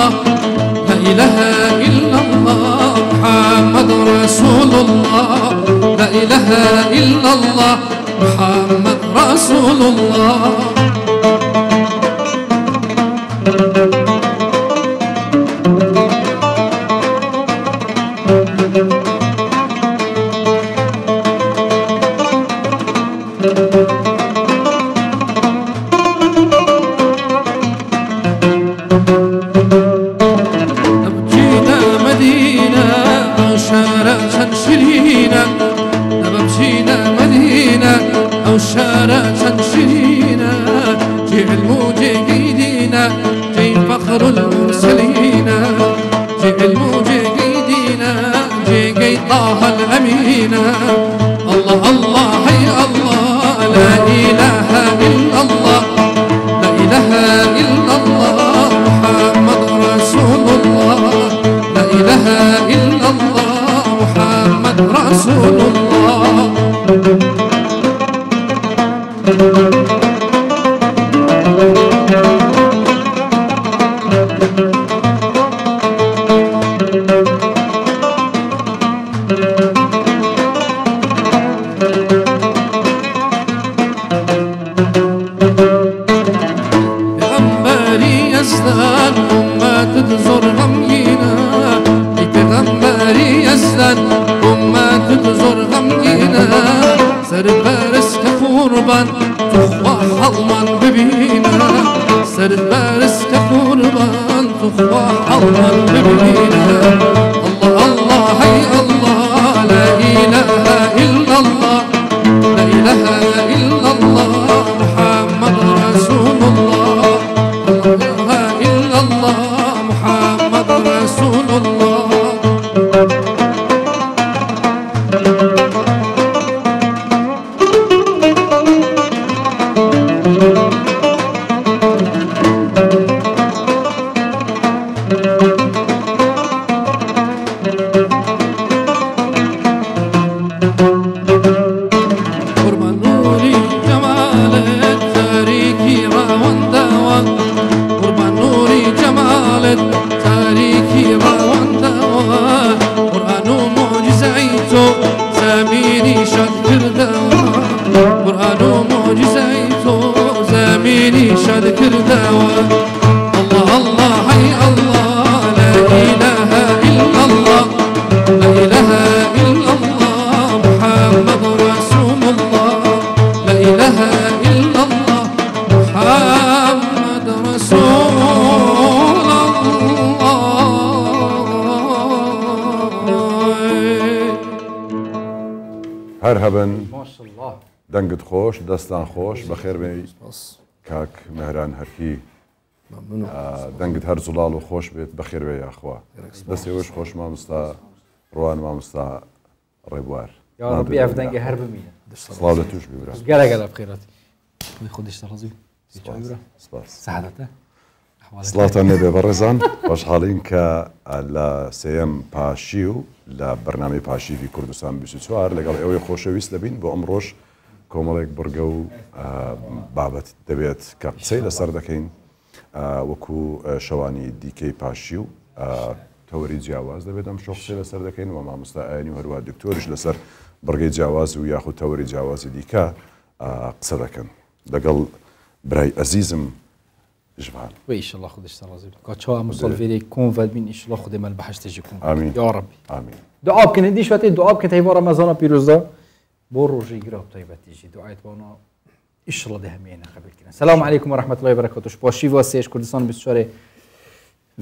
الله لا إله إلا الله محمد رسول الله لا إله إلا الله محمد رسول الله شارع شرينا جي علمو جي قيدينا جي فخر المرسلين جي علمو جي قيدينا جي قيد طه الأمين الله الله حي الله لا إله إلا الله لا إله إلا الله محمد رسول الله لا إله إلا الله محمد رسول الله دەنگت خۆش دەستان خۆش بەخێر بێ کاک مەهران هەرکی دەنگت هەر جوڵاڵ و خۆش بێت بەخێر بێ یاخوا دەستێوەش خۆش مامۆستا ڕوان مامۆستا ڕێبوار یا ڕەبی ئەف دەنگی هەر بمینە سڵاو لە توش ببرە گەلە بخێرەتی خۆدیشتە ڕزی سعادەتە سڵاتان نەبێ بەڕێزان خۆشحاڵین کە لە سێەم پاشی و لە بەرنامەی پاشیوی کوردستان 24 لەگەڵ ئەوەی خۆشەویست دەبین بۆ ئەمڕۆژ کۆمەڵێک بڕگە و بابەت دەبێت کە قسەی لەسەر دەکەین وەکو شەوانی دیکەی پاشی و تەوەری جیاواز دەبێت ئەم شۆ قسەی لەسەر دەکەین و مامۆستا ئاینی و هەروە دکتۆریش لەسەر بڕگەی جیاواز و یاخود تەوەری جیاوازی دیکە قسە دەکەن لەگەڵ برای ئەزیزم جوان وإيش الله خدش ترازي كاتشوا مصل فيري كون فالبين إيش الله خد مال بحش تجيكم آمين يا ربي آمين دعاء كن هديش وقت دعاء كن تهيبا رمضان بيروزا بروجي قراب طيبة تيجي دعاء بانا إيش الله ده همينا قبل كنا السلام عليكم ورحمة الله وبركاته شباشي واسيش كردستان بسشارة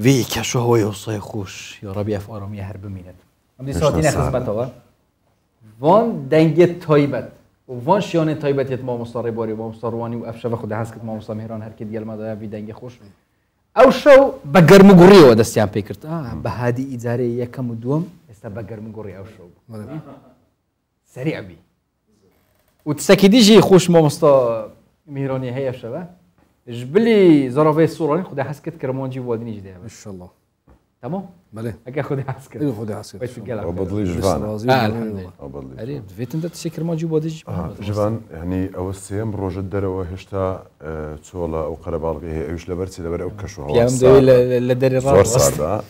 في كشوا هو يوصي خوش يا ربي أفقارهم يا هرب مينت عمدي ساعتين خدمتها وان دنجت طيبة وان شیان تایبەتیت مامۆستا ڕێبواری مامۆستا ڕوانی و ئەفشەوە خوددا هەست کرد مامۆستا میهران هەرکە دیگەلمەدایە وی دەنگی خۆش ئەو شەو بە گەرموگوڕیەوە دەستیان پێ کرد بە هادی ئیجارەی یەکەم و دووەم ئێستا بە گەرموگوڕی ئەو شەو سەریع بی و تسەکی دیژی خۆش مامۆستا میهرانی هەیە شەوە ژبلی زەڕەڤەی سوڕانی خوددا هەست کرد کەرمۆنجی وادنیش دێ إن شاء الله تمام بله اگه خودی حس کرد ايوه خذي عسكر باش تقلع او بدلي جفان الحمد لله او بدلي اري فيت انت تشكر ما جيبوا ديج جوان يعني او سيم روج الدرو هشتا تشولا او قربالغي ايش لبرتي لبر او كشو هوا يا مدوي لدري زور الراس صار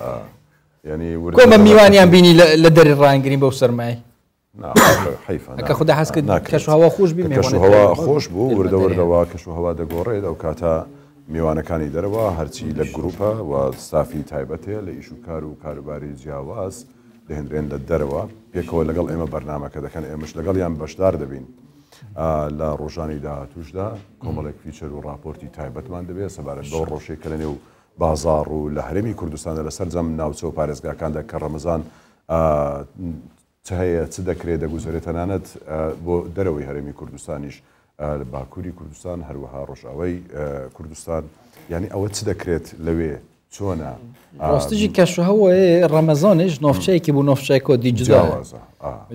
يعني كوما ميواني ام بيني لدري الرانجرين بوسر معي نعم حيفا اگه خودی حس کرد کشو هوا خوش بی کشو هوا خوش بو ورده کشو هوا دگورید او کاتا میوانەکانی دەرەوە هەرچی لە گروپە و ستافی تایبەتێ لە ئیش و کار و کاروباری جیاواز دەهێنرێن لە دەرەوە پێکەوە لەگەڵ ئێمە بەرنامەکە دەکەن ئێمەش لەگەڵیان بەشدار دەبین لە ڕۆژانی داهاتووشدا کۆمەڵێک فیچەر و راپۆرتی تایبەتمان دەبێت سەبارەت بەو ڕۆژێک کە لە نێو بازاڕ و لە هەرێمی کوردستانە لەسەر جەم ناوچە و پارێزگاکاندا کە ڕەمەزان چ هەیە چ دەکرێت دەگوزارێت تەنانەت بۆ دەرەوەی هەرێمی کوردستانیش باکووری کوردستان هەروەها ڕۆژاوای کوردستان یعنی ئەوە چ دەکرێت لەوێ چۆنە ڕاستیجی کەشوهەوە ڕەمەزانش نۆفچەیەکی بوو نۆفچەیەکۆ دیجداوە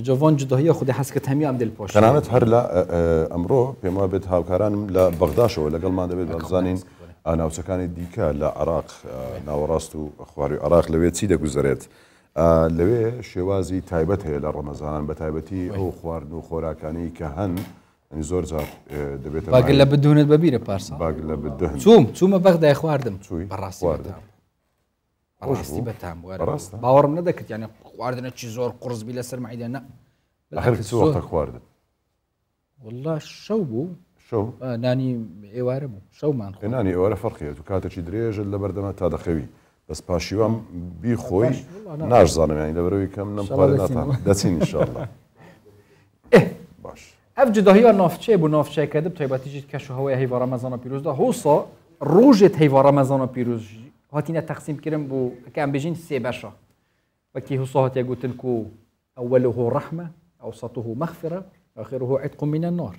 جوان جداهی خودی حس کرد هەمی ئەم دڵپۆش تەنانەت هەر لە ئەمڕۆ پێم وایە بێت هاوکارانم لە بەغداشەوە لەگەڵمان دەبێت بەزانین ناوچەکانی دیکە لە عراق ناوەڕاست و خواروی عراق لەوێ چی دەگوزارێت لەوێ شێوازی تایبەت هەیە لە ڕەمەزان بە تایبەتی ئەو خواردن و خۆراکانی کە هەن زۆر جار دەبێت باگل لە بدونت بەبیرە پارسا باگ لە بدهن چوومە بەغدای خواردم بەڕاستی بەتام باوەڕم نەدەکرد یانە خواردنەکی زۆر قورسبی لەسەر مەعیدە نە وەختە خواردن والله شەو بوو شەو نانی ئێوارە بوو شەومان نانی ئێوارە فەرقیێت و کاتێکی درێژت لە بەردەمە تا دەخەوی بەس پاشیوام بیخۆی ناشزانم یانی لەبەرەوەی کەم نەمخوارد ناتان دەچین ئینشاءالله باش ئەف جداهیە ناوچەیە بوو ناوچەیەکە دەب تایبەتیژیت کەشوهەوەی هەیڤا ڕەمەزانە پیرۆزدا هۆسا ڕۆژێت هەیڤا ڕەمەزانە پیرۆز هاتینە تەقسیمکردن بوو ئەکە ئەم بێژین سێ بەشە وەکی هوسا هاتیە گوتن کو ئەوەلهۆ ڕەحمە ئەوسەطه مەغفرە وآخره عتق من النار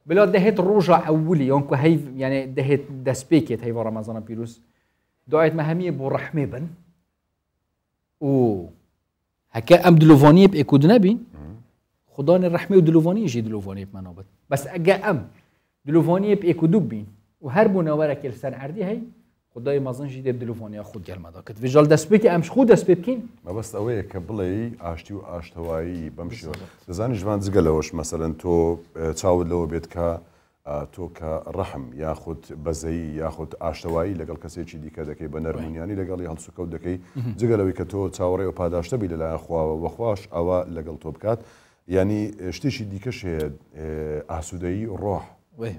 بلا دەهێت ڕۆژە ئەولی یانکو هەیڤ یعنی دەهێت دەستپێکێت هەیڤا ڕەمەزانە پیرۆز دعایت هەمیە بۆ ڕەحمێ بن و هەکە ئەم دلۆڤانیە بئێکود نەبین خدان الرحمة ودلوفانية جي دلوفانية بمنابط بس أجا أم دلوفانية بإيكودوب بين وهربوا نوارك السنة عردي هاي خدای مازن جی دلوفانیا خود گرمادا کت ویژال دست بکی امش خود دست بکین ما بس اوه کبلی آشتی و آشتوایی بمشی زانی جوان زگلوش مثلا تو تعود لو بيت کا تو كرحم ياخذ بزي ياخذ آشتوایی لقل کسی چی دیگه دکی بنرمونیانی لقل یهال سکوت دکی زگلوی کتو تعوری و پاداشته بیل لا خوا و خواش او لقل توبکات يعني شتيشي ديكش ئاسوودەیی ڕۆح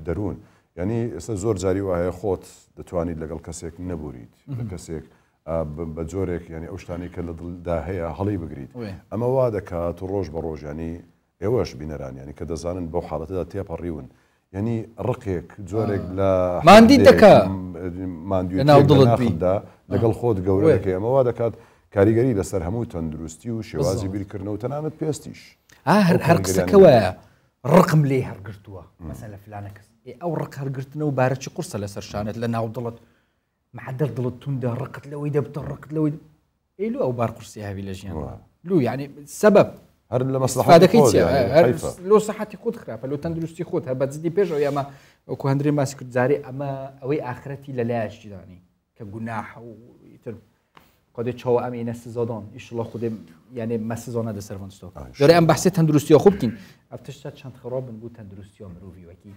دەروون یعنی ئێستا زۆر جاری وایە خۆت دەتوانیت لەگەڵ کەسێک نەبوریت لە کەسێک بە جۆرێک ینی ئەو شتانی کە لە دڵدا هەیە هەڵی بگریت ئەمە وا دەکات و ڕۆژ بە ڕۆژ ینی ئێوەش بینەران ینی کە دەزانن بەو حاڵەتەدا تێپەڕیون ینی ڕقێک جۆرێک لە ماندی دەکا ماندوێتدا لەگەڵ خۆت گەورە دەکەی ئەمە وا دەکات کاریگەری لەسەر هەموو تەندروستی و شێوازی بیرکردنەوە تەنانەت پێستیش هەر قسەکەوە ڕقم لێ هەرگرتووە مەسەلە فلانە کەس ئەو ڕق هەرگرتنەوە بارەچی قورسە لەسەر شانت لە ناو دڵت معدل دڵت توندا ڕقت لەوەی دەبتە ڕقت لەوەی ئێلو ئەو بار قورسی هاوی لە ژیان لو يعني سبب هەر لە مەسلحەتەکەی لۆ سەحەتی خۆت خراپە لۆ تەندروستی خۆت هەر بەجددی پێش ئەو ئەمە وەکو هەندێک باسی کرد جارێ ئەمە ئەوەی ئاخرەتی لەلایەش جدانی کە گوناح و ئیتر قد چاو ام این استزادان ایشالله خود یعنی مسزانه در سروان استاد داره ام بحث تندرستی ها خوب کن افتش چند خراب بود تندرستی ها مروی و کی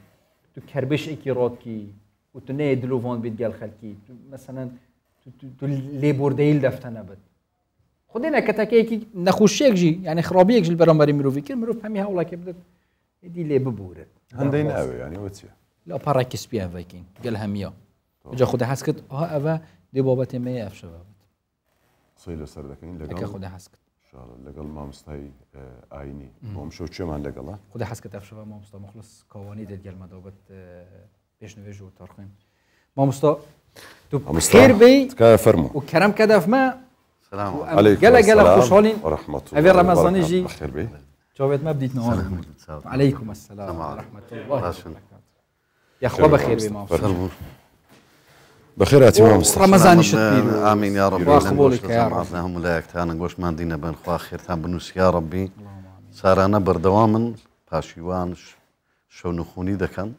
تو کربش اکی راد کی و تو نه دلوان بید گل خلکی مثلا تو لیبوردیل دفته نبود خود این اکتاکی کی نخوشی اکجی یعنی خرابی اکجی برامبری مروی کن مروف همی هاولا که بدد دی لیب بورد هندین اوه یعنی وچیه لا پارا کسبی اوه کن گل همیا جا خود حس کد ها اوه دی بابت می افشه صيلة سر دكين لقال خذ حسكت إن شاء الله لقال ما مستهي عيني ما مشوا شو ما لقال خذ حسكت أفشوا ما مستوى مخلص قوانين دجال ما دوبت بيش نوجو تارخين ما مستوى خير بي كفرمو وكرم كده في ما السلام عليكم جلا خوشحالين ورحمة الله أبي رمضان يجي بخير بي جوابت ما بديت نهار عليكم السلام ورحمة الله وبركاته يا أخوة بخير بي ما مستوى بخير اتمام مصطفى رمضان شتبيل امين يا رب واقبولك يا رب اللهم لا تانا نقوش ما دينا بين خوا خير تام بنوس يا ربي صار انا بردوامن باشيوان شو نخوني دكان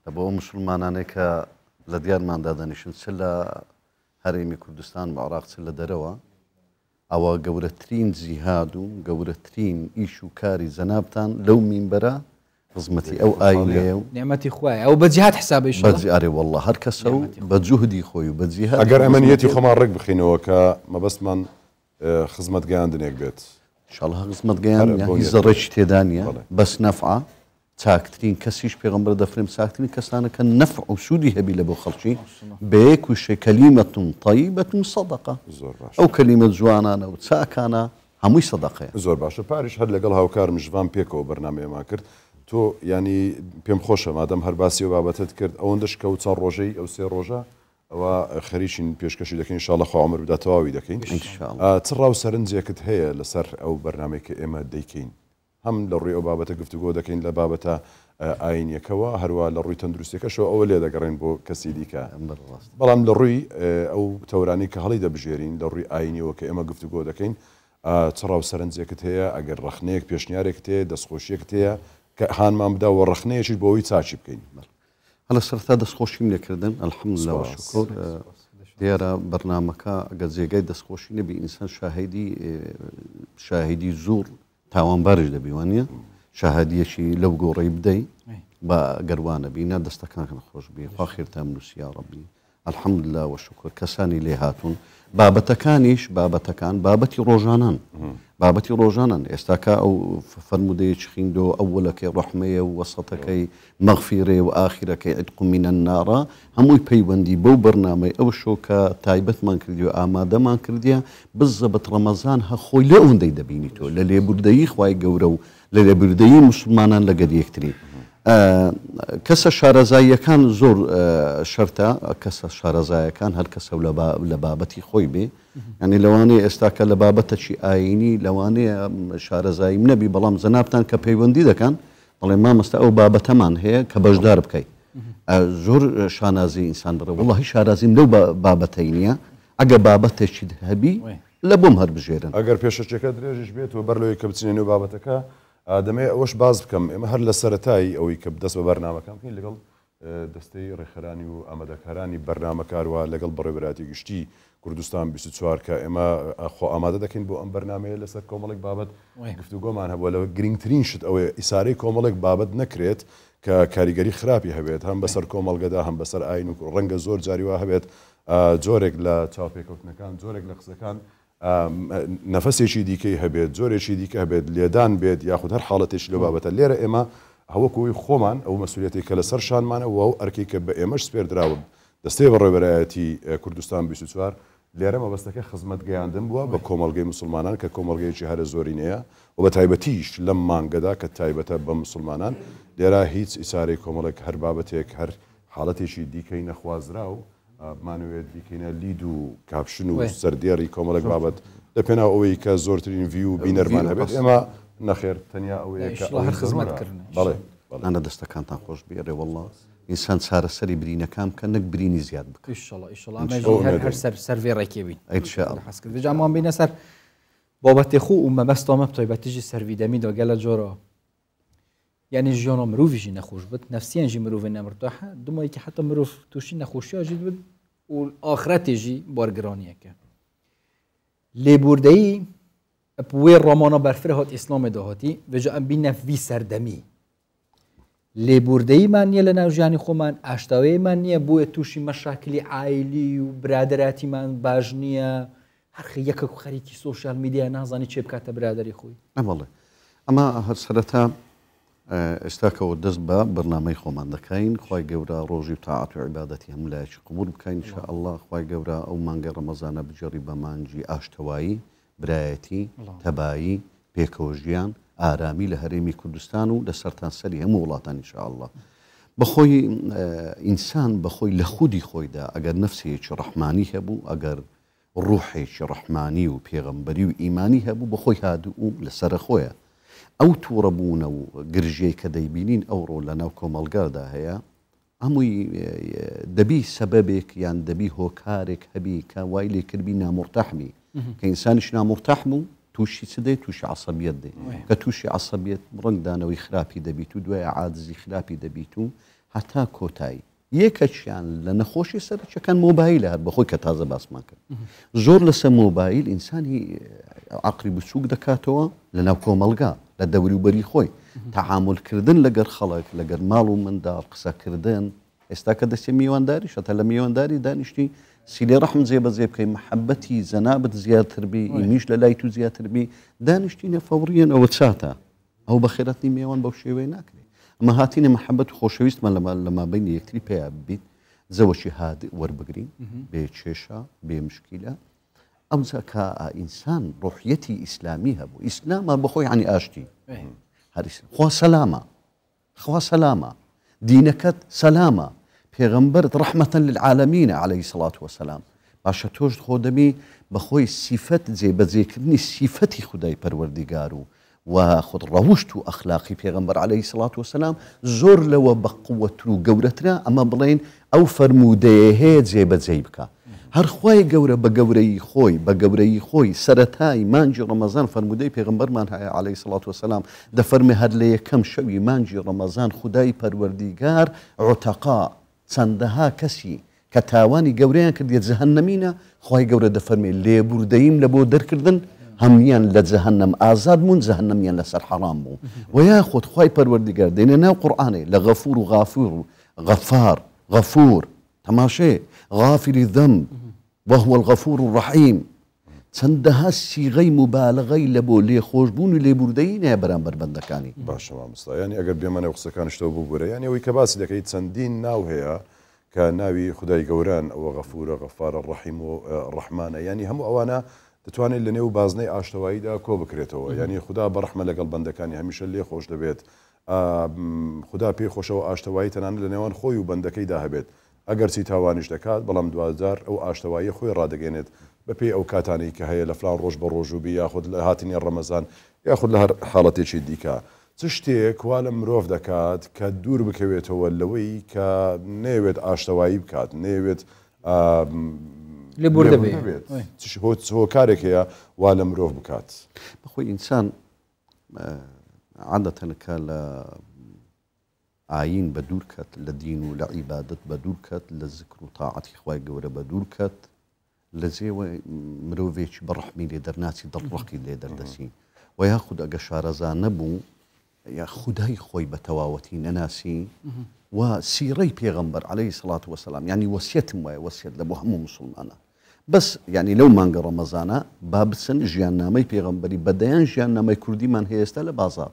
ابو مسلمانانه ك لديار ما دادنشن سلا هەرێمی کوردستان بە عراق چ لە دەرەوە ئەوە گەورەترین جیهاد و گەورەترین ئیش و کاری زەنابتان لەو مینبەرە خزمەتی ئەو ئاینەیە و نعمەتی خوایە ئەو بە جیهاد حسابی بەجی ئارێ والله هەر کەسە و بە جوهدی خۆی و بە جیهاد ئەگەر ئەمەنیەتی خۆمان ڕێک بخینەوە کە مەبەستمان خزمەت گەیاندنێک بێت انشاءالله خزمەت گەیان هیچ زەڕێکی تێدا نیە بەس نەفعە چاکترین کەسیش پێغەمبەر دەفرێم چاکترین کەسانە کە نەفع و سوودی هەبی لە بۆ خەڵکی بەیەک وشێ کەلیمەتون طەیبەتون سەدەقە زۆر باش ئەو کەلیمە جوانانە و چاکانە هەمووی سەدەقەیە زۆر باشە پاریش هەر لەگەڵ هاوکارم ژوان پێکەوە بەرنامەیەمان کرد تۆ ینی پێم خۆشە مادەم هەر باسی و بابەتت کرد ئەوەندەش کە و چەند ڕۆژەی ئەو سێ ڕۆژە ئەوە خەریکین پێشکەشی دەکەین انشاءالله خوا عومر بدا تەواوی دەکەین چ ڕاو سەرنجێکت هەیە لەسەر ئەو بەرنامەی کە ئێمە دەیکەین هەم لە ڕووی ئەو بابەتە گفتوگۆ دەکەین لە بابەتە ئاینیەکەوە هەروە لە ڕووی تەندروستیەکەشەوە ئەوە لێ دەگەڕێن بۆ کەسی دیکە بەڵام لە ڕووی ئەو تەورانی کە هەڵی دەبژێرین لە ڕووی ئاینیەوە کە ئێمە گفتوگۆ دەکەین چ ڕاو سەرنجێکت هەیە ئەگەر ڕەخنەیەک پێشنیارێکت هەیە دەستخۆشیەکت هەیە کە هانمان بداوە ڕەخنەیەکی بۆەوەی چاچی بکەین هەڵە سەرتا دەستخۆشیم لێکردن الحەمدولله وشکر دیارە بەرنامەکە ئەگە جێگای دەستخۆشی نەبی ئینسان شاهدی زۆر تاوانبارش دەبی وانە شاهدیەکی لەو گۆڕەی بدەی بە گەروانە بینە دەستەکان خۆش بێ خوا خێرتان نووسی یا ڕەبی الحەمدولله وشکر کەسانی لێ هاتوون بابەتەکانیش بابەتی ڕۆژانان بابەتی ڕۆژانان ئێستاکە ئەو فەرمودەیەکی خیندۆ ئەوەلەکەی ڕەحمەیە و وەسەتەکەی مەغفیرێ و ئاخیرەکەی عیتق منە النارە هەمووی پەیوەندی بەو بەرنامەی ئەو شۆکە تایبەتمان کردی و ئامادەمان کردیە بزەبەت ڕەمەزان هەخۆی لە ئەوەندەی دەبینی تۆ لە لێبوردەیی خوای گەورە و لە لێبوردەیی موسڵمانان لەگەر یەکتری کەسە شارەزاییەکان زۆر شەرتە کەسە شارەزایەکان هەر کەسە لە بابەتی خۆی بێ ینی لەوانەیە ئێستاکە لە بابەتەکی ئاینی لەوانەیە شارەزاییم نەبی بەڵام زەنابتان کە پەیوەندی دەکەن بەڵێ مامەستا ئەو بابەتەمان هەیە کە بەشدار بکەیت زۆر شانازی ئینسان بڕێ وڵڵاهی شارازیم لەو بابەتەی نییە ئەگە بابەتێکی هەبی لە بۆم هەر بژێرن ئەگەر پێشەچەکە درێژش بێت و بەرلەوەی کە بچینێن و بابەتەکە دەمەیە ئەوەش باز بکەم ئێمە هەر لە سەرەتایی ئەوەی کە دەست بە بەرنامەکان بکەین لەگەڵ دەستەی ڕێکخەرانی و ئامادەکارانی بەرنامەکاروە لەگەڵ بەڕێوەبەراتی گشتی کوردستان 24 کە ئێمە خۆ ئامادە دەکەین بۆ ئەم بەرنامەیە لەسەر کۆمەڵێک بابەت گفتوگۆمان هەبووە لەوە گرنگترین شت ئەوەیە ئیسارەی کۆمەڵێک بابەت نەکرێت کە کاریگەری خراپی هەبێت هەم بەسەر کۆمەڵگەدا هەم بەسەر ئاین و ڕەنگە زۆر جاریوا هەبێت جۆرێک لە چاوپێکەوتنەکان جۆرێک لە قسەکان نەفەسێکی دیکەی هەبێت جۆرێکی دیکە هەبێت لێدان بێت یاخود هەر حاڵەتێکی لە بابەتە لێرە ئێمە هەوەکوی خۆمان ئەو مەسوولێتی کە لەسەر شانمانە و ئەو ئەرکی کە بە ئێمەش سپێردراوە دەستەی بەڕێوەبەرایەتی کوردستان 24 لێرە مەبەستەکە خزمەت گەیاندن بووە بە کۆمەڵگەی مسلمانان کە کۆمەڵگەیەکی هەرە زۆرینەیە و بە تایبەتیش لەم مانگەدا کە تایبەتە بە مسلمانان لێرە هیچ ئیسارەی کۆمەڵێک هەر بابەتێک هەر حاڵەتێکی دیکەی نەخوازرا و مانوێت دیکەینە لید و کاپشن و سەردێڕی کۆمەڵێک بابەت لە پێناو ئەوەی کە زۆرترین ڤیو و بینەرمان هەبێت ئێمە نەخێر تەنیا ئەوەیە کە خزمەتکردن بەڵێ ئەنە دەستەکانتان خۆش بێرێ والله ئینسان چارەسەری برینەکان کە نەک برینی زیاد بکە هەر سەرێ ڕێکێبین حەسکردجامان بینە سەر بابەتی خو و مەبەستۆمە تایبەتیژی سەروی دەمی دۆگەلە جۆرە یعنی ژیانە مرۆڤیژی نەخۆش بێت نەفسیەنژی مرۆڤ نەمرتاحە دومەیەکی حتا مرۆڤ تووشی نەخۆشیاژی بێت و ئاخرەتێژی بارگرانیەکە لێبوردەیی وێ ڕۆمانە بەرفرە هات ئیسلامێ داهاتی وێجا ئەم بینە ڤی سەردەمی لێبوردەیمان نییە لە ناو ژیانی خۆمان ئاشتاوەیەمان نییە بۆیە تووشی مەشاکلی عایلی و برادراتیمان باش نییە هەرخی یەکە خەریکی سۆشیال میدیا نازانی چێ بکاتە برادری خۆی ئەوڵێ ئەمە هەر سەرەتا ئێستاکەەوە دەست بە بەرنامەی خۆمان دەکەین خی گەورە ڕۆژی و تاعات و عیبادەتی هەم لایەکی قبول بکەین انشاء الله خی گەورە ئەو مانگە ڕەمەزانە بجێڕی بە مانجی ئاشتەوایی برایەتی تەبایی پێکەوەژیان ئارامی لە هەرێمی کوردستان و لە سەرتانسەری هەموو وڵاتان انشاء الله بەخۆی ئینسان بەخۆی لە خودی خۆیدا ئەگەر نەفسەیەکی ڕەحمانی هەبوو ئەگەر ڕوحێکی ڕەحمانی و پێغەمبەری و ئیمانی هەبوو بەخۆی هادوو لەسرە خۆیە ئەو تووڕەبوونە و گرژەی کە دەیبینین ئەوڕۆ لە ناو کۆمەلگادا هەیە هەمووی دەبی سەبەبێک یان دەبی هۆکارێک هەبی کە وای لێکردبی نامۆرتەحبی کە ئینسانیش نامۆرتەح بوو تووشی چ دەی تووشی عەسەبیەت دێ کە تووشی عەسەبیەت ڕەنگدانەوەی خراپی دەبیت و دوای عاجزی خراپی دەبیت و هەتا کۆتایی یەکەچیان لە نەخۆشی سەرچەکان مۆبایلە هەر بەخۆی کە تازە باسمان کرد زۆر لەسەر مۆبایل ئینسانی عقلی بچووک دەکاتەوە لەناو کۆمەلگا لە دەوروبەری خۆی تەعاملکردن لەگەر خەڵک لەگەر ماڵ و منداڵ قسەکردن ئێستا کە دەستی میوانداری شەتە لە میوانداری دانیشتی سیلێ ڕەحم جێبەجێ بکەی محەبەتی زەنابەت زیاتر بی ئیمیش لە لای تو زیاتر بی دانیشتینە فەوریەن ئەوە چاتە ئەو بە خێرەتنی میێوان بەو شێوەیە ناکرێت ئەمە هاتینە محەبەت و خۆشەویستمان لە مابینی یەکتری پێیا بیت زەوەشی هادئ وەربگرین بێ کێشە بێ مشکیلە ئەمجا کە ئینسان ڕۆحیەتی ئیسلامی هەبوو ئیسلامە بەخۆی عنی ئاشتی خوا سەلامە خوا سەلامە دینەکەت سەلامە پێغەمبەرت ڕەحمەتەن للعالەمینە عەلەیهی سەڵات وەسەلام باشە تۆش خۆ دەبی بەخۆی سیفەت جێبەجێکردنی سیفەتی خودای پەروەردیگار و خود ڕەوشت و ئەخلاقی پێغەمبەر عەلەیهی سەڵات وەسەلام زۆر لەوە بە قووەتر و گەورەترە ئەمە بڵێن ئەو فەرموودەیە هەیە جێبەجێ بکە هەر خوای گەورە بە گەورەی خۆی سەرەتای مانجی ڕەمەزان فەرموودەی پێغەمبەرمان هەیە عەلەیهی سەڵات وەسەلام دەفەرمێ هەر لە یەکەم شەوی مانجی ڕەمەزان خودای پەروەردیگار عوتەقا چەندەها کەسی کە تاوانی گەورەیان کردێت جەهەنەمینە خوای گەورە دەفەرمێ لێبوردەییم لە بۆ دەرکردن هەمیان لە جەهەنەم ئازاد بوون جەهەنەمیان لەسەر حەرام بوو و یاخود خوای پەروەردیگار دێنێ ناو قورئانێ لە غەفور و غافور و غەفار غەفور تەماشێ غافری ذەنب وهو الغەفور الرەحیم چەندەها سیغەی مبالغەی لە بۆ لێخۆشبوون و لێبوردەیی نەیە بەرامبەر بەندەکانی باشە مامۆستا ینی ئەگەر بێمانە قسەکان شتەوە بوو بوورە یانی ئەوەی کە باسی دەکەیت چەندین ناو هەیە کە ناوی خدای گەوران ئەوە غەفورە غەفارە ڕەحیم و ڕەحمانە ینی هەموو ئەوانە دەتوانێت لە نێو بازنەی ئاشتەواییدا کۆ بکرێتەوە ینی خدا بەڕەحمە لەگەڵ بەندەکانی هەمیشە لێ خۆش دەبێت خدا پێی خۆشەوە ئاشتەوایی تەنانەت لە نێوان خۆی و بەندەکەیدا هەبێت ئەگەر چی تاوانیش دەکات بەڵام دوازار ئەو ئاشتەوایی خۆی ڕادەگەێنێت بەپێی ئەو کاتانی کە هەیە لە فلان ڕۆژ بە ڕۆژوبی یاخود لە هاتنی ڕەمەزان یاخود لە هەر حاڵەتێکی دیکە چ شتێک وا لە مرۆڤ دەکات کە دوور بکەوێتەوە لەوەی کە نەوێت ئاشتەوایی بکات نەوێت لێبوردە بێت هۆکارێک هەیە وا لە مرۆڤ بکات بەخۆی ئینسان عادەتەنەکە لە ئاین بە دوور کەت لە دین و لە عیبادەت بە دوور کەت لە زکر و تاعەتی خوای گەورە بە دوور کەت لە جێوە مرۆڤێکی بەڕەحمی لێ دەرناچی دڵڕەقی لێ دەردەسی و یاخود ئەگە شارەزان نەبوو یا خودای خۆی بە تەواوەتی نەناسی و سیرەی پێغەمبەر عەلەیهی سەڵات وەسەلام یعنی وەسیەتم وایە وەسیەت لە بۆ هەموو موسڵمانە بەس یعنی لەو مانگە ڕەمەزانە با بچن ژیاننامەی پێغەمبەری بەدەیان ژیاننامەی کوردیمان هەیە ئێستا لە بازاڕ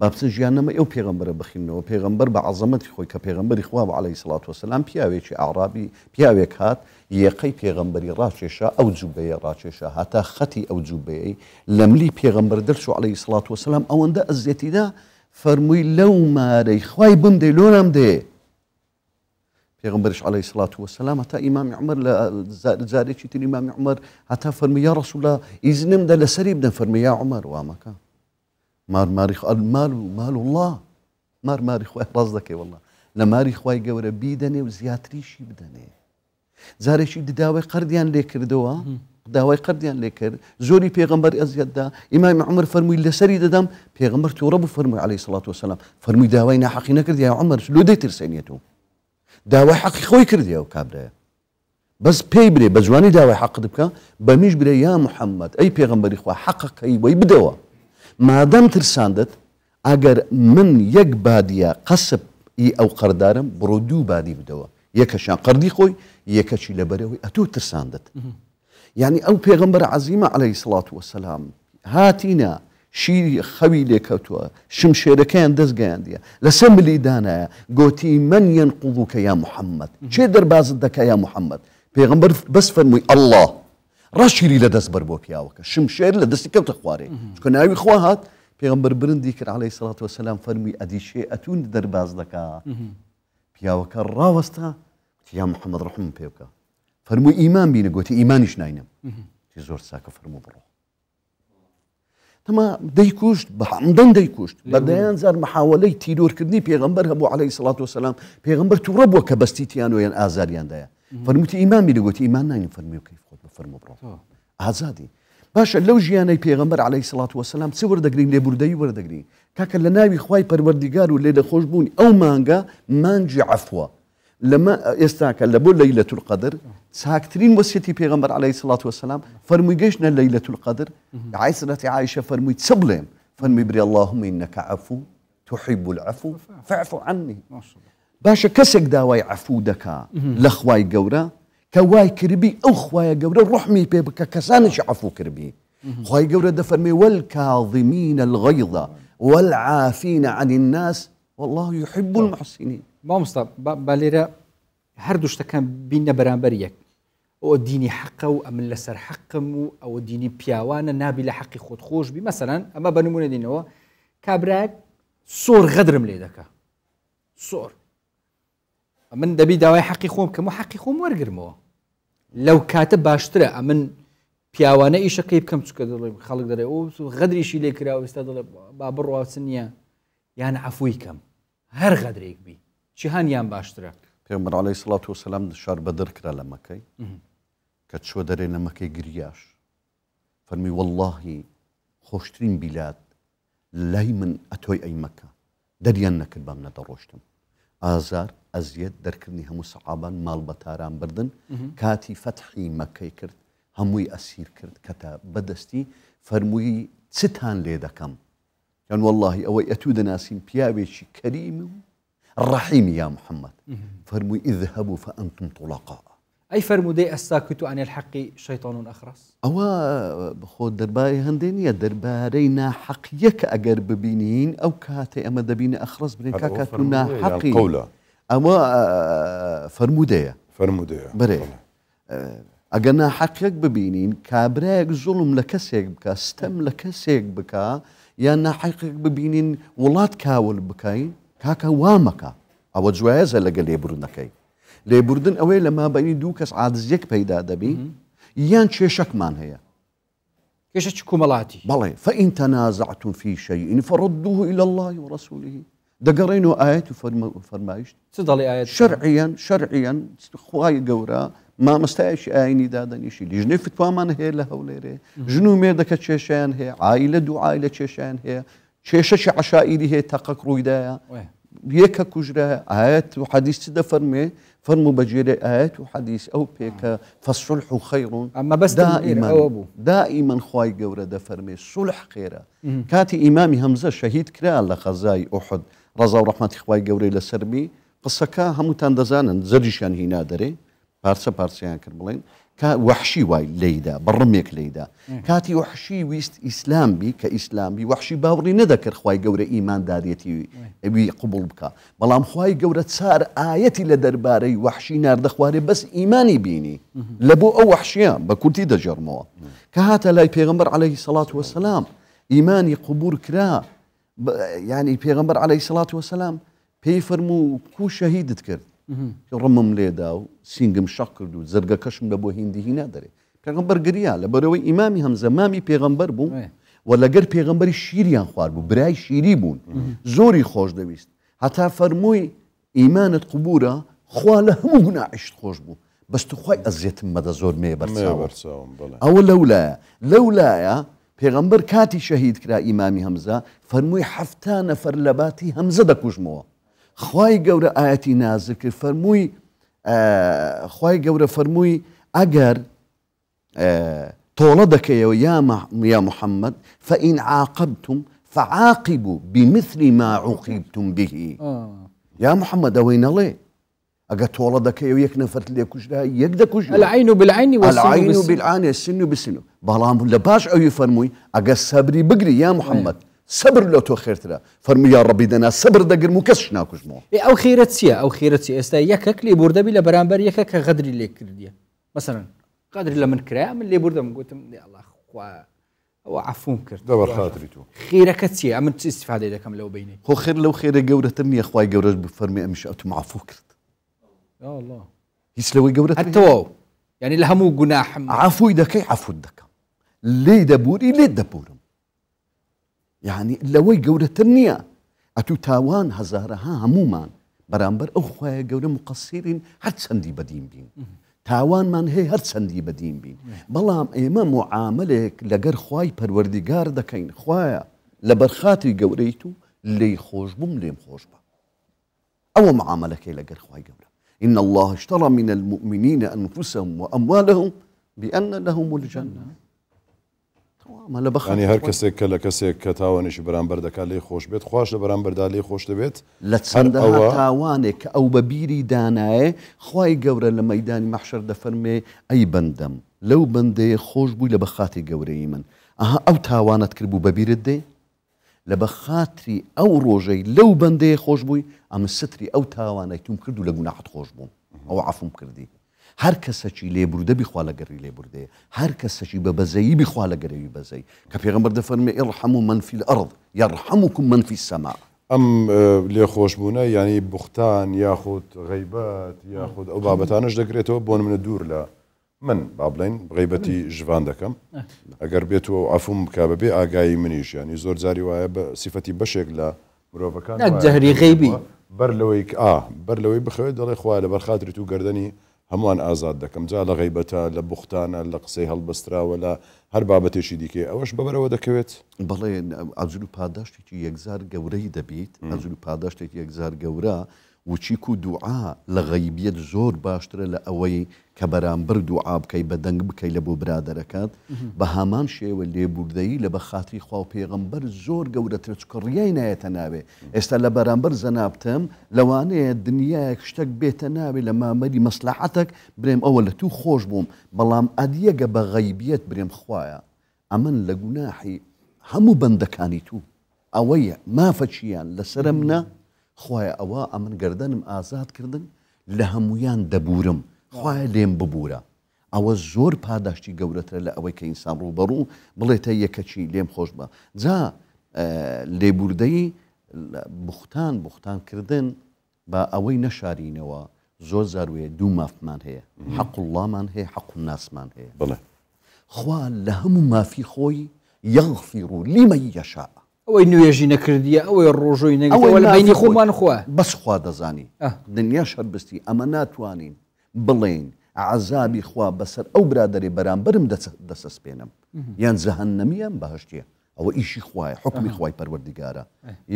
با بچن ژیاننامەی ئەو پێغەمبەرە بخینەوە پێغەمبەر بە عەزەمەتی خۆی کە پێغەمبەری خوا بە عەلەیهی سەڵات وەسەلام پیاوێکی ئاعرابی پیاوێک هات یەقەی پێغەمبەری ڕاکێشا ئەو جوبەیە ڕاکێشا هاتا خەتی ئەو جوبەیەی لە ملی پێغەمبەر دەرچوو عەلەیهی سەڵات وەسەلام ئەوەندە ئەزیەتیدا فەرمووی لەو مارەی خوای بمدەی لۆنام دێ پێغەمبەریش عەلەیهی سەڵات وەسەلام هەتا ئیمامی عومەر لە جارێکی تر ئیمامی عومەر هەتا فەرمووی یا ڕەسوولە ئیزنم دە لەسەری بدەن فەرمووی یا عومەر وامەکە ماری مال الله ماری خوای ڕاست دەکەی وەڵڵا لە ماری خوای گەورە بیدەنێ و زیاتریشی بدەنێ جارێکی داوای قەردیان لێ کردەوە داوای قەردیان لێ کرد زۆری پێغەمبەر ئەزیەتدا ئیمامی عومەر فەرمووی لەسەری دەدەم پێغەمبەر تووڕە بوو فەرمووی عەلەیهی سەڵات وەسەلام فەرمووی داوای ناحەقی نەکردی یا عومەر لۆ دەیترسێنیێت و داوای حەقی خۆی کردی ئەو کابرایە بەس پێی برێ بە جوانی داوای حەقت بکە بەمیش برێ یا محەممەد ئەی پێغەمبەری خوا حەقەکەی وەی بدەوە مادەم ترساندت ئەگەر من یەک بادیە قەسب ئەو قەردارم بڕۆ دوو بادی بدەوە یەکەشیان قەردی خۆی یەکەچی لەبەرەوەی ئەتۆ ترساندت یعنی ئەو پێغەمبەر عەزیمە عەلەیهی سەڵات وەسەلام هاتینە شیری خەوی لێکەوتووە شمشێرەکەیان دەستگەیاندیە لەسەر ملی دانایە گوتی من ينقضوکە یا محەممەد چێ دەربازت دەکە یا محەممەد پێغەمبەر بەس فەرمووی ئەڵڵا ڕەشیری لە دەست بەر بۆ پیاوەکە شمشێر لە دەستی کەوتە خوارێ چکە ناوی خوا هات پێغەمبەر برندی کرد عەلەیهی سەڵات وەسەلام فەرمووی ئەدیشێ ئەتون دەرباز دەکا پیاوەکە ڕاوەستا یا محەممەد ڕەحم پێ بکە فەرمووی ئیمان بینە گوتی ئیمانیش ناینم تی زۆر چاکە فەرموو بڕۆ تەما دەیکوشت بە حەمدەن دەیکوشت بەدەیان زار محاوەلەی تیرۆرکردنی پێغەمبەر هەبوو عەلەیهی سەڵات وەسەلام پێغەمبەر تووڕە بووە کە بەستیتیان و یان ئازاریاندایە فەرمووتی ئیمان بینە گوتی ئیمان ناینم فەرمووی کەیف خۆت بە فەرموو بڕۆ ئازادی باشە لەو ژیانەی پێغەمبەر عەلەیهی سەڵات وەسەلام چ وەردەگرین لێبوردەیی وەردەگرین کاکە لە ناوی خوای پەروەردیگار و لێ دەخۆش بوونی ئەو مانگە مانجی عەفوە لما يستاك لبو ليلة القدر ساكترين وسيتي بيغمبر عليه الصلاة والسلام فرمي جيشنا ليلة القدر عيسرة عائشة فرمي تسبلم فرمي بري اللهم إنك عفو تحب العفو فاعفو عني ما شاء الله باشا كسك داواي عفو دكا لخواي قورا كواي كربي أو خواي قورا رحمي بيبك كسانش عفو كربي خواي قورا دفرمي والكاظمين الغيظ والعافين عن الناس والله يحب المحسنين ما مصطفى باليرا هردوش تكن بينا برانبريك او ديني حقه وامن لسر حقم او ديني بياوانا نابي لحقي خود خوش بي مثلا اما بنمونه دينوا كابراك صور غدرم ليدكا صور من دبي داوي حقي خوم كمو حقي خوم ورقرمو لو كاتب باشترى امن بياوانا ايش كيف كم تسكدل خلق دري او غدري شي ليكرا او استدل بابر وسنيا يعني عفوي كم هر غدريك بي شهان يام باشترى پیغمبر عليه الصلاة والسلام دشار بدر كرا لما كي كتشو دري لما كي قرياش فرمي والله خوشترين بلاد لاي من اتوي اي مكة دريانك البامنا دروشتم آزار ازيد دركرني همو صعابان مال بتاران بردن كاتي فتحي مكة كرت هموي اسير كرت كتا بدستي فرمي ستان ليدا كم يعني والله اوي اتود ناسين بيابيشي كريم الرحيم يا محمد فرموا اذهبوا فأنتم طلقاء أي فرموا دي الساكت عن الحق شيطان أخرس أوا بخود درباري هندينية دربارينا حقيك أجر ببينين أو كاتي أما دبين أخرس برين كاكاتنا حقي القولة أما فرمودية بري أجرنا حقيك ببينين كابراك ظلم لكسيك بكا ستم لكسيك بكا يانا حقيك ببينين ولاد كاول بكاين كاكا وامكا او جوازه لقى ليبردنكي ليبردن اوي لما بين دوكس عادزيك بيدا دبي يان شيشك مان هي كيش كوملاتي بلى فان تنازعتم في شيء فردوه الى الله ورسوله دقرينو ايات فرمايش تضلي ايات شرعيا خواي قورا ما مستعيش ايني دادن شيء لجني فتوى من هي لهوليري جنو ميردك تشيشان هي عائله دو عائله تشيشان هي شيشة عشائري هي تقك رويدايا هيك كجرا آيات وحديث تدا فرمو بجيري آيات وحديث أو بيك فالصلح خير أما بس دائما خواي قورة دا فرمي صلح خيرا كاتي إمامي همزة شهيد كرا لخزاي أحد رضا ورحمة خواي قوري لسربي قصة كا همو تاندزانا زرجشان هنا داري بارسيان كربلين وحشي واي ليدا برميك ليدا كاتي وحشي ويست اسلام بي كاسلام بي وحشي باوري نذكر خواي قورة ايمان داريتي بي قبول بكا بلام خواي قورة صار ايتي لدرباري وحشي نار دخواري بس ايماني بيني لبو او وحشيان بكوتي دا جرموا كهاتا لاي بيغمبر عليه الصلاة والسلام ايماني قبور كرا يعني بيغمبر عليه الصلاة والسلام بيفرمو كو شهيد تكرد رمم ليدا سينجم شكر و زرقا كشم لبو هندي هنا داري پیغمبر قريا لبروي امامي همزه مامي پیغمبر بو ولا قر پیغمبر شيريان خوار بو براي شيري بون زوري خوش دويست حتى فرموي ايمان قبوره خوا لهم غنا عشت خوش بو بس تخوي ازيت مدى زور مي برساوم او لولا يا پیغمبر كاتي شهيد كرا امامي همزه فرموي حفتان فرلباتي همزه دكوجمو خواي قورة آياتي نازل فرموي خواي قورة فرموي أجر طولدك يا محمد فإن عاقبتم فعاقبوا بمثل ما عوقبتم به يا محمد وين الله أجر طولدك يك نفرت لي كشرا يقدر كشرا العين بالعين العين بالعين السن بالسن بلام لباش أو يفرموي أجر صبري بقري يا محمد صبر لو تو خير ترى فرمي يا ربي دنا صبر دقر مكسش ناكوش مو او خيرتسيا استا يكك لي بوردا بلا برامبر يكك غدري لي كرديا مثلا قادر لمن كرا من لي بوردا قلت يا الله خوا هو عفون كرت دبر خاطريتو خيرك تسيا من استفاده اذا كم لو بيني هو خير لو خير قورة ترني يا اخواي قورة بفرمي امشي اتو معفو كرت يا الله يسلوي قورة حتى واو يعني لهمو جناح عفو دكي عفو دكا لي دبوري لي دبورم يعني لوي قورة ترنيا اتو تاوان هزارها همومان برامبر اخويا قورة مقصرين هر سندي بدين بين تاوان من هي هر سندي بدين بين بلام ايما معاملك لقر خواي پروردگار دكين خوايا لبرخاتي قوريتو لي خوش بم لي خوش با او معاملك لقر خواي قورة إن الله اشترى من المؤمنين أنفسهم وأموالهم بأن لهم الجنة. يعني هر کەسێک کە لە کەسێک کە تاوانێکی بەرامبەر دەکات لێی خۆش بێت، خوش لە بەرامبەردا لێی خۆش دەبێت لە چەندەها تاوانێک کە ئەو بە بیری دانایە خوای گەورە لە مەیدانی مەحشەر دەفەرمێ ئەی بەندەم لەو بەندەیە خۆش بووی لە بەخاتری گەورەی من، ئەها ئەو تاوانت کرد بوو بەبیرت دێ لە بەخاتری ئەو ڕۆژەی لەو بەندەیە خۆش بووی ئەمە ستری ئەو تاوانەی توم کرد و لە گوناحت خۆش بووم ئەو عەفوم کردی. هەر کەسەکی لێبوردە بیخوا لەگەڕی لێبوردەیە، هەر کەسەکی بە بەزەیی بیخوا لەگەرەوی بەزەی کە پێغەمبەر دەفەرمێ ئیڕحەموا من فی الأرض یەڕحەمکم من فی السەما. ئەم لێخۆشبوونە ینی بوختان یاخود غەیبەت یاخود ئەو بابەتانش دەگرێتەوە بۆ نمونە دوور لە من با بڵێن غەیبەتی ژوان دەکەم ئەگەر بێت و عەفوم بکا بەبێ ئاگایی منیش، ینی زۆر جاری وایە بە سیفەتی بەشێک لە مرۆڤەکان جەهری غەیبی بەر لەوەی بخەوێت دەڵێ خوا لەبەر خاتری تو گەردەنی هەمووان ئازاد دەکەم، جا لە غەیبەتە لە بوختانە لە قسەی هەڵبەستراوە لە هەر بابەتێکی دیکێ ئەوەش بەبەرەوە دەکەوێت. بەڵێ ئەجر و پاداشتێکی یەکزار گەورەی دەبیت، ئەجر و پاداشتێکی یەکزار گەورە وچیک و دوعا لە غەیبیەت زۆر باشترە لە ئەوەی کە بەرامبەر دوعا بکەی بە دەنگ بکەی لە بۆ برادەرەکەت بە هەمان شێوە لێبوردەیی لە بە خاتری خوا و پێغەمبەر زۆر گەورەترە چکە ڕیای نایەتە ناوێ. ئێستا لە بەرامبەر زەنابتەم لەوانەیە دنیایەک شتێک بێتە ناوێ لە مامەری مەسلحەتێک برێم ئەوە لە تو خۆش بووم، بەڵام ئەدیەگە بە غەیبیەت برێم خوایە ئەمن لە گوناحی هەموو بەندەکانی تو ئەوەیە مافەچیان لەسرمنە خوایە ئەوە ئەمن گەردەنم ئازاد کردن لە هەمویان دەبورم خوایە لێم ببوورە. ئەوە زۆر پاداشتی گەورەترە لە ئەوەی کە ئینسان ڕووبەڕوو بڵێتە یەکەچی لێم خۆش بە. جا لێبوردەی بوختانکردن بە ئەوەی نەشارینەوە زۆر زاروێ دوو مافمان هەیە، حەق اللهمان هەیە حەق الناسمان هەیە. بڵێ خوا لە هەموو مافی خۆی یەغفیر لیمەن یەشاء. ئەوەی نوێژی نەکردیە ئەوەی ڕۆژۆی نەگەوە لە بینی خۆمان خوا بەس خوا دەزانی دنیا شەربستی ئەمە ناتوانین بڵێن عەزابی خوا بەسەر ئەو برادەرێ بەرامبەرم دەسەسپێنم یان جەهەنەمیان بەهەشتیە. ئەوە ئیشی خوایە، حکمی خوای پەروەردگارە.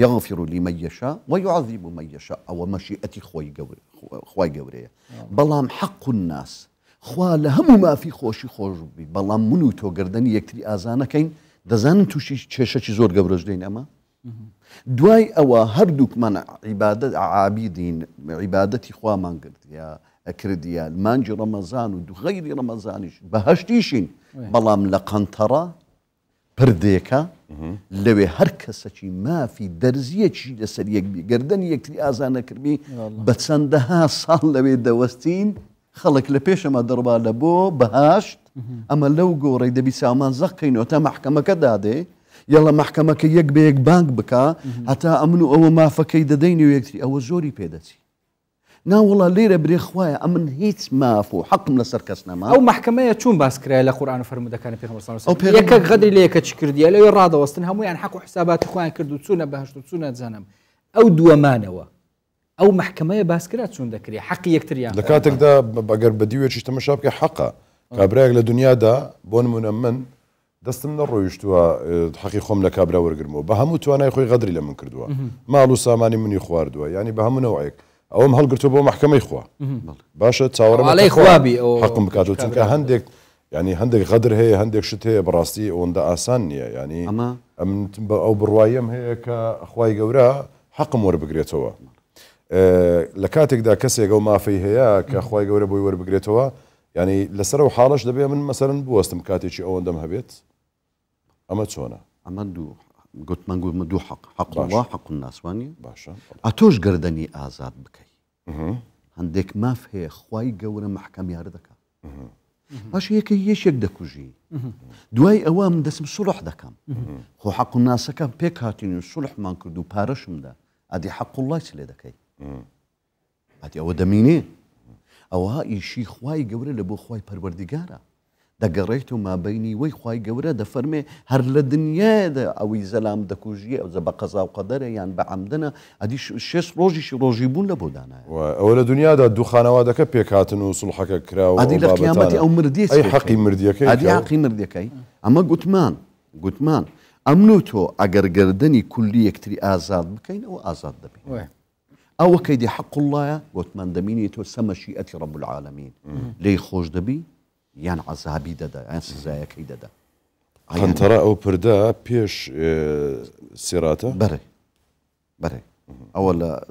یەغفیر لیمەن یەشاء ویعەذیب من یەشاء. ئەوە مەشیئەتی خوای گەورەیە. بەڵام حەق الناس خوا لە هەموو مافی خۆشی خۆش بی، بەڵام من و تۆ گەردەنی یەکتری ئازانەکەین دەزانن تووشی کێشەی زۆر گەورەش دەین. ئەمە دوای ئەوە هەردووکمان عیبادەت عابیدین عیبادەتی خوامان کرد یا کردیە مانجی ڕەمەزان و غەیری ڕەمەزانیش بەهەشتیشین، بەڵام لە قەنتەڕە پردێکە لەوێ هەر کەسەکی مافی دەرزیەکی لەسەر یەکبی گەردەنی یەکتری ئازانە کردبی بە چەندەها ساڵ لەوێ دەوەستین خەڵک لە پێشەمە دەڕبا لە بۆ بەهاشت. ئەمە لەو گۆڕی دەبی سامان زەقکەینەوە تا محکەمەکە دادێ یەڵە محکەمەکە یەک بە یەک بانک بکە هەتا ئەمن و ئەوە مافەکەی دەدەین و یەکتری ئەوە زۆری پێدەچی. ناوەڵا لێرە برێ خوایە ئەمن هیچ ماف و حەقم لەسەر کەس نەما. ئەو محکەمەیە چوون باسکرای لە قورئان و فەرمودەکانی پێغەمبەر صلی الله علیه و سلم یەکێک غەدری لە یەکە چ کردیە لەوێ ڕادەوەستن هەموویان حەق و حساباتی خۆیان کرد و چوونە بەهەشت و چوونە جەهەنەم. ئەو دووەمانەوە ئەو محکەمەیە باسکرا چوون دەکرێ حەقی یەکتریان لە کاتێکدا ئەگەر بەدیوێکی تەمەشا بکە حەقە کابراەک لە دنیادا بۆ نمونە من دەستم نەڕۆیشتووە حەقی خۆم لە کابرا وەرگرمەوە بە هەموو توانای خۆی غەدری لە من کردووە، ماڵ و سامانی منی خواردووە، ینی بە هەموو نەوەیەک ئەوم هەڵگرتووە بۆ محکەمەی خوا. باشە چاوەڕێم خوابی حەقم بکاتەوە چونکە هەندێک ینی هەندێک غەدر هەیە هەندێک شت هەیە بەڕاستی ئەوەندە ئاسان نییە، ینی ئەم ئەو بڕوایم هەیە کە خوای گەورە حەقم وەربگرێتەوە. لە کاتێکدا کەسێک ئەو مافەی هەیە کە خوای گەورە بۆی وەربگرێتەوە، ینی لەسەر و حاڵش دەبێ من مەسەرەن بوەستم کاتێکی ئەوەندەم هەبێت. ئەمە چۆنە؟ ئەمە گوتمان دوو حەق الله حەق الناس وانیە. باشە ئەتۆش گەردەنی ئازاد بکەی. هەندێک ماف هەیە خوای گەورە محکەمیارە دەکات. باش یەکە یەشێک دەکوژی دوای ئەوە من دەسم سوڵح دەکەم خۆ حەق الناسەکە پێک هاتین و سوڵحمان کرد و پارەشمدا ئەدی حەق الله چ لێ دەکەی؟ ئەدی ئەوە دەمینێ ئەوە ئیشی خوای گەورە لە بۆ خوای پەروەردگارە دەگەڕێیت و مابینی وەی خوای گەورە دەفەرمێ هەر لە دنیادا ئەوەی زەلام دەکوژیە ئەو بە قەزا و قەدەرە یان بە عەمدنە ئەدی 6 ڕۆژیشی ڕۆژی بوون لە بۆ دانایە. ئەوە لە دنیادا دوو خانەوادەکە پێک هاتن و سوڵحەکە کراوە ئەدی لە قیامەتی ئەو مردی حەقی مردیەکەی ئەدی حەقی مردیەکەی. ئەمە گوتمان ئەمن و تۆ ئەگەر گەردەنی کولی یەکتری ئازاد بکەین ئەوە ئازاد دەبێت. او كيدي حق الله وتمان دميني تو سما شيئة رب العالمين لي خوش دبي يعني عذابي ددا يعني سزايا كي ددا قنطرة او بردا بيش سيراته بري اولا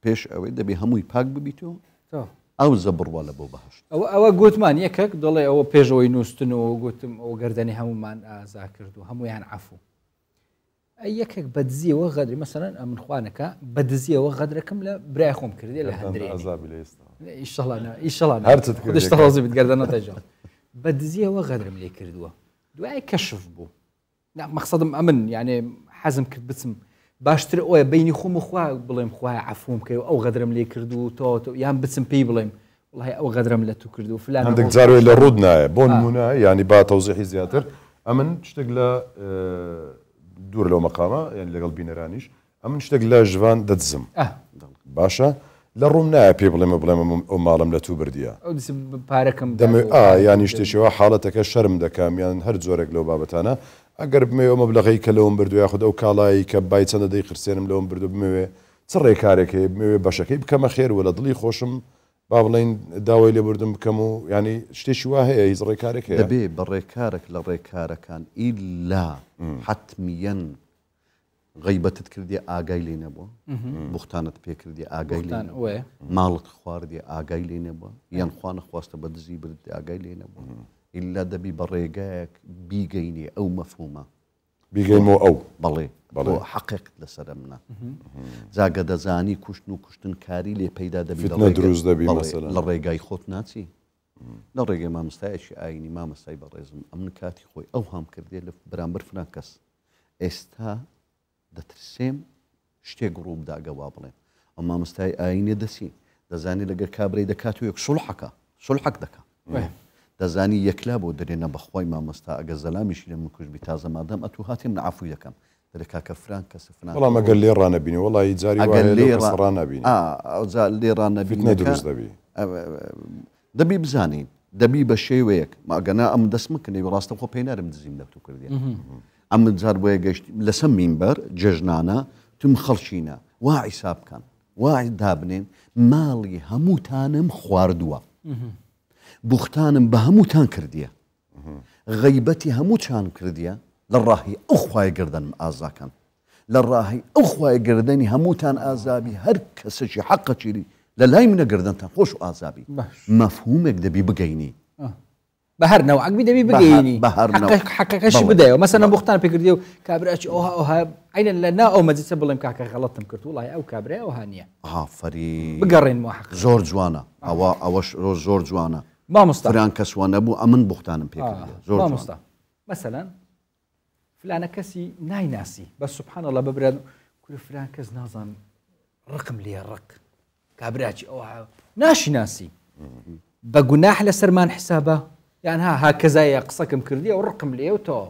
بيش اوي دبي هموي باك ببيتو تو او زبر ولا بو بهشت او گوتمان یەکێک دڵێ ئەوە پێشەوەی نووسن و گوتم ئەو گەردەنی هەمومان ئازا کرد و هەمویان عفو یەکێک بەدزیەوە غەدری مەسەلەن من خوانەکە بەدزیەوە غەدرەکەم لە برای خۆم کردێ لە هەندرێ ئیشەڵان خودشتە ڕازی بێت گەردەنەتەجا بەدزیەوە غەدرم لێ کردووە دوای کەشف بوو مەقسەدم ئەمن یعنی حەزم کرد بچم باشتر ئەوە بینی خۆم و خوا بڵێم خوای عفوم کە ئەو غەدرم لێ کردو تۆ یان بچم پێی بڵێم والله ئەو غەدرم لە تو کردو فلان عندك زاروي للرود ناية بون منا يعني با توضيحي زياتر امن اشتغل دور لو مقامه يعني لقلبي نرانيش امن اشتغل جوان دتزم باشا للروم ناية بيبلم بلم او مالم لتو برديا او دس باركم دم يعني اشتشوا حالتك شرم دكام يعني هر زورك لو بابتانا اقرب ميو مبلغي كلهم بردو ياخذ او كالاي كبايت سنه دي خرسين لهم بردو بميو تصري كارك بميو باشكي بكم خير ولا ضلي خوشم بابلين داوي اللي بردم بكمو يعني شتي هي يزري كارك هي دبي بريكارك للريكارك كان الا حتميا غيبة تكردي آقاي لي نبو بختانة بيكردي آقاي لي نبو مالك خوار دي آقاي لي نبو ين خوان خواست بدزي بردي آقاي لي نبو إلا دبي بريقاك بيقيني أو مفهومة بيقيمو أو بلي حقيقة لسرمنا زاقا دزاني كشتنو كشتن كاري لي بيدا دبي فتنة دروز دبي مثلا للريقاي خوت ناتي للريقاي ما مستايش آيني ما مستاي بريزم أمن كاتي خوي أو هام كردي لف برامبر فناكس استا دترسيم شتي جروب دا قوابلين أما مستاي آيني دسي دزاني لقا كابري دكاتو يك صلحك دكا دزاني يكلابو درينا بخوي ما مستا أجزلامش لما كوش بتازة ما دام أتوهاتي من عفو يكم دركا كفران كسفنان والله ما قال لي رانا بيني والله يتزاري واحد رانا بيني زال لي رانا بيني فتنة دروز دبي دبي بزاني دبي بشي ويك ما قنا أم دسمك إني براسته خو بينار مدزيم لفتو كردين أم زار ويجش لسمين بر ججنانا تم خلشينا واعي ساب كان واعي دابنين مالي هموتانم خواردوا بوختانم بهموتان كرديا غيبتي هموتان كرديا للراهي أخوة قردن آزاكن للراهي أخوة قردني هموتان آزابي هر كسشي حقا شيري للاي من قردن تنخوش آزابي مفهومك دبي بقيني بهر نوعك بدبي بقيني حقك بداية مثلا بوختان بكرديو كابراتش اوها عين لنا او ما جيت بلم كاكا غلطتم كرت والله او كابرا او هانيه فري بقرين مو حق زور جوانا او زور جوانا ما مصطفى فران كسوان ابو امن بوختان بكرديو زور ما مصطفى مثلا فلان كسي ناي ناسي بس سبحان الله ببرد كل فلان كز نازن رقم لي الرق كابراتش اوها ناشي ناسي بقناح لسرمان حسابه يعني هكذا يقصكم كردية والرقم ليه وتو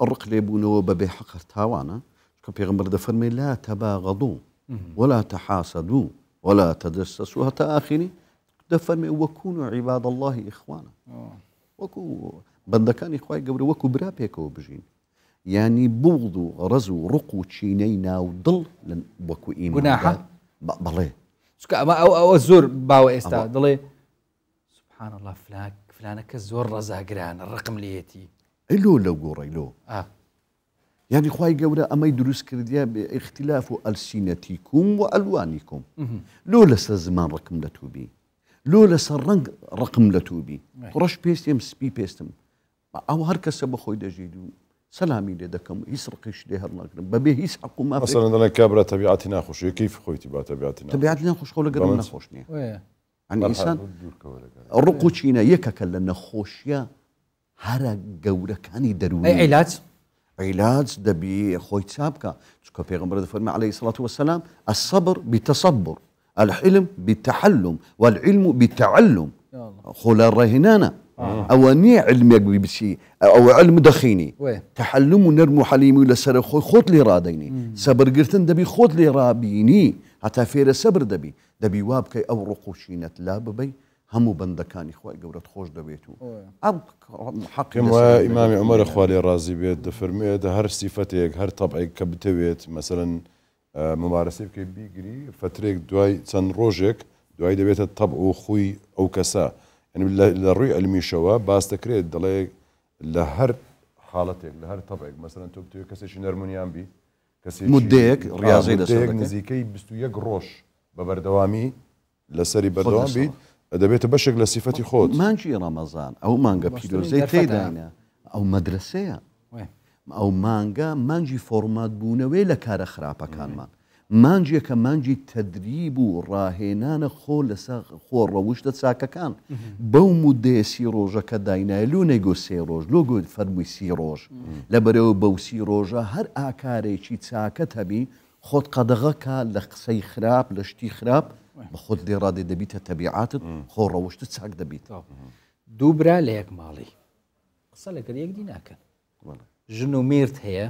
الرق لي بونو ببي حقر تاوانا كم بيغمبر دفرمي لا تباغضوا ولا تحاسدوا ولا تجسسوا حتى آخري دفرمي وكونوا عباد الله إخوانا وكو بندكان إخوائي قبل وكو برابيكو بجين يعني بغضوا غرزوا رقوا تشينينا وضل وكو إيمان قناحة بلي أو الزور باو إستا ضلي سبحان الله فلانك الزور رزاقران الرقم ليتي إلو لو قوري لو يعني خواهي قورا أما يدرس كرديا باختلاف ألسنتكم وألوانكم لو لسا زمان رقم لتوبي لو لسا رنق رقم لتوبي قرش بيستم سبي بيستم أو هركس بخوي دجيدو سلامي لدكم يسرقش ليه هرناقرم ببيه يسحقوا ما مثلا أنا كابرة طبيعتنا خوش كيف خويتي بقى طبيعتنا خوش خولا قرم نخوشني يعني إنسان الرقوشينا يكك لنا خوشيا هرا قورا كاني دروني أي علاج دبي خوي سابكا شكو بيغمبر فرمى عليه الصلاة والسلام الصبر بتصبر الحلم بالتحلم والعلم بالتعلم خولا الرهنانا أو ني علم يقبي بشي أو علم دخيني تحلم ونرمو حليمي لسر خوي خوت لي راديني صبر قرتن دبي خوت لي رابيني حتى فير صبر دبي وابكي أو رقوشينة لا ببي همو بندكاني خوي قورة خوش دبيتو حق كما إمام عمر خوالي رازي بيت دفرمي ده هر صفتك هر طبعك كبتويت مثلا ممارسی بکەی بیگری فترێک دوای چەند ڕۆژێک دوای دەبێتە تەبع و خوی ئەو کەسە یعنی لە ڕووی ئەلمیشەوە باس دەکرێت دەڵێ لە هەر حاڵەتێک لە هەر تەبعێک مەسەرەن تۆ بتوێت کەسێکی نەرمونیان بی مدەیەک ڕاضی لەسەر نزیکەی 21 ڕۆژ بە بەردەوامی لەسەری بەردەوام بیت دەبێتە بەشێک لە سیفەتی خۆت مانجی ڕەمەزان ئەو مانگە پیرۆزەی تێداینە ئەو مەدرسەیە ئەو مانگە مانجی فۆرمات بوونەوەی لە کارە خراپەکانمان مانجێکە مانجی تەدریب و ڕاهێنانە خۆ لەسەر خۆ ڕەوشتە چاکەکان بەو مودەیە 30 ڕۆژەکە داینایە لۆ نەیگۆ 3 ڕۆژ لۆگۆ فەرمووی 30 ڕۆژ لەبەرەوە بەو 30 ڕۆژە هەر ئاکارێکی چاکەت هەبی خۆت قەدەغەکە لە قسەی خراپ لە شتی خراپ بە خۆت لێڕادێ دەبیتە تەبیعاتت خۆ ڕەوشتت چاک دەبیت دوو برا لە یەک ماڵی قسە لەگەر یەکدی ناکەن ژن و میرد هەیە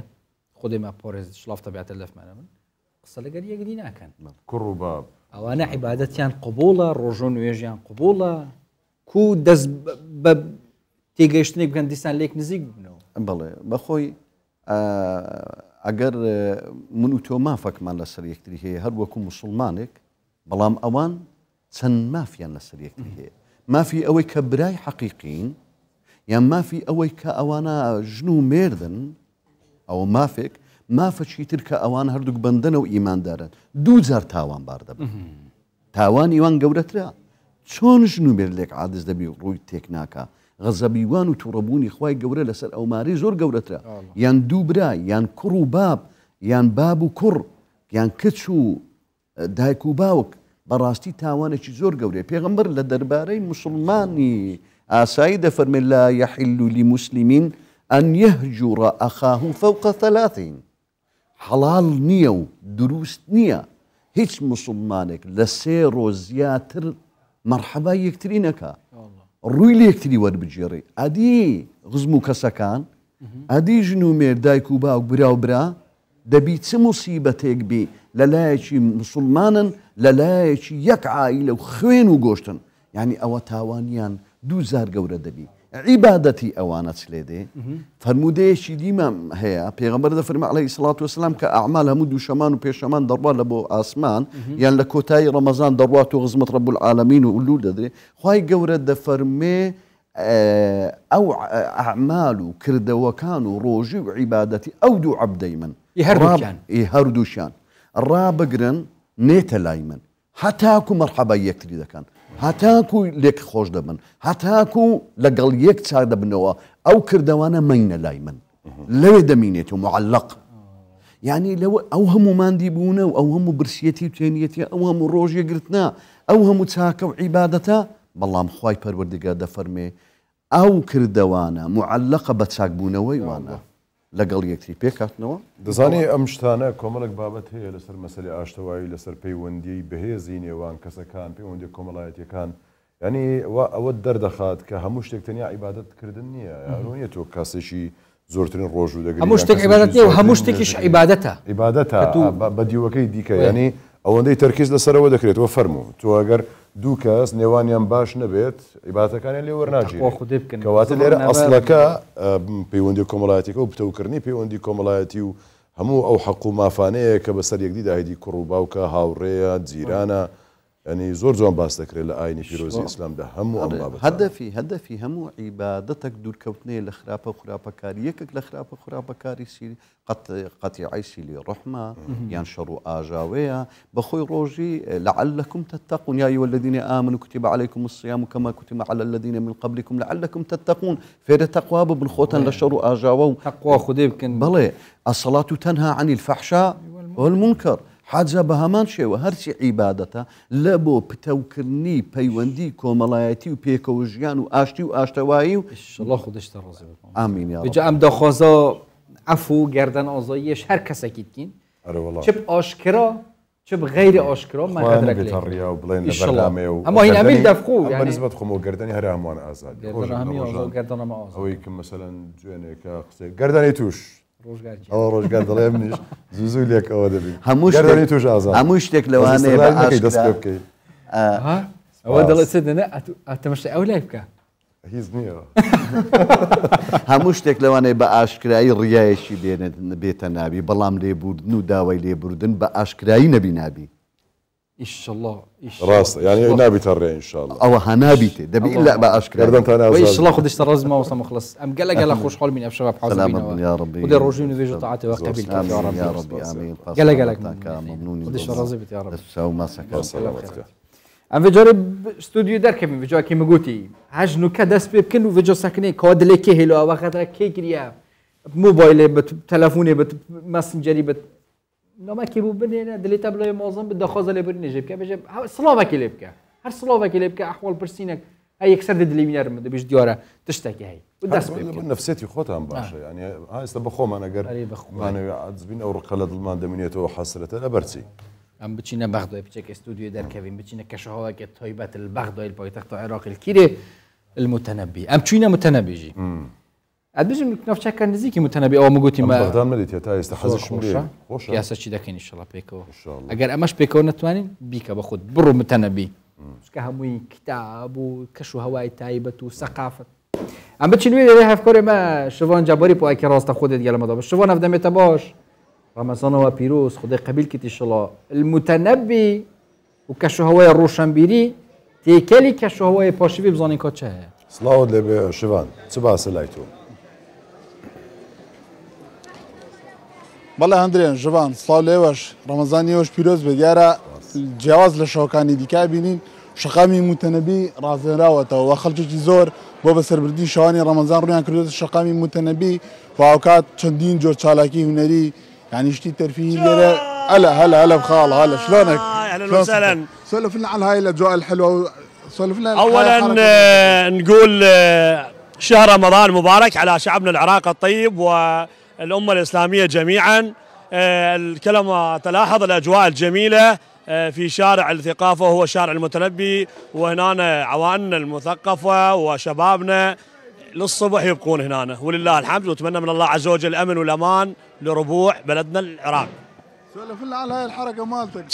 خودی ما پۆرێز شڵاف تەبیعەتە لەفمانە من قسە لەگەر یەکدی ناکەن کوڕ و باب ئەوانە عیبادەتیان قبوڵە ڕۆژۆ نوێژیان قبوڵە کو دەست بە تێگەیشتنێک بکەن دیسان لێک نزیک ببنەوە بڵێ بەخۆی ئەگەر من و تۆ مافەکمان لەسەر یەکتری هەیە هەر وەکو موسڵمانێک بەڵام ئەوان چەند مافیان لەسەر یەکتری هەیە مافی ئەوەی کە برای حەقیقین یان مافی ئەوەی کە ئەوانە ژن و مێردن ئەوە مافێک مافەچی تر کە ئەوان هەردووک بەندەنە و ئیماندارن دوو جار تاوان بار دەبن تاوانی وان گەورەترە چۆن ژن و مێرد لێک عادز دەبی و ڕووی تێک ناکە غەزەبیوان و تووڕەبوونی خوای گەورە لەسەر ئەوماری زۆر گەورەترە یان دوو برا یان کوڕ و باب یان باب و کوڕ یان کچ و دایک و باوک بەڕاستی تاوانێکی زۆر گەورەیە پێغەمبەر لە دەربارەی موسڵمانی ئاسایی دەفەرمێ لا يحل لمسلم أن يهجر أخاه فوق 3 حەڵال نییە و دروست نییە هیچ موسڵمانێک لە 3 ڕۆژ زیاتر مەرحەبای یەکتری نەکا ڕووی لە یەکتری وەربگێڕی ئەدی غزم و کەسەکان ئەدی ژن و مێرد دایک و باوک برا و برا دەبی چ موسیبەتێک بی لەلایەکی موسڵمانن لەلایەکی یەک عائیلە و خوێن و گۆشتن یعنی ئەوە تاوانیان دوو زار گەورە دەبی عیبادەتی ئەوانە چ لێ دێ فەرمودەیەکی دیمە هەیە پێغەمبەر دەفەرمێ عەلەیهی سڵات وسەلام کە ئەعمال هەموو دووشەمان و پێشەمان دەڕوا لە بۆ ئاسمان یان لە کۆتایی ڕەمەزان دەڕوات و غزمەت ڕەب العالەمین و ئولول دەدرێ خوای گەورە دەفەرمێ ئەو ئەعمال و کردەوەکان و ڕۆژی و عیبادەتی ئەو دوو عەبدەی من هەردووشیان ڕابگرن نێتە لای من هەتاکو مەرحەبای یەکتری دەکەن هەتاکو لێک خۆش دەبن هەتاکو لەگەڵ یەک چاک دەبنەوە ئەو کردەوانە مەینە لای من لەوێ دەمینێت و معەلەق یعنی لەوە ئەو هەموو ماندی بوونە و ئەو هەموو برسیەتی و توێنیەتی ئەو هەموو ڕۆژێگرتنا ئەو هەموو چاکە و عیبادەتە بەڵام خوای پەروەردگار دەفەرمێ ئەو کردەوانە معەلەقە بە چاکبوونەوەی وانە لەگەڵ یەکتری پێکاتنەوە دەزانی ئەم شتانە کۆمەڵک بابەت هەیە لەسەر مەسەلی ئاشتەوایی لەسەر پەیوەندی بەهێزی نێوان کەسەکان پەیوەندی کۆمەڵایەتیەکان ینی ئەوە دەردەخات کە هەموو شتێک تەنیا عیبادەتکردن نییە ڕوونیە تۆ کەسێکی زۆرترین ڕۆژ و دەگرێت هەموو شتێک عیبادەت نییە و هەموو شتێکیش عیبادەتە بە دیوەکەی دیکە ینی ئەوەندەی تەرکیز لەسەرەوە دەکرێتەوە فەرموو تۆ ئەگەر دوو کەس نێوانیان باش نەبێت عیبادەتەکانیان لێ وەرناگیرێت کەواتە لێرە ئەسڵەکە پەیوەندی کۆمەڵایەتیەکە و پتەوکردنی پەیوەندی کۆمەڵایەتی و هەموو ئەو حەق و مافانەیە کە بەسەر یەکدی داهێدی کوڕ و باوکە هاوڕێیە جیرانە ینی زۆر جوان باس دەکرێت لە ئاینی پیرۆزی ئیسلامدا هەموو ئەم بابەت هەدەفی هەموو عیبادەتێک دوورکەوتنەیە لە خراپە و خراپەکاری یەکێک لە خراپە خراپەکاری سیری قەتیعی سیلی ڕەحمە یان شەڕ و ئاژاوەیە بەخۆی ڕۆژی لعلكم تتقون يا أيها الذين آمنوا كتب عليكم الصيام كما كتب على الذين من قبلكم لعلكم تتقون فێرە تەقوا ببن خۆتان لە شەڕ و ئاژاوە و تەقوا خودێ بکەن بڵێ الصلاة تنهى عن الفحشاء والمنكر حاجە بە هەمان شێوە هەرچی عیبادەتە لە بۆ پتەوکردنی پەیوەندی کۆمەڵایەتی و پێکەوە ژیان و ئاشتی و ئاشتەوایی و ئینشەڵڵا خودشتە ڕازی بکەن ئامین یا رب بجا ئەم دەخوازە عەفو و گەردەن ئازاییەش هەر کەسێکی بکەین چ ئاشکرا چ غیری ئاشکرا ئەمە هین ئەمیل دەفخو بەنسبەت خۆمەوە گەردەنی هەر هەمووان ئازادی ئەوەی کە مەسەلەن جوێنێکە قسەی گەردەنی توش ئەوە ڕۆژگار دەڵێ منیش زوو لێک ئەوە دەبین هەموو توش ئازاد هەموو شتێک لەوانەیە دەست پێ بکەیت ئەوە دەڵێت چ دەنە ئەتەمەشتە ئەو لای بکە هیچ نییە هەموو شتێک لەوانەیە بە ئاشکایی ڕیایەکی بێتە نابی بەڵام لێبوردن و داوای لێبوردن بە ئاشکایی نەبی نابی ئیشله ڕاستە یعنی نابیتە ڕێ ئینشاءالله ئەوە هەنابیتێ دەبی ئللا بە ئاشکردن وإيش خدش ترز ما وصل مخلص أم قال قال خوش حال من أبشر بحاول سلامة يا ربي ودي الرجون ويجوا طاعته وقبل يا ربي آمين قال ممنون خدش رزبت يا رب سو ما سكر سلامتك أم بجرب استوديو در كمين بجوا كي مقولتي هجنو كدس بيبكن وفيجو ساكني كود لي كي هلو وقت كي كريا موبايل بت تلفوني بت ماسنجري بت نما كي بو بنينا دليتا بلا معظم بده خازه لي برني جيب كبجب سلافك اللي بكا هر سلافك اللي بكا احوال برسينك هي يكسر دلي مينار مد بيش دياره تشتكي هي وداس بكا نفسيتي خوتها باشا يعني هاي استبخوم انا قر انا عزبين او رقلد المان دمنيته وحسرته لبرسي ام بچینه بغداد بچک استودیو در کوین بچینه کشه‌ها که تایبت البغداد پایتخت عراق الكيري المتنبي ام چینه متنبي جي ادبجم نفچک کن نزیکی متنبي او مگوتی ما بغداد مديت تا استحزش ملي خوش یا سچی دکین ان شاء الله بيكو اگر امش بيكو نتوانین بیکا بخود برو متنبي که هموی کتاب و کشو هوای تایبت و ثقافت ام بچینوی ده افکار ما شوان جباری پای که راست خودت گله مدام شوان افدمت باش رمضان وبيروز خدي قبيل كتي الله المتنبي وكشو هواي الروشنبيري تيكالي كشو هواي باشيفي بزاني كاتشا صلاة لبي شيفان تبع سلايتو والله هندرين جوان صلاة ليوش رمضان يوش بيروز بجارة جواز لشوكاني ديكا بينين شقامي متنبي رازين راوته وخلجي زور بو بسر بردين شواني رمضان رويان كردوز شقامي متنبي وعوكات چندين جور چالاكي هنري يعني اشتي ترفيه لنا هلا بخال هلا شلونك؟ اهلا وسهلا سولف لنا على هاي الاجواء الحلوه سولف لنا اولا نقول شهر رمضان مبارك على شعبنا العراق الطيب والامه الاسلاميه جميعا. الكلمه تلاحظ الاجواء الجميله في شارع الثقافه وهو شارع المتنبي وهنا عوائلنا المثقفه وشبابنا للصبح يبقون هنا ولله الحمد ونتمنى من الله عز وجل الامن والامان لربوع بلدنا العراق. سولف لنا على هاي الحركه مالتك.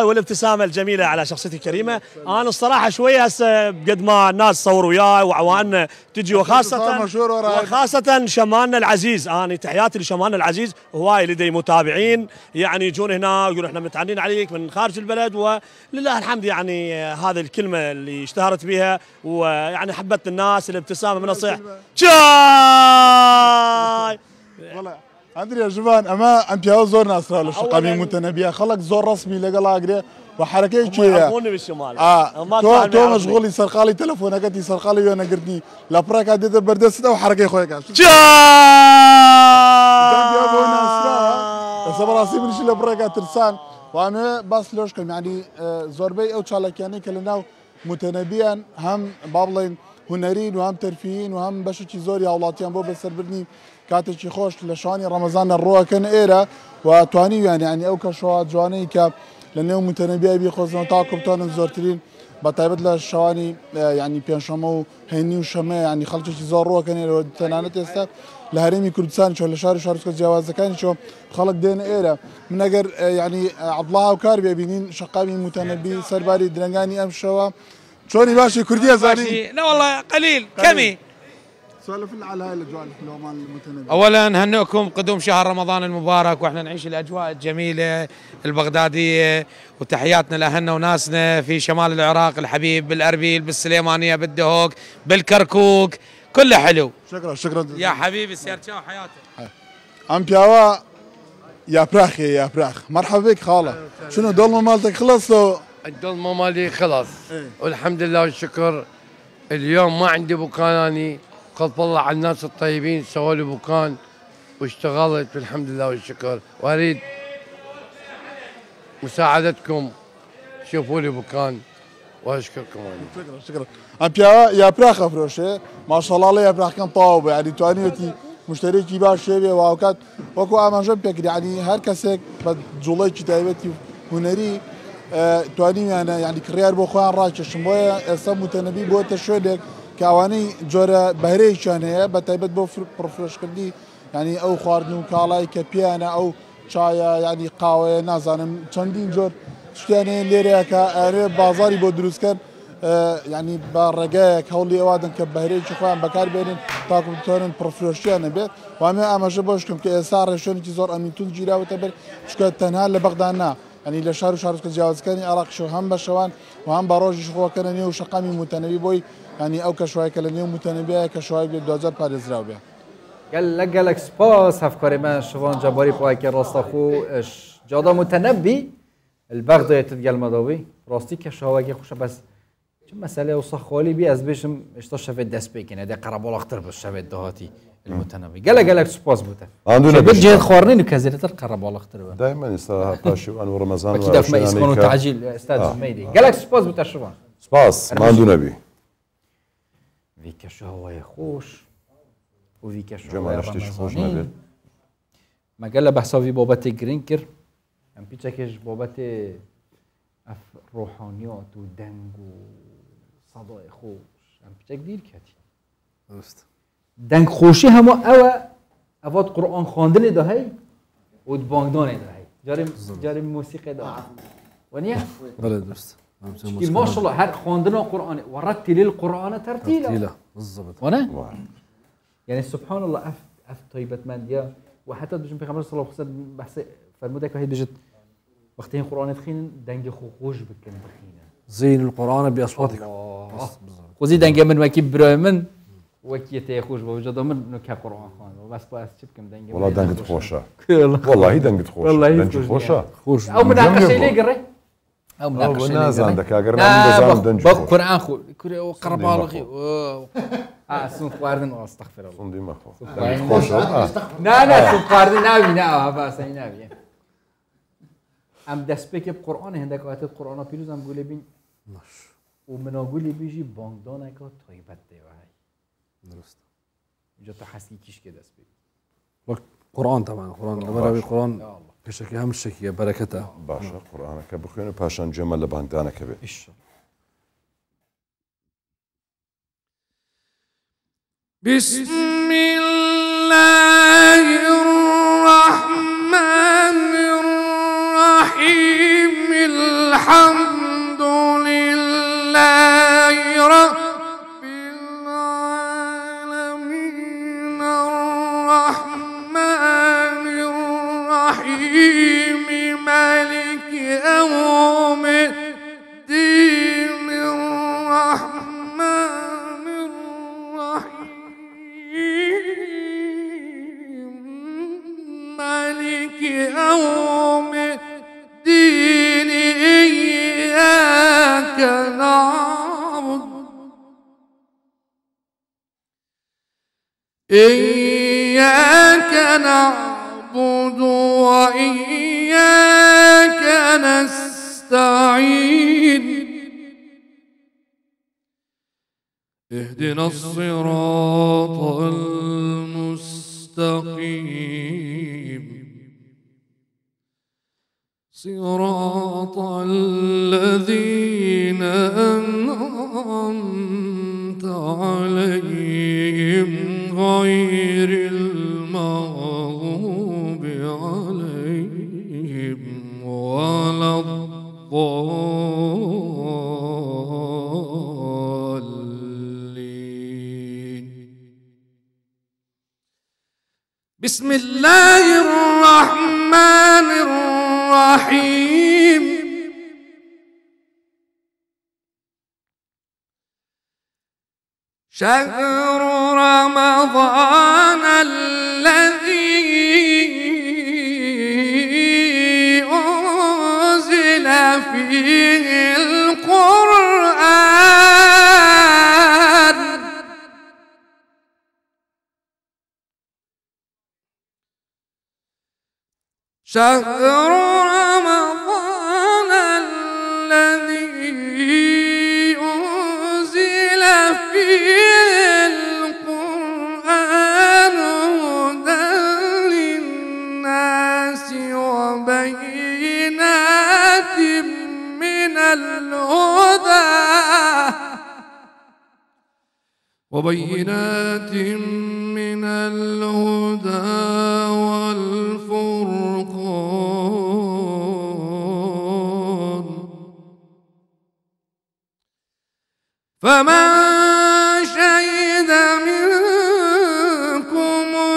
والابتسامه الجميله على شخصيتي الكريمه. انا الصراحه شويه هسه قد ما الناس تصور وياي وعوائلنا تجي وخاصه شمالنا العزيز. انا تحياتي لشمالنا العزيز هواي لدي متابعين يعني يجون هنا ويقولون احنا متعنين عليك من خارج البلد ولله الحمد يعني هذه الكلمه اللي اشتهرت بها ويعني حبت الناس الابتسامه من الصيح. والله ادري يا جبان اما انت يا زور ناس راه الشقامي متنبيه خلق زور رسمي لقى اقري وحركه شيء يعرفوني بالشمال تو مشغول يسرق لي تلفونك يسرق لي وانا قرتني لا بريك اديت بردست وحركه خويا صبر راسي من شي بريك ترسان وانا بس لوشكم يعني زوربي او تشالكياني كلنا متنبيا هم بابلين هنرين وهم ترفيهين وهم بشي زور يا اولاتيان بو بسربرني كاتشي خوش لشاني رمضان الروح كان ايرا وتواني يعني او كشوات جواني ك لانه متنبي ابي خوزنا تاكم تون زورترين بطيبت للشواني يعني بينشمو هيني وشما يعني خلشي زور روح كان ايرا تنانت استا لهرمي كردستان شو لشاري شارسكو جواز كان شو خلق دين ايرا من اجر يعني عبد الله وكاربي بينين شقامي متنبي سرباري درنغاني ام شوا شلوني باشي كرديه زاني لا والله قليل كمي سولف لنا على هاي الاجواء الحلوه مال المتنبي. اولا نهنئكم قدوم شهر رمضان المبارك واحنا نعيش الاجواء الجميله البغداديه وتحياتنا لاهلنا وناسنا في شمال العراق الحبيب بالاربيل بالسليمانيه بالدهوك بالكركوك كله حلو. شكرا يا حبيبي سيرتشاو حياتك. ام بياوا يا براخي يا براخ مرحبا بك خاله. شنو دولمه مالتك خلصوا؟ الدولمه مالي خلص والحمد لله والشكر. اليوم ما عندي بكان اني قلت الله على الناس الطيبين سووا لي بكان واشتغلت بالحمد لله والشكر واريد مساعدتكم شوفوا لي بكان واشكركم. شكرا ام يا براخ فروشه ما شاء الله يا براخ كان طاوب يعني توانيتي مشتركي باش شبيه واوقات وكو امانجم بكري يعني هر كسك بجولي كتابتي هنري تواني يعني كريار بو خوان راك شمويه اسم متنبي بو تشودك كواني جورا بهري شانه بتايبت بو بروفيش كردي يعني او خواردن كالاي كبيانا او شايا يعني قهوه نازانم چندين جور شتانه ليريكا اره بازاري بو دروس كان يعني بالرجاك هولي اوادن كبهري شخوان بكار بينن تاكم تورن بروفيشنال بيت وما اما جبوشكم كاسار شون تزور امين تول جيرا وتبر شكو تنها لبغدادنا يعني لشهر وشهر تجاوز كاني عراق شو هم بشوان وهم باروج شخوا كان نيو شقامي متنبي بوي يعني او كشوي كلنيو متنبي كشوي ب 2000 باريس راوبيا قال لك جالك سباس هفكاري ما شوان جباري بايك راستخو اش جادا متنبي البغداد تدقل مداوي راستي كشواجي خوش بس چه مسئله وصخ خالی بی از بشم اشتا شفت دست بکنه ده قربال اختر بس شفت دهاتی المتنبي قالك سباس بوده شفت جهد خوارنين وكازيرتر قربال اختر بوده دائما استراحة باشوان ورمضان اكيد في ما يسكنوا تعجيل استاذ ميدي قالك سباس بوده شوان سباس ما عندو نبي فيك شو هو خوش وفيك شو جمع نشتيش خوش نبي ما قال بحسابي بابت جرينكر ام بيتشكش بابت روحانيات ودنگ و صدای خوش ام بيتشك دير كاتي درست دنگ خوشی همه اواد قرآن خواندن ده هی و بانگدان ده هی جاری موسیقی ده ونیا بله درست که ماشاءالله هر خواندن قرآن و رتل القرآن ترتیلا بالضبط ونه يعني سبحان الله اف طيبت من ديا وحتى بجم پیغمبر صلی الله علیه و سلم بحث فرموده که هی بجد وقتی این قرآن تخین دنگ خوش بکن بخینه زين القرآن بأصواتكم خوزی دنگ من وکی برای من وكي تيخوش بوجد من نكه قرآن خان وبس باس تبكم دنگ والله دنگ خوشة والله دنگ خوشة دنگ خوشة خوش او مناقشه لي قري او مناقشه لي ناز عندك اگر من دنج خوش قرآن خو قربالغي سون خواردن استغفر الله سون ديما خو دنگ خوشة لا سون خواردن ناوي نا باس ناوي ام دسبك بقرآن هندك آيات القرآن بيروز ام قولي بين ومن اقولي بيجي بانكدان اكا طيبت ديوهاي درست اینجا تا حسی کیش که دست بگیر قرآن طبعا قرآن لبرا قرآن كشكي هم الشكي بركته باشا قرآنك بخوين باشان جمل لبانكدانك به بسم الله الرحمن الرحيم الحمد لله رب العالمين الرحمن الرحيم مالك يوم الدين الرحمن الرحيم مالك يوم الدين إياك نعبد وإياك نستعين اهدنا الصراط المستقيم صراط الذين أنعمت عليهم غير المغضوب عليهم ولا الضالين بسم الله الرحمن الرحيم شهر رمضان الذي أنزل فيه القرآن شهر رمضان الذي أنزل فيه القرآن هدى للناس وبينات من الهدى والفرقان فمن شهد منكم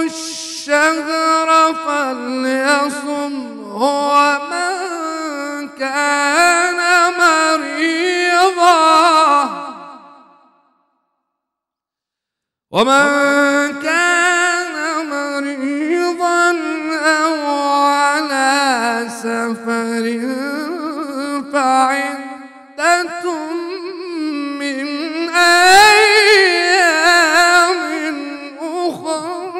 الشهر فليصمه ومن كان مريضا أو على سفر فعدة من أيام أخر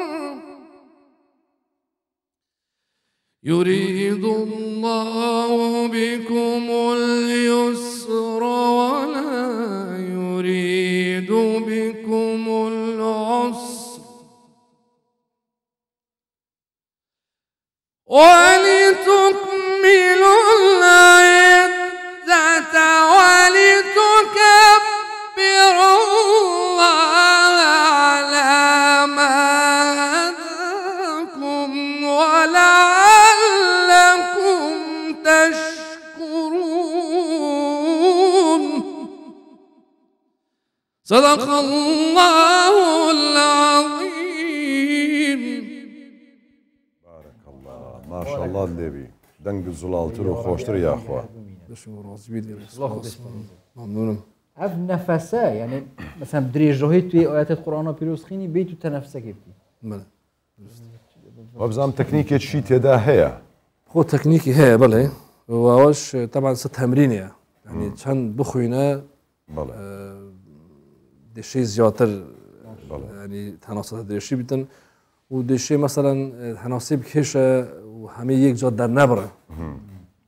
يريد الله بكم اليسر ولا يريد بكم العسر ولتكملوا العدة ولتكبروا الله على ما هداكم ولعلكم تشكرون صدق الله العظيم. بارك الله ما شاء الله الليبي دنگ زلالتر و خوشتر يا اخوة. ممنونم. اف نفسه يعني مثلا بدريجه توی آیات قرآن پیروز خینی بیتو تنفسه گفتی. بله. وابزام تكنيك شي تدا هي. خو تكنيكي هي بله واش طبعا ست تمرينيه يعني چند بخوينه بله. دشي زياتر يعني تناسب دشي بتن ودشي مثلا تناسب كشه وهمه یک جا در نبره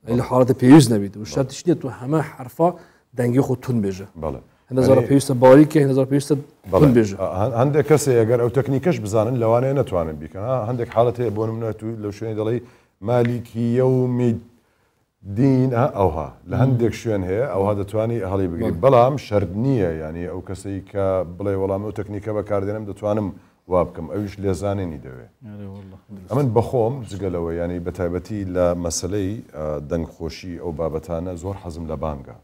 این حالت پیوز نبید و شرط شدید تو همه حرفا دنگی خود تون بيجه بله. هنزار پیوست باریکه هنزار پیوست تون بيجه هندك كسي اگر او تكنيكش بزانن لوانه نتوانن بك هندك حالته بون منه لو شويه دلي مالك يوم دين اوها لهندك شوين هي او هذا تواني هلي بقري بلام شردنيه يعني او كسي كبلاي والله مو تكنيكه بكاردنم دتوانم وابكم اوش لزانني دوي والله امن بخوم زقلوي يعني بتايبتي لمسلي دنگ خوشي او بابتانه زور حزم لبانكا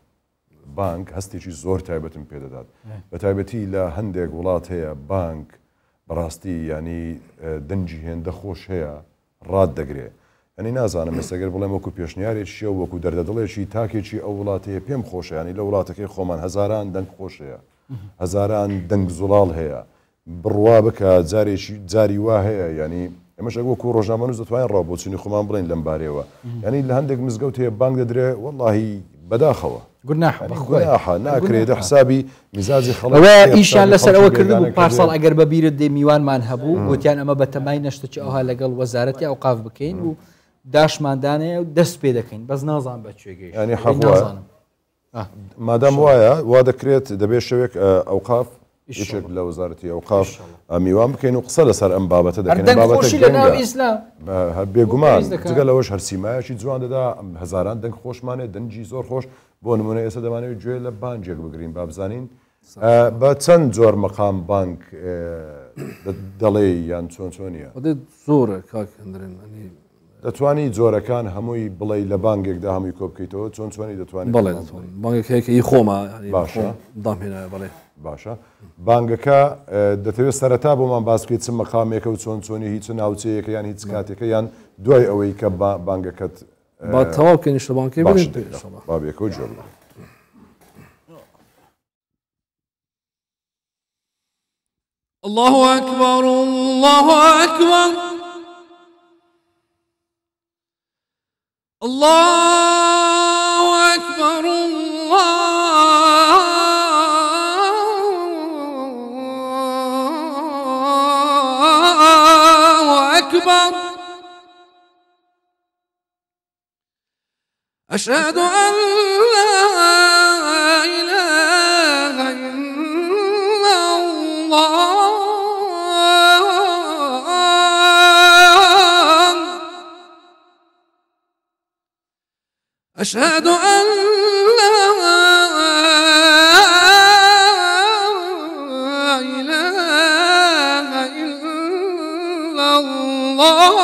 بانك هستيشي زور تايبتم بيدادات بتايبتي لهندك ولات هي بانك براستي يعني دنجي هند خوش هي راد دقري يعني نازانم مستقر بڵێم وەکو پێشنیارێکی و وەکو دەردەدڵێکی تاکێکی ئەو وڵاتەیە پێم خۆشە ینی لە وڵاتەکەی خۆمان هەزاران دەنگ خۆش هەیە هەزاران دەنگ زوڵاڵ هەیە بڕوا بکە جاری وا هەیە ینی ئەمەش وەکو ڕۆژنامەنووس دەتوانین ڕابۆچینی خۆمان بڵین لەم بارەوە ینی لە هەندێک مزگەوت هەیە بانگ دەدرێ وەڵڵاهی بەداخەوە گوناحە ناکرێت حسابی میزاجی خەڵک ئیشان لەسەر ئەوە کردبوو پارساڵ ئەگەر بەبیرت دێ میوانمان هەبوو گوتیان ئەمە بەتەمای نەشتێکی ئەوها لەگەڵ وەزارەتی ئەوقاف بکەین و داشماندانەیە و دەست پێ دەکەین بەس نازان بەکوێ گەیشت ینی حەوە مادام وایە وا دەکرێت دەبێت شەوێک ئەوقاف یەکێک لە وەزارەتی ئەوقاف میوان بکەین و قسە لەسەر ئەم بابەتە دەکەین بێگومان جگە لەوەش هەرسیمایەکی جوان دەدا هەزاران دەنگ خۆشمانێت دەنجی زۆر خۆش بۆ نمونە ئێستا دەمانەوێت گوێ لە بانجێک بگرین با بزانین بە چەند جۆر مەقام بانک دەڵێ یان چۆن چۆنیە زۆرە کاکەندرێن دەتوانی جۆرەکان هەمووی بڵێ لە بانگێکدا هەمووی کۆ بکەیتەوە چۆن چۆنی دەتوانێت بەڵێ بانگێک هەیە کە هی خۆمە باشە دامهێنە بەڵێ باشە بانگەکە دەتەوێت سەرەتا بۆمان باس بکەیت چ مەقامێکە و چۆن چۆنی هیچ ناوچەیەکە یان هیچ کاتێکە یان دوای ئەوەی کە بانگەکەت با تەواو بکەین شتە بانکەی بڵێن بابێکە و جۆر الله أكبر الله أكبر الله أكبر الله أكبر أشهد أن لا إله إلا الله أشهد أن لا إله إلا الله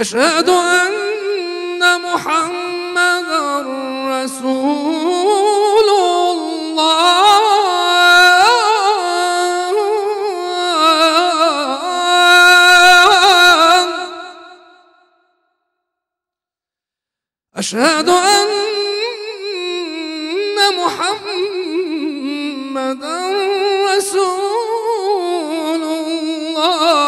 أشهد أن محمدا رسول الله أشهد أن محمدا رسول الله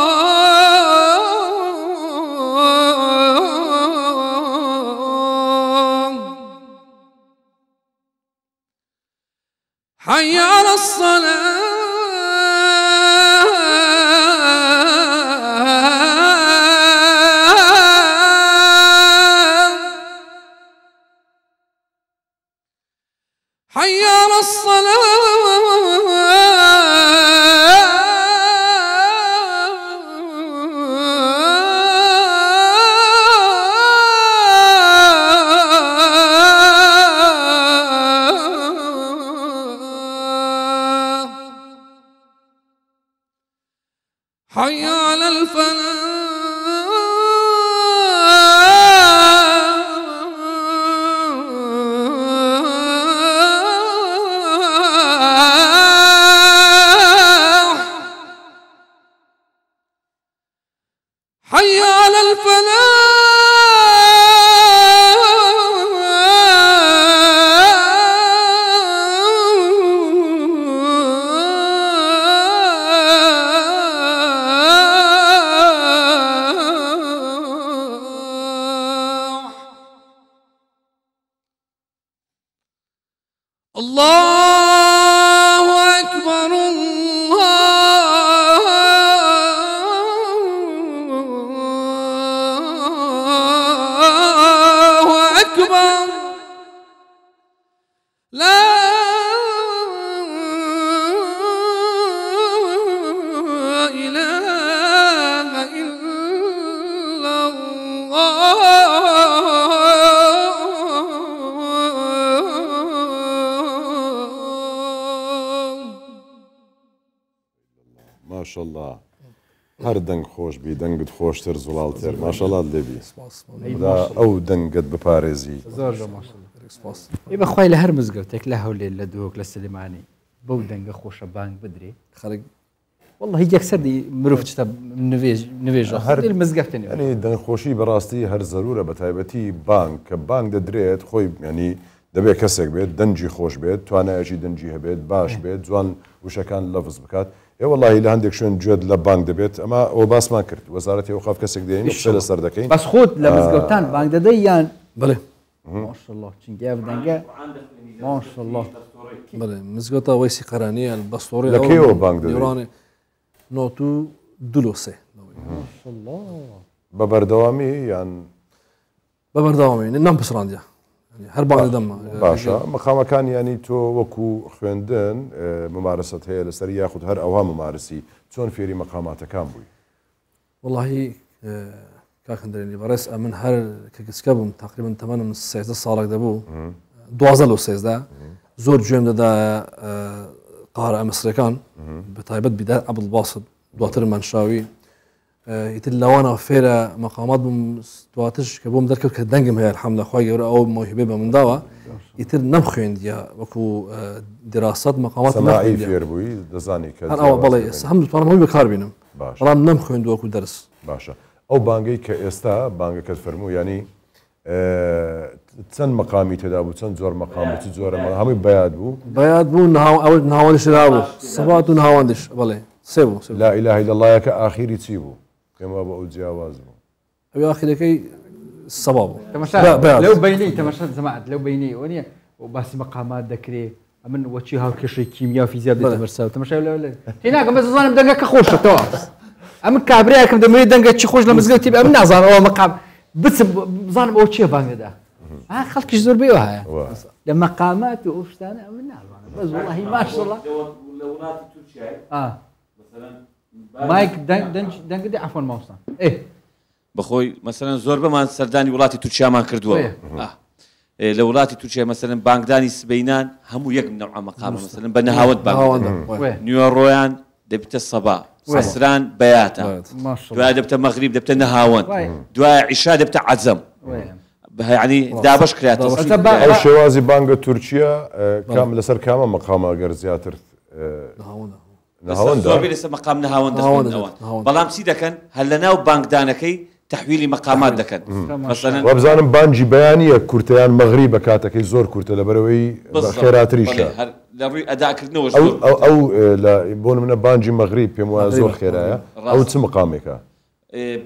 حي على الصلاة حي على الصلاة حي على الفلاح حي على الفلاح الله أكبر الله أكبر لا إله إلا الله ما شاء الله هەر دەنگ خۆش بی دەنگت خۆشتر زوڵالتر ماشەڵات لێبی دا ئەو دەنگت بپارێزی زۆر ئی بەخوای لە هەر مزگەوتێک لە هەولێر لە دووەک لە سلێمانی بەو دەنگە خۆشە بانگ بدرێ خەڵک والله هیچ یەکسەردی مرۆڤ چتە نوێژە هەر مزگەفتێنێ ینی دەنگخۆشی بەڕاستی هەر زەرورە بە تایبەتی بانگ کە بانگ دەدرێت خۆی ینی دەبێت کەسێک بێت دەنجی خۆش بێت توانایەکی دەنجی هەبێت باش بێت جوان وشەکان لەفز بکات ئێ وەڵاهی لە هەندێک شوێن گوێت لە بانگ دەبێت ئەمە ئەوە باسمان کرد وەزارەتی ئەوقاف کەسێک دێنی قسە لەسەر دەکەین بەس خۆت لە مزگەوتان بانگ دەدەی یان بڵێ ماشەڵڵا چونکە ئەو دەنگە ماشەڵڵا بڵێ مزگەوتە وەیسی قەرانیە بەستۆڕی لە کەیەوە بانگ دەدەی نیورانێ نۆت و دولۆسێ ماشەڵڵا بە بەردەوامی یان بە بەردەوامی نام پسڕاندە هەر بانگ دەدەمە باشە مەقامەکان ینی تۆ وەکو خوێندن ممارەسەت هەیە لەسەر یاخود هەر ئەوها ممارسی چۆن فێری مەقاماتەکان بووی واللهی کاکەندرێنی بەڕێز ئەمن هەر کە گچکە بووم تقریبن تەمەنم 13 ساڵێک دەبوو 12 لە 13 زۆر گوێم دەدا قارە ئەمەسرەکان بە تایبەت بیدار عەبدولباست دواتر مانشاوی ئیتر لەوانە فێرە مەقامات بووم دواترش کە بۆم دەرکەوت کە دەنگم هەیە الحەمدوللا خوای گەورە ئەو مۆهیبێ بە من داوە ئیتر نەمخوێندیە وەکو دیراسەت مەقامات سەماعی فێر بووی دەزانی کە هەر ئەوە بەڵێ هەم دەتوانم هەمووی بەکار بینم بەڵام نەمخوێند وەکو دەرس باشە ئەو بانگەی کە ئێستا بانگەکەت فەرموو ینی چەند مەقامی تێدا بوو چەند زۆر مەقام بوو زۆرە هەمووی بەیاد بوو ئەو ناوانیشدا بوو سەبات و ناوانش بڵێ سێ بوو لا إله إلا الله کە ئاخیری چی بوو کەما بە ئەو جیاواز بوو ئەوی ئاخیرەکەی سەبا بوو لەو بینی تەماشا زەماعەت لەو بینی ئەوە نییە باسی مەقامات دەکرێ ئەمن وەچی هاوکێشەی کیمیا فیزیا بێتە بەرسەوە تەماشا تێناکەم بەس زانم دەنگەکە خۆشەتەوە ئەمن کابراایەکەم دەمەوێت دەنگە چی خۆش لە مزگەوتی ئەم نازانم ئەوە مەقام بزانم ئەو چییە بانگەدا خەڵکیش زۆر بێەوە هەیە لە مەقامات و ئەو شتانە ئەمن ناڵوانە بەس وەڵاهی ماشەڵڵا لە وڵاتی تورکیای مایک دەنگدی عەفوان ماوستان بەخۆی مەسەلەن زۆر بەمان سەردانی وڵاتی تورکیامان کردووە لە وڵاتی تورکیا مەسەلەن بانگدانی سبەینان هەموو یەک نەوع مەقامە مەسەلەن بە نەهاوت بانگ نیوەڕۆیان دەبێتە سەبا عسران بياتا ما شاء الله دوای دەبتە مەغریب دەبتە نەهاوەند دوای عیشا دەبتە عەجەم يعني دابش كرياتوس او شوازي بانغ تركيا كامل لسر كامل مقام اگر زياتر نهاوند زۆربەی لەسەر مقام نەهاوەند دەخوێنەوە بەڵام چی دەکەن هەر لە ناو بانگدانەکەی تحویلی مقامات دەکەن مثلا وابزانم بانجی بەیانیە کورتیان مەغریبە کاتەکەی زۆر کورتە لەبەرەوەی خێراتریشە لە ڕووی ئەداکردنەوە ئەو بۆ منە بانجی مەغریب پێم وایە زۆر خێرایە ئەو چ مقامێکە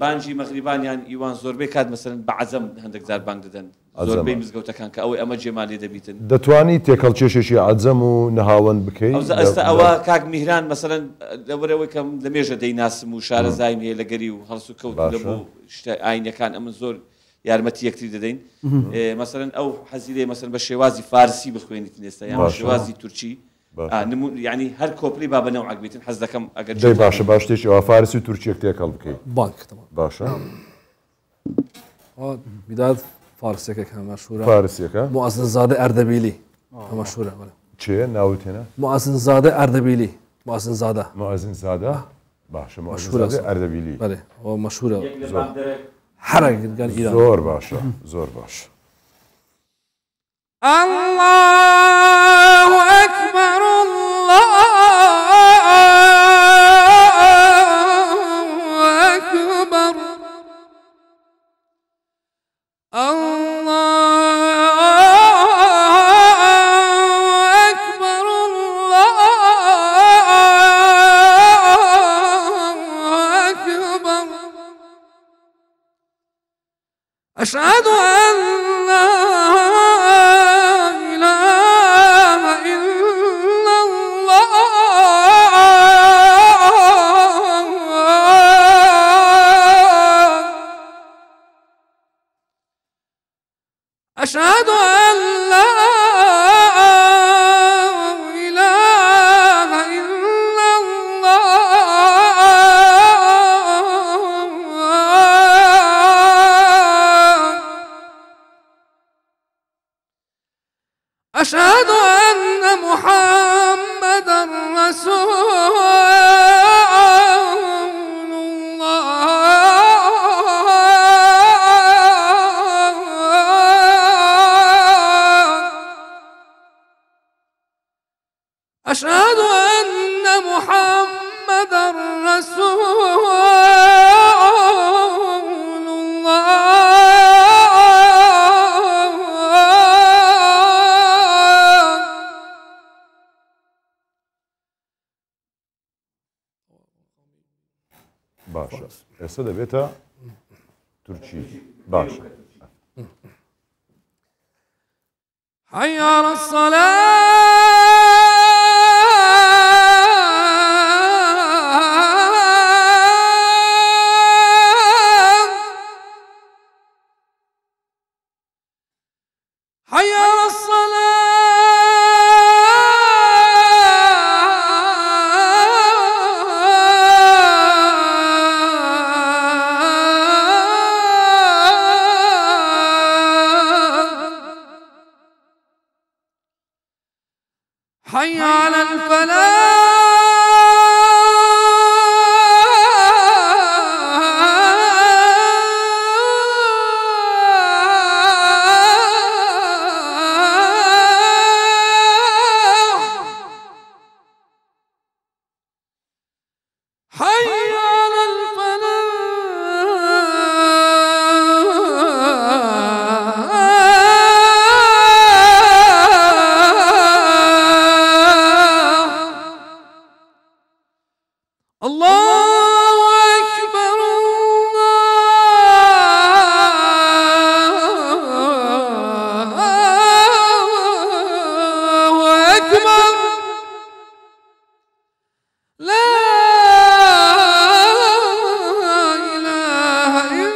بانجی مەغریبانیان ئیوان زۆربەی کات مەسەرەن بە عەجەم هەندێک جار بانگ دەدەن زۆربەی مزگەوتەکان کە ئەوەی ئەمە جێمالێ دەبیتن دەتوانی تێکەڵکێشێکی عەجەم و نەهاوەند بکەیت ئەستا ئەوە کاک میهران مەسەرەن لەبەرەوەی کەم لە مێژە دەیناسم و شارەزایم هەیە لەگەری و هەڵس و کەوت لەبوو شتە ئاینەکان ئەمن زۆر یارمەتی یەکتری دەدەین مەسەرەن ئەو حەزی لێ مەسەرەن بە شێوازی فارسی بخوێنیت ئێستا یان شێوازی تورکی یعنی هەر کۆپلی با بە نەوعک بێتن حەز دەکەم ئەگەر دەی باشە باش شتێکی ئەوە فارسی و تورکیەک تێکەڵ بکەیت باشە بداية فارسيك كان مشهورة فارسيك مؤذن زادة أردبيلي مشهورة چه ناوت هنا مؤذن زادة أردبيلي مؤذن زادة باشا مؤذن زادة أردبيلي بله هو مشهورة حرق قال إيران زور باشا زور باشا الله أكبر الله أكبر أشهد أن لا إله إلا الله أشهد أن لا إله إلا أشهد أن محمدا رسول الله أشهد أن محمدا رسول باشا ئێستا دەبێتە تورکی باشا حي على الصلاة حي على حي على الفلاح حي على الله أكبر الله أكبر لا إله إلا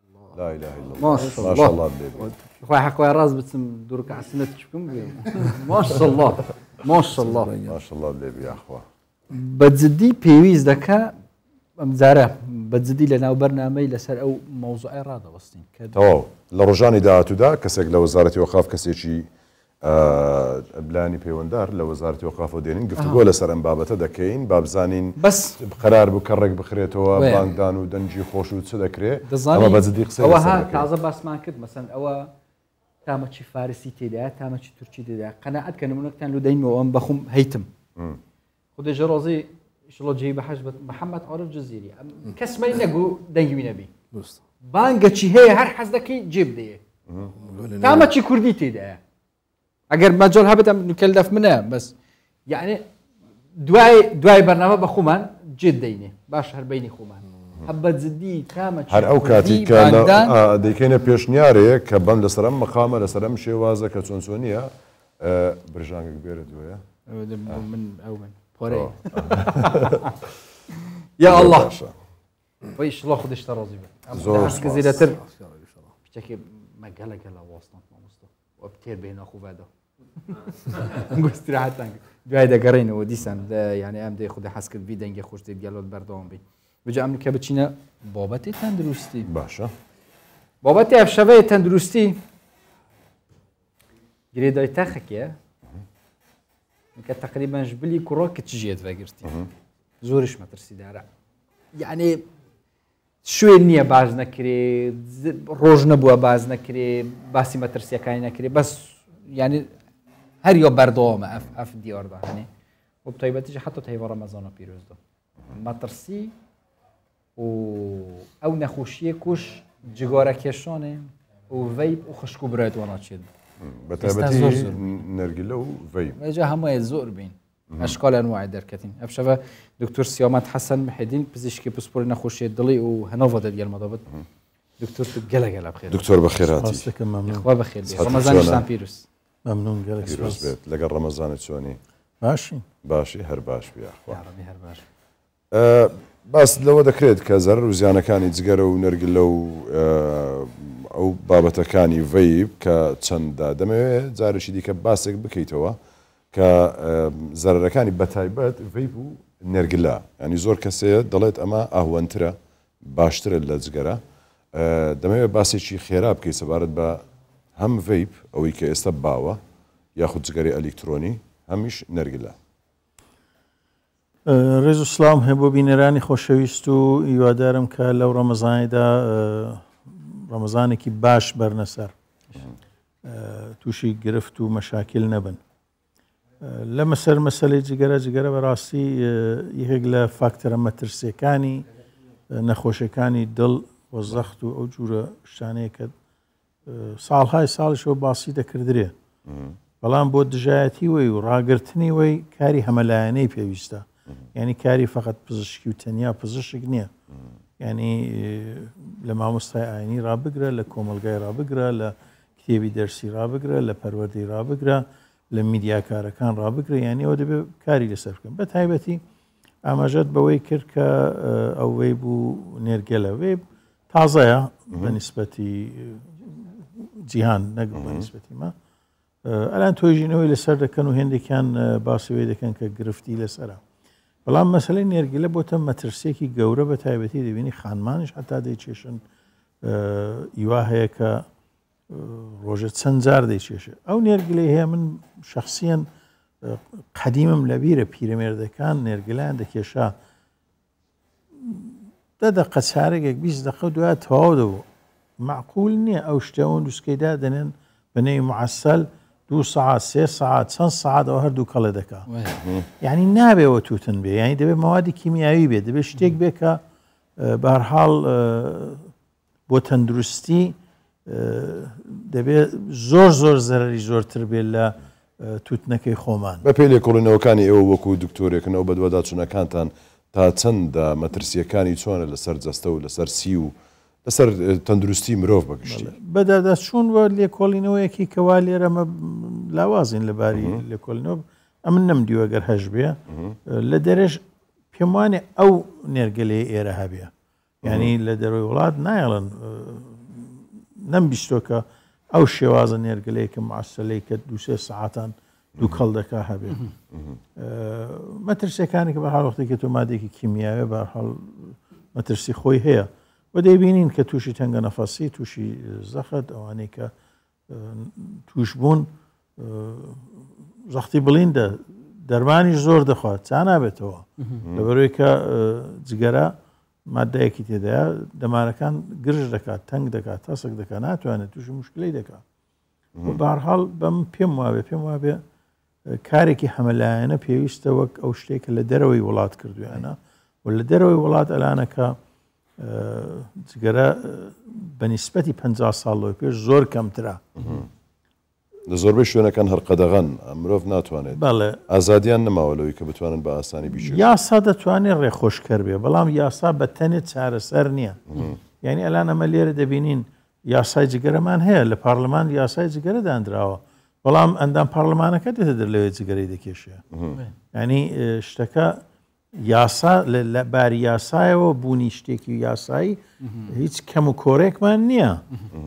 الله لا إله إلا الله ما شاء ما شاء الله بليبي خويا حق راس بتسم دورك على السنة تشكم ما شاء الله ما شاء الله ما شاء الله بليبي يا أخوة بتزدي بيويز دكا مزارع بەجددی لە ناو بەرنامەی لەسەر ئەو مەوزوعی ڕادەوەستین تەواو لە ڕۆژانی داهاتوودا کەسێک لە وەزارەتی وەقاف کەسێکی بلانی پەیوەنددار لە وەزارەتی وەقافەوە دێنین گفتگۆ لەسەر ئەم بابەتە دەکەین با بزانین بەس قەرار بوو کە ڕێک بخرێتەوە بانکدان و دەنجی خۆش و چ دەکرێت ئەمە بەجددی قسە ئەوە تازە باسمان کرد مەسەن ئەوە تامەچی فارسی تێدایە تامەچی تورکی تێدایە قەنەعەت کە نمونەکتان لو دەینەوە ئەم بەخۆم هەیتم خودێژە ڕۆزی شڵۆ جێی بەحەش محەممەد عارف جزیری کەسمەی نەگو دەنگوی نەبی بانگەچی هەیە هەر حەز دەکەی جێب دەیە تامەچی کوردی تێدایە ئەگەر مەجۆل هەبێت نوکەلدەف منە بەس یعنی دوای بەرنامە بە خۆمان جێت دەینێ باش هەر بینی خۆمان هەبە جددی تامەچی هەر ئەو کاتی کە دەیکەینە پێشنیارەیە کە بەم لەسەر ئەم مەقامە لەسەر ئەم شێوازە کە چۆن چۆنیە برژانگەک بێرە دوێە من ئەو من پۆرەی یا الله وەی شڵۆ خودشتە ڕۆزی بێت زۆر زیرەتر شتێکی مەگەلەکە لە وەستان مامۆستا و بتێر بێنە خوبادە گوستراحەتان دوای دەگەڕێنەوە دیسان یعنی ئەم دەی خودە حەز کرد بی دەنگی خۆش دێت گەلۆت بەردەوام بێت بجا ئەمریکا بچینە بابەتی تەندروستی باشە بابەتی ئەفشەوەی تەندروستی گرێدای تەخەکە کە تقریبا ژبلی کوڕۆ کە چژێت وەگرتی زۆرش مەترسیدارە یعنی شوێن نییە باز نەکرێ ڕۆژ نەبووە باز نەکرێ باسی مەترسیەکانی نەکرێ بەس ینی هەریۆ بەردەوامە ئەف دیۆردا هەنێ و تایبەتیش حتا تایبە ڕەمەزانە پیرۆزدا مەترسی و ئەو نەخۆشیە کوش جگۆرە کێشانێ و ڤەیپ و خشک و برایەوە ناچێت بەتایبەتی نەرگیلە و ڤەیپ ئێجا هەموویە زۆر بین ئەشکالە نوعی دەرکەتین ئەفشەوە دکتۆر سیامەت حەسەن محیدین پزیشکی پسپۆری نەخۆشیە دڵی و هەنەوە دەرگەرمەدەبێت دکتۆر گەلە بخێر دکتۆر بەخێراتی خوا بەخێر ڕەمەزانیشتان پیرۆز مەمنون گەلێک پیرۆز بێت لەگەڵ ڕەمەزانت چۆنی باشی هەر باش بیا باس لەوە دەکرێت کە زەرەر و زیانەکانی جگەرە و نەرگلە و ئەو بابەتەکانی ڤەیپ کە چەنددا دەمەوێت جارێکی دیکە باسێک بکەیتەوە کە زەرەرەکانی بەتایبەت ڤەیپ و نەرگلە ینی زۆر کەسەیە دەڵێت ئەمە ئاهوەنترە باشترە لە جگەرە دەمەوێت باسێکی خێرا بکەیت سەبارەت بە هەم ڤەیپ ئەوەی کە ئێستا باوە یاخود جگەری ئەلکترۆنی هەمیش نەرگلە ڕێز و سڵام هەیە بۆ بینەرانی خۆشەویست و هیوادارم کە لەو ڕەمەزانیدا ڕەمەزانێکی باش بەرنەسەر تووشی گرفت و مەشاکل نەبن لە مەسەر مەسەلەی جگەرە بەڕاستی یەکێک لە فاکتەرە مەترسیەکانی نەخۆشیەکانی دڵ و زەخت و ئەو جوورە شتانەیە کە ساڵهای ساڵیشەوە باسی دەکردرێ بەڵام بۆ دژایەتی وی و ڕاگررتنی وی کاری هەمەلایەنەی پێویستە یعنی کاری فقط پزیشکی و تەنیا پزیشک نییە ینی لە مامۆستای ئاینی ڕابگرە لە کۆمەلگای ڕابگرە لە کتێبی دەرسی ڕابگرە لە پەروەردەی ڕابگرە لە میدیاکارەکان ڕابگرە یعنی ئەوە دەبێت کاری لەسەر بکەن بە تایبەتی ئاماژەت بەوەی کرد کە ئەو وەی بوو نێرگەلە وێ تازەیە بە نیسبەتی جیهان نەک بە نیسبەتی مە ئەلان تۆژینەوەی لەسەر دەکەن و هێندێکیان باسەوەی دەکەن کە گرفتی لەسەرە بەڵام مەسەلەی نێرگیلە بۆتە مەترسێکی گەورە بە تایبەتی دەبینی خانمانش حتا دەیچێشن ئیوا هەیە کە ڕۆژە چەند جار دەیچێشە ئەو نێرگلەی هەیە من شخصیان قەدیمم لەبیرە پیرەمێردەکان نێرگلایان دەکێشا دەقە چارێکێک 20 دقە دوای تەواو دەبوو معقول نییە ئەو شتەوە دووسکەیدا دەنێن بنەی معسەل 2 ساعات 3 ساعات چەند ساعات ئەو هەردوو کەڵێ دەکا یعنی نابێەوە توتن بێ ینی دەبێت مەوادی کیمیاوی بێت دەبێت شتێک بێ کە بەهەرحاڵ بۆ تەندروستی دەبێت زۆر زەرری زۆرتر بێت لە توتنەکەی خۆمان بە پێی لێکۆڵینەوەکانی ئێوە وەکو دکتۆرێکنەوە بە دووەداچوونەکانتان تا چەندە مەترسیەکانی چۆنە لەسەر جەستە و لەسەر سی و لەسەر تەندروستی مرۆڤ بەگشتی بەدادەچوون بە لێکۆڵینەوەیەکی کەوا لێرەمە لاوازین لەباری لێکۆڵینەوە ئەمن نەمدیوە گەر هەش بێ لە دەرێژ پێم وانێ ئەو نێرگەلەیە ئێرە هەبێ ینی لە دەروی وڵات نایڵن نەمبیستۆکە ئەو شێوازە نێرگەلەیەکە معسەلەی کە 2-3 ساعتان دوو کەڵ دەکا هەبێ مەترسیەکانی کە بەحاڵ وەختێکی تۆ مادێکی کیمیاوێ بەحاڵ مەترسی خۆی هەیە و دەیبینین کە تووشی تەنگە نەفەسی تووشی زەخت ئەوانەی کە توش بوون زەختی بڵین دەرمانیش زۆر دەخوات چا نابێتەوە لەبەرەوەی کە جگەرە مادەیەکی تێدایە دەمارەکان گرژ دەکات تەنگ دەکات تاسک دەکات ناتوانێت تووشی مشکلەی دەکات بەهەرحاڵ بەم پێم وابێ کارێکی هەمەلایەنە پێویستە وەک ئەو شتێکە لە دەرەوەی وڵات کردویانە و لە دەرەوەی وڵات ئەلانەکە جگەرە بەنیسبەتی 50 ساڵەوەی پێش زۆر کەمترە لە زۆربەی شوێنەکان هەرقەدەغەن مرۆڤ ناتوانێت ئازادیان نەماوەلەوەی کە بتوانن بە ئاسانی بیش یاسا دەتوانێت ڕێخۆشکەر بێ بەڵام یاسا بە تەنێت چارەسەر نییە یعنی ئەلان ئەمە لێرە دەبینین یاسای جگەرەمان هەیە لە پارلەمان یاسای جگەرە دانراوە بەڵام ئەندام پارلەمانەکە دێتە دەرلەوێت جگەرەی دەکێشێ ینی شتەکە یاسا لە باری یاسایەوە بوونی شتێکی یاسایی هیچ کەم و کۆرێکمان نییە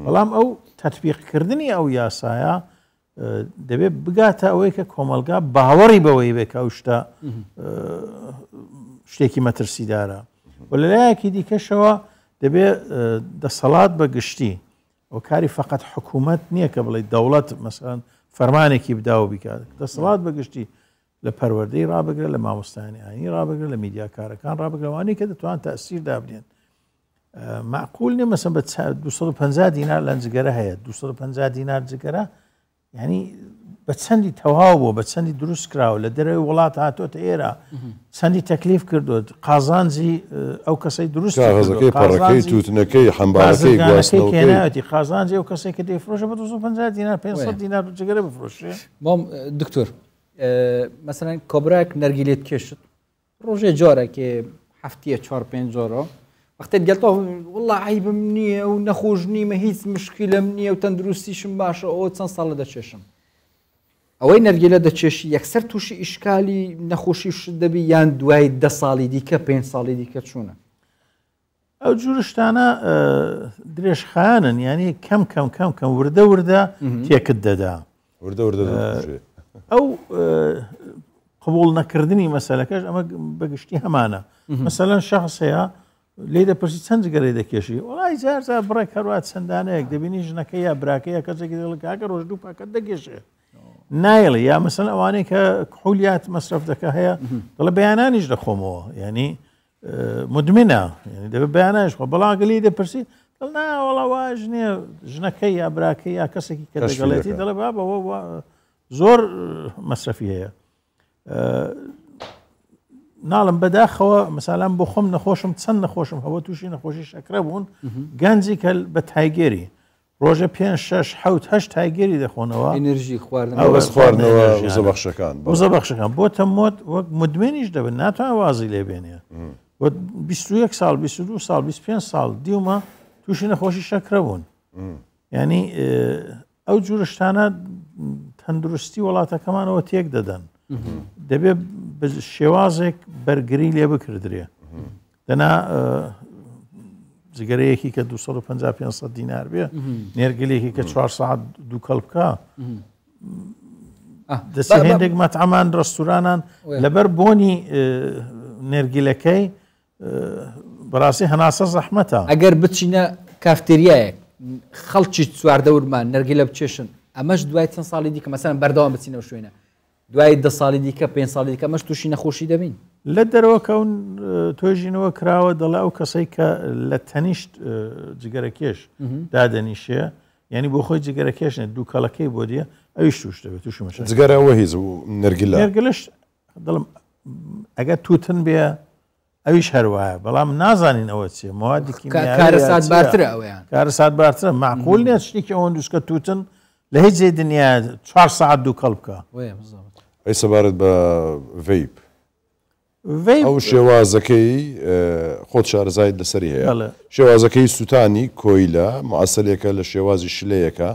بەڵام ئەو تەطبیقکردنی ئەو یاسایە دەبێت بگاتە ئەوەی کە کۆمەلگا باوەڕی بەوەی بێک ئەو شتە شتێکی مەترسیدارە و لەلایەکی دیکەشەوە دەبێت دەسەڵات بە گشتی و کاری فقط حکوومەت نییە کە بڵێ دەوڵەت مەسەڵەن فەرمانێکی بداوە بیکات دەسەڵات بە گشتی لە پەروەردەی ڕابگرە لە مامۆستایانی ڕابگرە لە میدیاکارەکان ڕابگرەوانی کە دەتوان تەسیر دابنێن معقول نیە مەسەن بە 250 دینار لە جگەرە هەیە 250 دینار جگەرە ینی بە چەندی تەواو بوو بە چەندی دروست کراوە لە دەرەوەی وڵات هاتۆتە ئێرە چەندی تەکلیف کردوت قازانجی ئەو کەسەی دروست پەڕەکەی تووتنەکەی حەمبارەکەی قازانجی ئەو کەسێک کە دەیفرۆشە بە 250 دینار 500 دینار جگەرە بفرۆشێ مام دکتۆر مثلا کۆبراک نەرگیلێت کێشت ڕۆژێ جارێکێ هەفتیە 4-5 جۆرە وەختێ گەڵتۆ وڵڵا عیبم نییە و نەخۆش نیمە هیچ مشکلم نییە و تەندروستیشم باشە ئەوە چەند ساڵە دەچێشم ئەوەی نەرگیلە دەچێشی یەکسەر تووشی ئیشکالی نەخۆشی دەبی یان دوای 10 ساڵی دیکە 5 ساڵی دیکە چوونە ئەو جوورشتانە درێژخانن ینی کەم وردە وردە تێکت دەدا ئەو قبول نەکردنی مەسەلەکەش ئەمە بەگشتی هەمانە مەسەلەن شەخص هەیە لێ دەپرسی چەند جگەرەی دەکێشی وڵی جارجار بڕێک هەروات چەندانەیەک دەبینی ژنەکە یا براکەیە کەسێکی دڵکاکە ڕۆژ دوو پاکەت دەگەشێ نایڵێ یا مەسەن ئەوانەی کە حولیات مەصرف دەکە هەیە دەڵێ بەیانانیش دەخۆمەوە ینی مدمنە دەبێت بەیانانیش خۆ بەڵاگەلی دەپرسی ناوەڵە واژ نییە ژنەکەی یا براکەی یا کەسێکی کە دەگەڵێتی دەڵێ بابەوە زۆر مەصرفی هەیە ناڵم بەداخەوە مەسالان بۆ خۆم نەخۆشم چەند نەخۆشم هەوە تووشی نەخۆشی شەکرە بوون گەنجی کە بە تایگەری ڕۆژە 5-6-7 تایگەری دەخۆنەوە ئێنەرژی خواردنەوە وزەبەخشەکان بۆتە مۆت وەک مدمێنیش دەبن ناتوان وازی لێبێنێ 21 ساڵ 22 ساڵ 25 ساڵ دیومە تووشی نەخۆشی شەکرە بوون ینی ئەو جوورشتانە تەندروستی وڵاتەکەمانەوە تێک دەدەن دەبێت شێوازێک بەرگری لێ بکردرێ دەنا جگەرەیەکی کە 250-500 دینار بێ نێرگلێکی کە 4 ساعت دوو کەڵ بکە دەستی هێندێک مەتعەمان ڕستورانان لەبەر بۆنی نێرگیلەکەی بەڕاستی هەناسە زەحمەتە ئەگەر بچینە کافتێریایەک خەڵکی چواردەورمان نەرگیلە بچێشن ئەمەش دوای چەند ساڵی دیکە مەسەن بەردەوام بچینەوە شوێنە دوای 10 ساڵی دیکە 5 ساڵی دیکە ئەمەش تووشی نەخۆشی دەبین لە دەرەوە کەون تۆژینەوە کراوە دەڵێ ئەو کەسەی کە لە تەنیشت جگەرەکێش دادەنیشێ ینی بۆ خۆی جگەرەکێشنێت دوو کەڵەکەی بۆ دیە ئەویش توش دەبێت تووشی مەشە جگەرەوە هیز و نەرگلەش دڵم ئەگەر تووتن بێ ئەویش هەروایە بەڵام نازانین ئەوە چێ موادێکی کارەسات بارترە ئەویان کارەسات بارترە معقول نیە شتێکی ئەوەن دووسکە تووتن لە هیچ جێ دنیا 4 ساعت دوو کەڵ بکە ئەی سەبارەت بە ڤیپ ئەو شێوازەکەی خۆت شارەزایت لەسەری هەیە شێوازەکەی سووتانی کۆیلە معسەلێکە لە شێوازی شلەیەەکە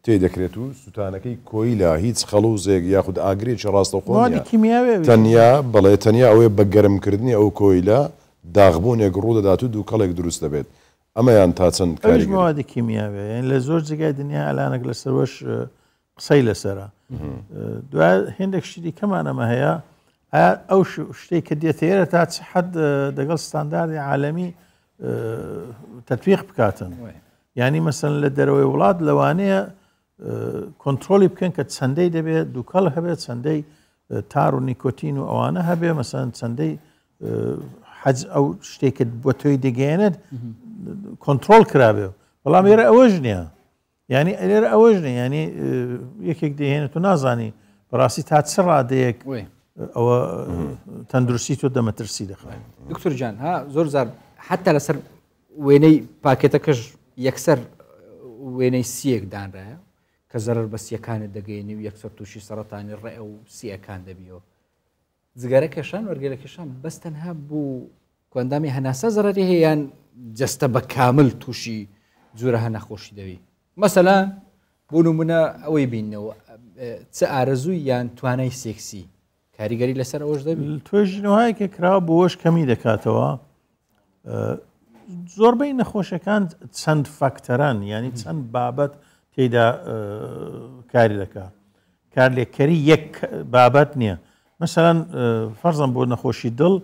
تێی دەکرێت و سووتانەکەی کۆیلە هیچ خەڵوزێک یاخود ئاگرێکی ڕاستەخۆنی تەنیا بەڵێ تەنیا ئەوەیە بە گەرمکردنی ئەو کۆیلە داغبوونێک ڕوودەدات و دوو کەڵێک دروست دەبێت ئەمەیان تا چەند موادی کیمیاوێ لە زۆر جگای دنیا ئەلانێک لەسەروەش قسەی لەسرە دوای هێندێک شتی کەمانەمە هەیە ئەو شتێک کە دێتەیەرە تا چ حەد دەگەڵ ستانداردی عالەمی تطبیق بکاتن یعنی مەسەن لە دەرەوەی وڵات لەوانەیە کۆنتترۆلی بکەن کە چەندەی دەبێت دووکەڵ هەبێت چەندەی تار و نیکۆتین و ئەوانە هەبێ مەسەن چەندەی حەج ئەو شتێکت بۆ تۆی دەگەێنێت کۆنتترۆل کرابێ بەڵام ئێرە ئەوەش نییە ینی ئەلێرە ئەوەش نیە ینی یەکێک دەهێنێت و نازانی بەڕاستی تا چ ڕادەیەک ئەوە تەندروستی تۆ دەمەترسی دەخوای دکتۆر جان ها زۆر زار حتا لەسەر وێنەی پاکێتەکەش یەکسەر وێنەی سیەک دانرایە کە زەرەر بە سیەکانت دەگەێنی و یەکسەر تووشی سەرەتانی ڕێ و سیەکان دەبیەوە جگەرە کێشان وەرگێرە کێشان بەس تەنها بوو کۆندامی هەناسە زەرەری هەیەیان جەستە بە کامل تووشی جوورە هەنەخۆشی دەوی مەسەلا بۆ نمونە ئەوەی بینەوە چ ئارەزووی یان توانای سێکسی کاریگەری لەسەر ئەوەش دەبی توێژینەوەی کە کراوە بۆەوەش کەمی دەکاتەوە زۆربەی نەخۆشەکان چەند فاکتەران ینی چەند بابەت تێیدا کاری دەکات کارلێککەری یەک بابەت نییە مەسەلاً فەرزم بۆ نەخۆشی دڵ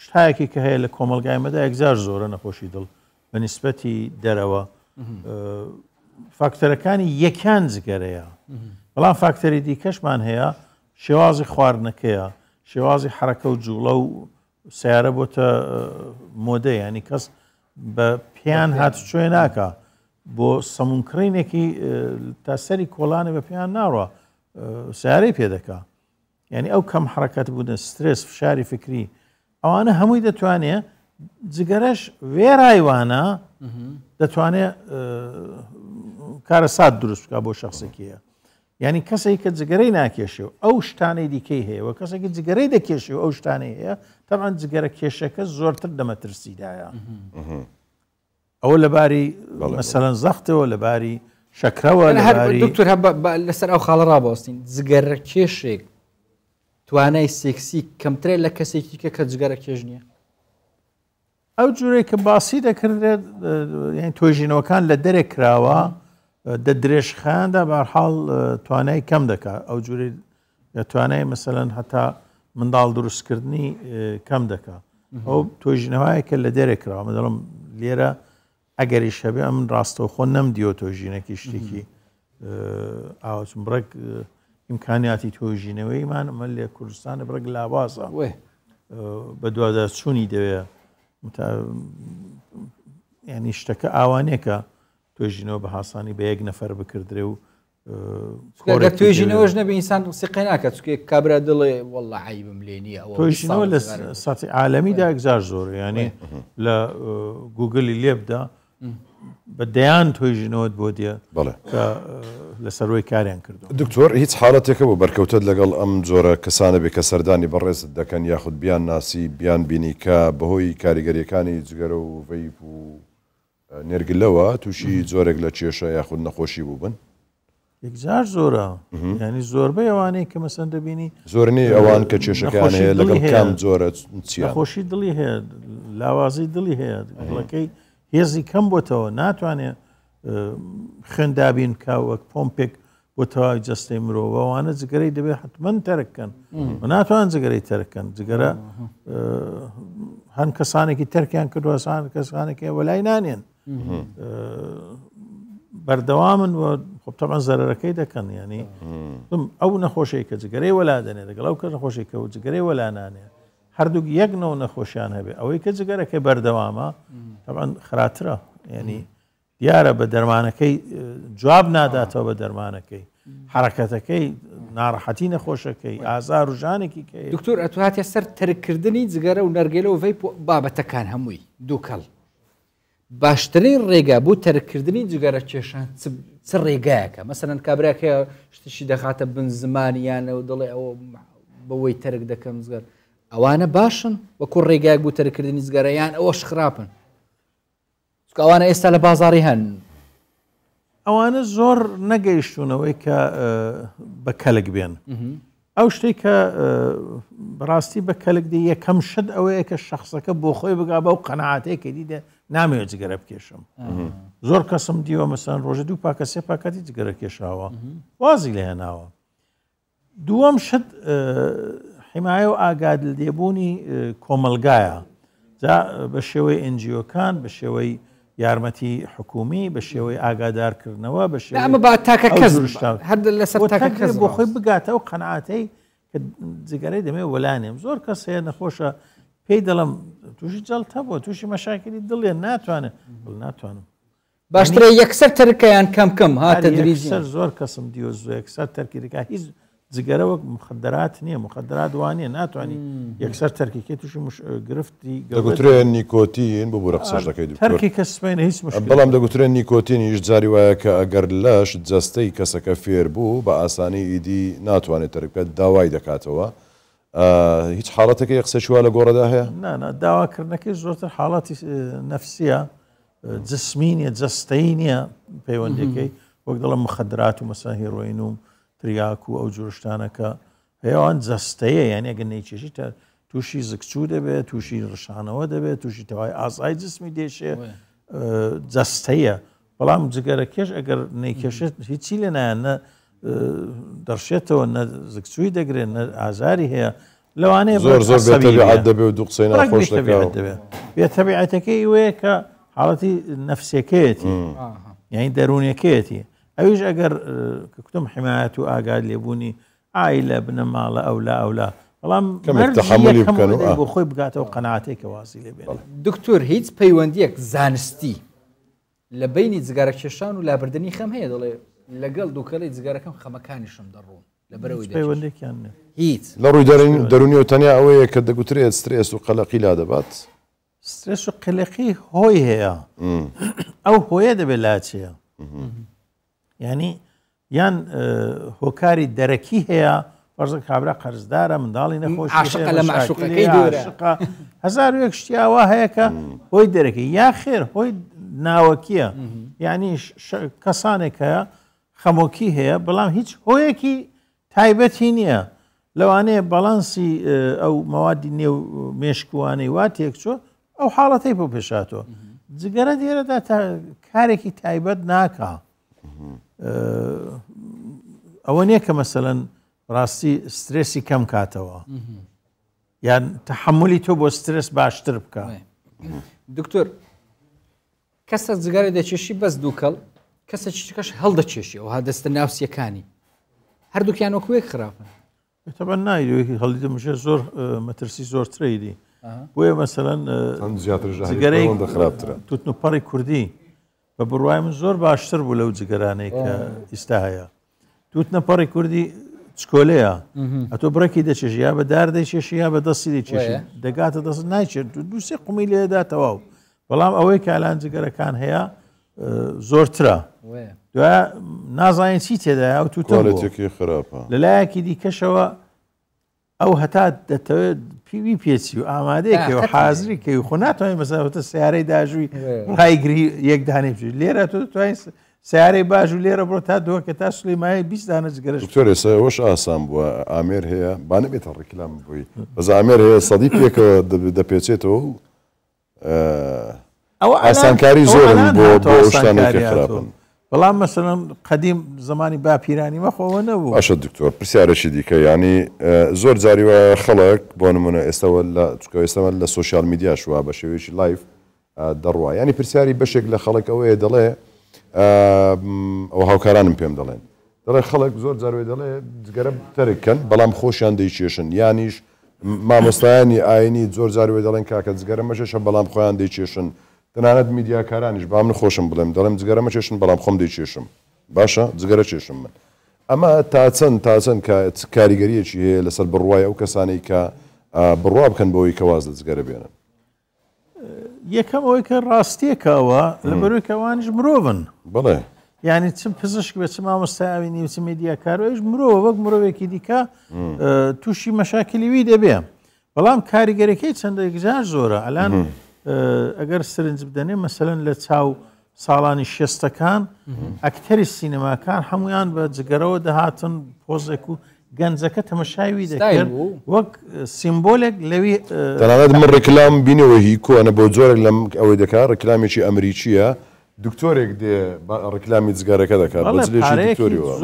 شتایەکی کە هەیە لە کۆمەلگایمەدا یەکجار زۆرە نەخۆشی دڵ بە نیسبەتی دەرەوە فاکتەرەکانی یەکان جگەرەیە بەڵام فاکتەری دیکەشمان هەیە شێوازی خواردنەکەیە شێوازی حرەکە و جوڵە و سیارە بۆتە مۆدە ینی کەس بە پێیان هاتوچۆی ناکە بۆ سەمونکڕینێکی تا سەری کۆڵانە بە پێیان ناڕوە سیارەی پێدەکا یعنی ئەو کەم حرەکەت بوون سترس فشاری فکری ئەوانە هەمووی دەتوانێت جگەرەش وێرایوانە دەتوانێت کارە سات دروست بکە بۆ شخصێکیە ینی کەسێک کە جگەرەی ناکێشێ و ئەو شتانەی دیکەی هەیە و کەسێکی جگەرەی دەکێشێ و ئەو شتانەی هەیە تەمان جگەرە کێشەکە زۆرتر دەمەترسیدایە ئەوە لەباری مەسەلەن زەختەوە لەباری شەکرەوە دکتۆر لەسەر ئەو خاڵە ڕاباستین جگەرە کێشێک توانای سێکسی کەمترێ لە کەسێکی کە جگەرە کێژ نییە ئەو جوورەی کە باسی دەکردێت یعنی تۆژینەوەکان لە دەرێک کراوە دە درێژخاندا بەرحاڵ توانای کەم دەکات ئەو جوورەی توانای مەسەلەن هەتا منداڵ دروستکردنی کەم دەکات ئەو تۆژینەوەیە کە لە دەرێک کراوە مەدەڵم لێرە ئەگەری شەبێ ئەم ڕاستەوخۆ نەمدیوە تۆژینەکی شتێکی ئاوچم بڕێک ئیمکانیاتی تۆژینەوەیمان ئەمە لێ کوردستانە بڕێک لاوازە بە دوواداچوونی دەوێت ینی شتەکە ئاوانێکە توێژینەوە بە هاسانی بە یەک نەفەر بکردرێ و توێژینەوەش نەبی ئینسان سقی ناکە چکێ کابرا دڵێ وەڵڵە عیبم لێ نییە توێژینەوە لە ساتی عالەمیدا ئەگزار زۆر ینی لە گوگلی لێبدا بە دەیان توێژینەوەت بۆ دیە کە لە سەرۆی کاریان کردو دکتۆر هیچ حاڵەتێکە بۆ بەرکەوتت لەگەڵ ئەم جۆرە کەسانە بێ کە سەردانی بەڕێزت دەکەن یاخود بیان ناسی بیان بینی کە بەهۆی کاریگەریەکانی جگەرە و ڤەیپ و نێرگلەوە تووشی جۆرێک لە کێشە یاخود نەخۆشی بوو بن یەکجار زۆرە ینی زۆربەی ئەوانەی کە مەسەن دەبینی زۆرنی ئەوان کە کێشەکان هەیە لەگەڵ کام جۆرە نەخۆشی دڵی هەیە لاوازی دڵی هەیە دڵەکەی هێزی کەم بۆتەوە ناتوانێت خوێندابین کا وەک پۆمپێک بۆ تەواوی جەستەی مرۆڤەوانە جگەرەی دەبێت حتمما تەرککەن و ناتوان جگەرەی تەرککەن جگەرە هەن کەسانێکی تەرکیان کردوەسان کەسانێکی وەلای نانێن بەردەوامن و خۆتەمان زەرەرەکەی دەکەن ینی ئەو نەخۆشەی کە جگەرەی وەلا دەنێت لەگەڵ ئەو کە نەخۆشی کە و جگەرەی وەلا نانێ هەردووک یەک نەوە نەخۆشیان هەبێ ئەوەی کە جگەرەکەی بەردەوامە طبعاً خراترە ینی دیارە بە دەرمانەکەی جواب ناداتەوە بە دەرمانەکەی حرەکەتەکەی ناڕەحەتی نەخۆشەکەی ئازار و ژانێکی کە دکتۆر ئەتواتێ سەر تەرکردنی جگەرە و نەرگێلە و ڤەیپ بابەتەکان هەمووی دووکەڵ باشترین ڕێگا بۆ تەرکردنی جگەرە کێشان چ ڕێگایەکە مەسەلەن کابراکە شتشی دەخاتە بن زمانیانە و دڵێ ئەوە بەوەی تەرک دەکەم جگەر ئەوانە باشن وەکو ڕێگایەک بۆ تەرکردنی جگەرەیان ئەوەش خراپن ئەوانە ئێستا لە بازاڕی هەن ئەوانە زۆر نەگەیشتونەوەی کە بە کەلک بێن ئەو شتێک کە بەڕاستی بە کەلک دی یەکەم شت ئەوەیە کە شخصەکە بۆ خۆی بگا بە و قەنەعاتەیەکە دیدە نامەوێت جگەرە بکێشم زۆر کەسم دیوە مەسەن ڕۆژە دوو پاکە سێ پاکەتی جگەرە کێشاوە وازی لە هێناوە دووەم شت حیمایە و ئاگادل لێبوونی کۆمەلگایە بە شێوەی NGOکان بە شێوەی یارمەتی حکومی بە شێوەی ئاگادارکردنەوە بە شێوەی ئەمە با تاکە کەس هەر لەسەر تاکە کەس بۆ خۆی بگاتەوە قەنعاتەی کە جگەرەی دەمێ وەلانێم زۆر کەس هەیە نەخۆشە پێی دەڵم تووشی جەڵتە بووە تووشی مەشاکلی دڵێ ناتوانێت ناتوانم باشترە یەکسەر تەرکەیان کەم هاتە دریسەر زۆر کەسم دیوە زۆر یەکسەر تەرکیەکە هیچ جگەرە وەک مخدرات نییە مخدرات وانە ناتوانانی یەکسەر تەرکیکێ تووشی گرفتی دەگوترێن نیکۆتین بۆ بۆرە قسەش دەکەیت تەرکی کەسمێنە هیچ بەڵام دەگوترێن نیکۆتین هیچ جاری وایە کە ئەگەر لەش جەستەی کەسەکە فێر بوو بە ئاسانی ئیدی ناتوانێت تەرکات داوای دەکاتەوە هیچ حاڵەتەکە قسەشووا لە گۆڕەدا هەیە داواکردنەکەی زۆرتر حاڵاتی نەفسیە جسمینیە جەستەی نییە پەیوەندەکەی وەک دەڵم مخدرات و مەسا هێڕۆین و تریاک و ئەو جۆشتانەکە هەیەوان جەستەیە یعنی ئەگەر نەیکێشی تووشی زگچوو دەبێت تووشی ڕشانەوە دەبێت تووشی تەوای ئازای جسمی دێشێ جەستەیە بەڵام جگەرەکێش ئەگەر نەیکێشێت هیچی لە نایەنە دەڕشێتەوە نە زگچووی دەگرێت نە ئازاری هەیە لەوانەیە زۆر زۆر بێتەبیعەت دەبێت و دوو قسەی ناخۆش دەکات بێتەبیعەتەکەی وەیە کە حاڵەتی نەفسیەکەیەتی یعنی دەرونیەکەیەتی ئەویش ئەگەر کوتم حمایەت و ئاگاد لێبوونی ئایلە بنەماڵە ئەولا بەڵام تەحملی بکەن بۆ خۆی بگاتەوە قەناعەتێک کە واسی لێ بێت دکتۆر هیچ پەیوەندیەک زانستی لە بینی جگارە کێشان و لابردنی خەم هەیە دەڵێ لەگەڵ دووکەڵی جگارەکەم خەمەکانیشم دەڕۆن لە بەرەوەی پەیوەندێکیان هیچ لە ڕووی دەرونی و تەنیا ئەوەیە کە دەگوترێت سترێس و قەلەقی لا دەبات سترێس و قەلەقی هۆی هەیە ئەو هۆیە دەبێت لاچەیە ینی یان هۆکاری دەرەکی هەیە بەرزە کابرا قەرزدارە منداڵی نەخۆش عاشقە لە معشوقەکەی دوورە هەزار و یەک شتیاوە هەیە کە هۆی دەرەکی یا خێر هۆی ناوەکیە یعنی کەسانێک هەیە خەمۆکی هەیە بەڵام هیچ هۆیەکی تایبەتی نییە لەوانەیە بەڵانسی ئەو مەوادی نێو مێشکوانەی وا تێکچۆ ئەو حاڵەتەی بۆ پێشاتەوە جگەرە دێرەدا کارێکی تایبەت ناکە ئەوە نییە کە مەسەلەن ڕاستی سترێسی کەم کاتەوە یان تەحملی تۆ بۆ سترس باشتر بکە دکتۆر کەسە جگارە دەچێشی بەس دووکەڵ کەسە چیکەش هەڵدەچێشی ئەوها دەستە ناوسیەکانی هەردووکیان وەکوێک خراپن تەبە نایوێکی هەڵی دەمژێ زۆر مەترسی زۆرترەیدی بۆیە مەسەلەن زیاتر خراپترە توتنوپەڕی کوردی بە بڕوای من زۆر باشتر بوو لەو جگەرانەی کە ئیستا هەیە توتنەپەڕی کوردی چکۆلەیە ئەتۆ بڕێکی دەچێژی یا بە دار دەیچێشی یا بە دەستی دەیچێشی دەگاتە دەست نایچێت دووسێ قومی لێداتەواو بەڵام ئەوەی کە ئالان جگەرەکان هەیە زۆرترە دوایە نازانین چی تێدایە و توتێکی خراپە لەلایەکی دیکەشەوە ئەو هەتا دەتەوێت پیوی پێچی و ئامادەیەکەوە حازری کەی و خۆ ناتوانین مەسەوەتە سیارەی داژووی ڕایگری یەک دانێ بژی لێرە تۆ توانین سیارەی باش و لێرە بڕۆ تا دووەکە تا سڵی مایە 20 دانە جگەرەش دکتۆر ئێستا ئەوەش ئاسان بووە ئامێر هەیە با نەبێتە ڕێکلام بووی بەز ئامێر هەیە سەدی پێکەوە دەپێچێتەوە ئەوە ئاسانکاری زۆرن بۆ شتانێکی خراپن بەڵام مەسەڵەن قەدیم زمانی باپیرانی مەخۆوە نەبوو باشە دکتۆر پرسیارەشی دیکە ینی زۆر جاری وە خەڵک بۆ نمونە ئێستاوە ئێستەمە لە سوۆسیال میدیاش وە بە شێوەیەکی لایف دەڕوە ینی پرسیاری بەشێک لە خەڵک ئەوەیە دەڵێ ئەو هاوکارانم پێم دەڵێن دەڵێ خەڵک زۆر جاروێ دەڵێ جگەرە تەرککەن بەڵام خۆشیان دەیچێشن یانیش مامۆستایانی ئاینی زۆر جاروێ دەڵێن کاکە جگەرە مەشێشە بەڵام خۆیان دەیچێشن تەنانەت میدیاکارانیش با من خۆشم بڵێم دەڵێم جگەرە مەچێشن بەڵام خۆم دەیچێشم باشە جگەرە چێشم من ئەمە تاچەند کاریگەریەکی هەیە لەسەر بڕوای ئەو کەسانەی کە بڕوا بکەن بەوەی کە واز لە جگەرە بێنن یەکەم ئەوەی کە ڕاستیەکەوە لە بەروی کەوانیش مرۆڤن بڵێ یعنی چ پزیشک بێت چ مامۆستاوی چ میدیاکارەوەیش مرۆڤ وەک مرۆڤێکی دیکە تووشی مەشاکلی وی دەبێ بەڵام کاریگەرەکەی چەندێک جار زۆرە ئەلان ئەگەر سرنج بدەنێ مەسەلەن لە چاو ساڵانی شێستەکان ئەکتەری سینەماکان هەمویان بە جگەرەوە دەهاتن پۆزێک و گەنجەکە تەمەشاوی دەکرد وەک سیمبۆلێک لەوی تەنانەت من ڕێکلام بینەوە هیکۆنە بۆ جۆرێک لەم ئەوەی دەکات ڕێکلامێکی ئەمریکیە دکتۆرێک دێ ڕێکلامی جگارەکە دەکات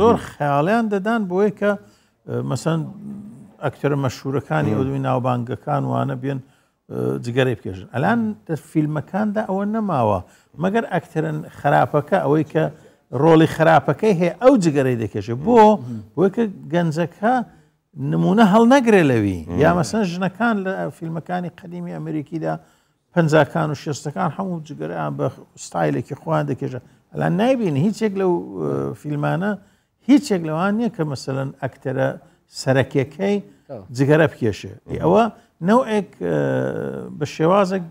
زۆر خەیاڵیان دەدان بۆیە کە مەسەن ئەکتەرە مەشهورەکانی ئەودوی ناوبانگەکان وانە بێن جگەرەی بکێژن ئەلان فیلمەکاندا ئەوە نەماوە مەگەر ئەکتەرن خراپەکە ئەوەی کە ڕۆڵی خراپەکەی هەیە ئەو جگەرەی دەکێشێ بۆ وەکە گەنجەکە نمونە هەڵ نەگرێ لەوی یا مەسەن ژنەکان لە فیلمەکانی قەدیمی ئەمریکیدا پەنجاکان و شێستەکان هەموو جگەرەیان بە ستایلێکی خۆیان دەکێشە ئەلان نایبین هیچێک لەو فیلمانە هیچێک لەوان نییە کە مەسەلەن ئەکتەرە سەرەکیەکەی جگەرە بکێشێ ئەوە نەوەیەک بە شێوازێک